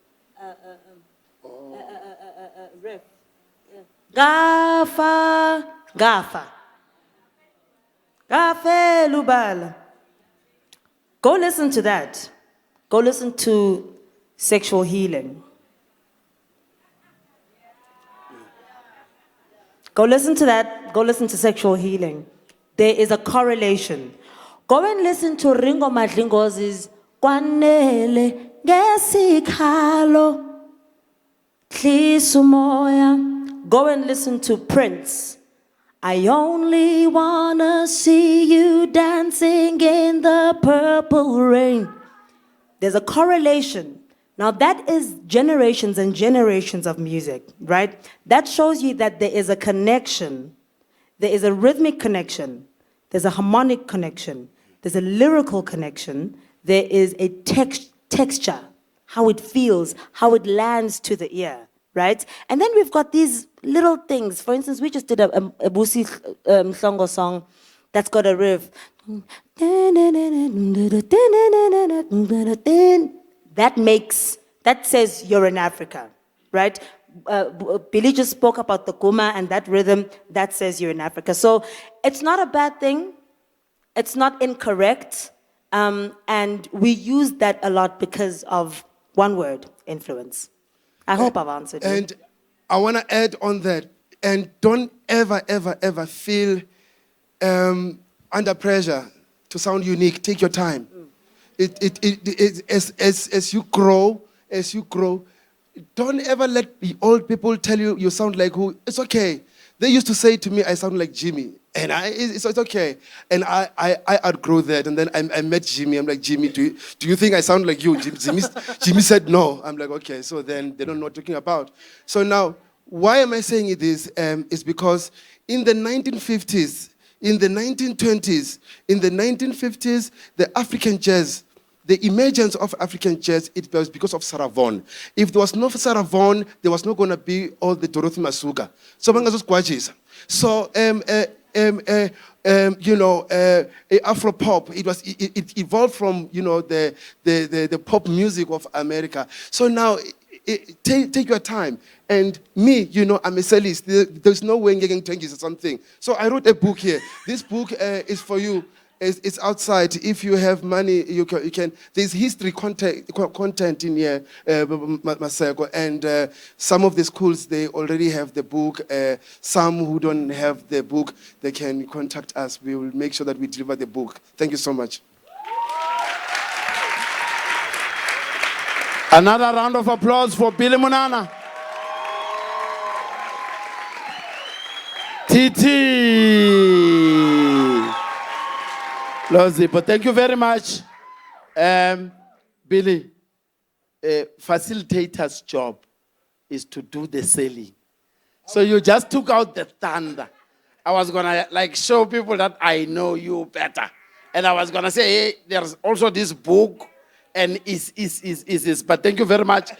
riff. Gafa, Gafa. Gafe Lubala. Go listen to that. Go listen to Sexual Healing. Go listen to that. Go listen to Sexual Healing. There is a correlation. Go and listen to Ringo Madlingozi's Kwanele Ngesikhalo Tlisumoya. Go and listen to Prince. I only wanna see you dancing in the purple rain. There's a correlation. Now that is generations and generations of music, right? That shows you that there is a connection. There is a rhythmic connection. There's a harmonic connection. There's a lyrical connection. There is a texture, how it feels, how it lands to the ear, right? And then we've got these little things. For instance, we just did a Busi Mhlongo song that's got a riff. That says you're in Africa, right? Billy just spoke about the Guma and that rhythm, that says you're in Africa. So it's not a bad thing. It's not incorrect. And we use that a lot because of one word, influence. I hope I've answered you. And I want to add on that. And don't ever feel under pressure to sound unique. Take your time. As you grow as you grow, don't ever let the old people tell you you sound like who. It's okay. They used to say to me, I sound like Jimmy. And it's okay. And I outgrow that. And then I met Jimmy. I'm like, Jimmy, do you think I sound like you? Jimmy said no. I'm like, okay. So then they don't know what I'm talking about. So now, why am I saying it is because in the 1950s, in the 1920s, in the 1950s, the African jazz, the emergence of African jazz, it was because of Sarah Vaughan. If there was no Sarah Vaughan, there was not going to be all the Dorothy Masuga. So, Afro-pop, it evolved from, the pop music of America. So now, take your time. And me, I'm a cellist. There's no way I'm getting 20 or something. So I wrote a book here. This book is for you. It's outside. If you have money, you can. There's history content in here, Maseko. And some of the schools, they already have the book. Some who don't have the book, they can contact us. We will make sure that we deliver the book. Thank you so much. Another round of applause for Billy Munana. TT. But thank you very much. Billy, a facilitator's job is to do the selling. So you just took out the thunder. I was gonna show people that I know you better. And I was gonna say, hey, there's also this book and is. But thank you very much.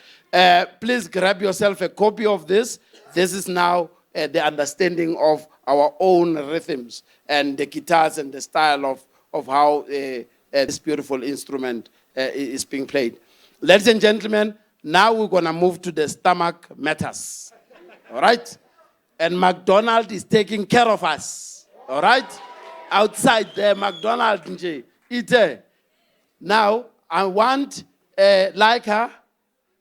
Please grab yourself a copy of this. This is now the understanding of our own rhythms and the guitars and the style of how this beautiful instrument is being played. Ladies and gentlemen, now we're going to move to the stomach matters. All right? And McDonald is taking care of us. All right? Outside there, McDonald, eat. Now, I want Laika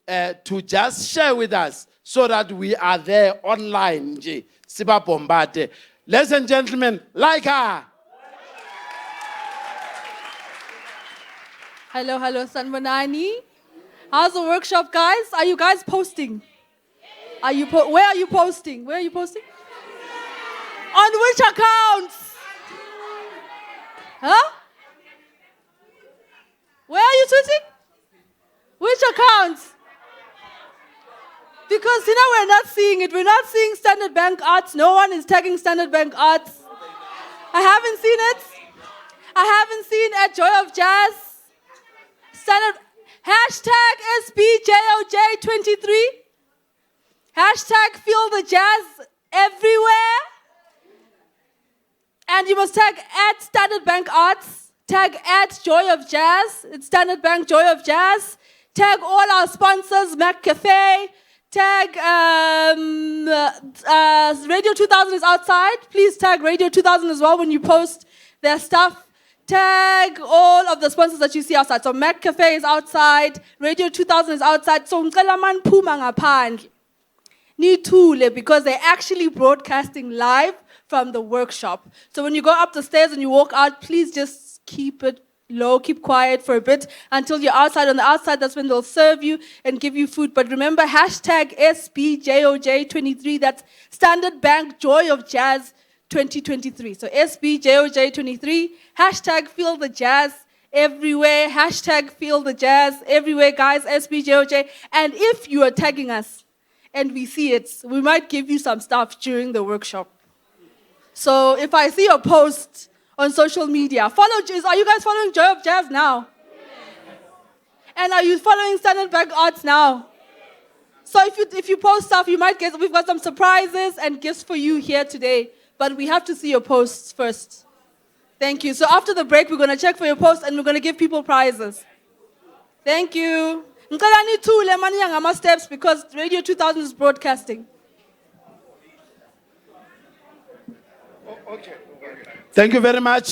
to just share with us so that we are there online. Siba Bombate. Ladies and gentlemen, Laika. Hello, Sanbanani. How's the workshop, guys? Are you guys posting? Where are you posting? Where are you posting? On which accounts? Huh? Where are you tweeting? Which accounts? Because we're not seeing it. We're not seeing Standard Bank Arts. No one is tagging Standard Bank Arts. I haven't seen it. I haven't seen at Joy of Jazz. Standard hashtag SBJOJ23. Hashtag feel the jazz everywhere. And you must tag at Standard Bank Arts. Tag at Joy of Jazz. It's Standard Bank Joy of Jazz. Tag all our sponsors, Mac Cafe. Tag Radio 2000 is outside. Please tag Radio 2000 as well when you post their stuff. Tag all of the sponsors that you see outside. So Mac Cafe is outside. Radio 2000 is outside. So ngicela puma ngaphandle. Nithule, because they're actually broadcasting live from the workshop. So when you go up the stairs and you walk out, please just keep it low, keep quiet for a bit until you're outside. On the outside, that's when they'll serve you and give you food. But remember, hashtag SBJOJ23. That's Standard Bank Joy of Jazz 2023. So SBJOJ23. Hashtag feel the jazz everywhere. Hashtag feel the jazz everywhere, guys. SBJOJ. And if you are tagging us and we see it, we might give you some stuff during the workshop. So if I see a post on social media, are you guys following Joy of Jazz now? And are you following Standard Bank Arts now? So if you post stuff, you might get, we've got some surprises and gifts for you here today, but we have to see your posts first. Thank you. So after the break, we're going to check for your posts and we're going to give people prizes. Thank you. Ngicela nithule manje steps because Radio 2000 is broadcasting. Okay. Thank you very much.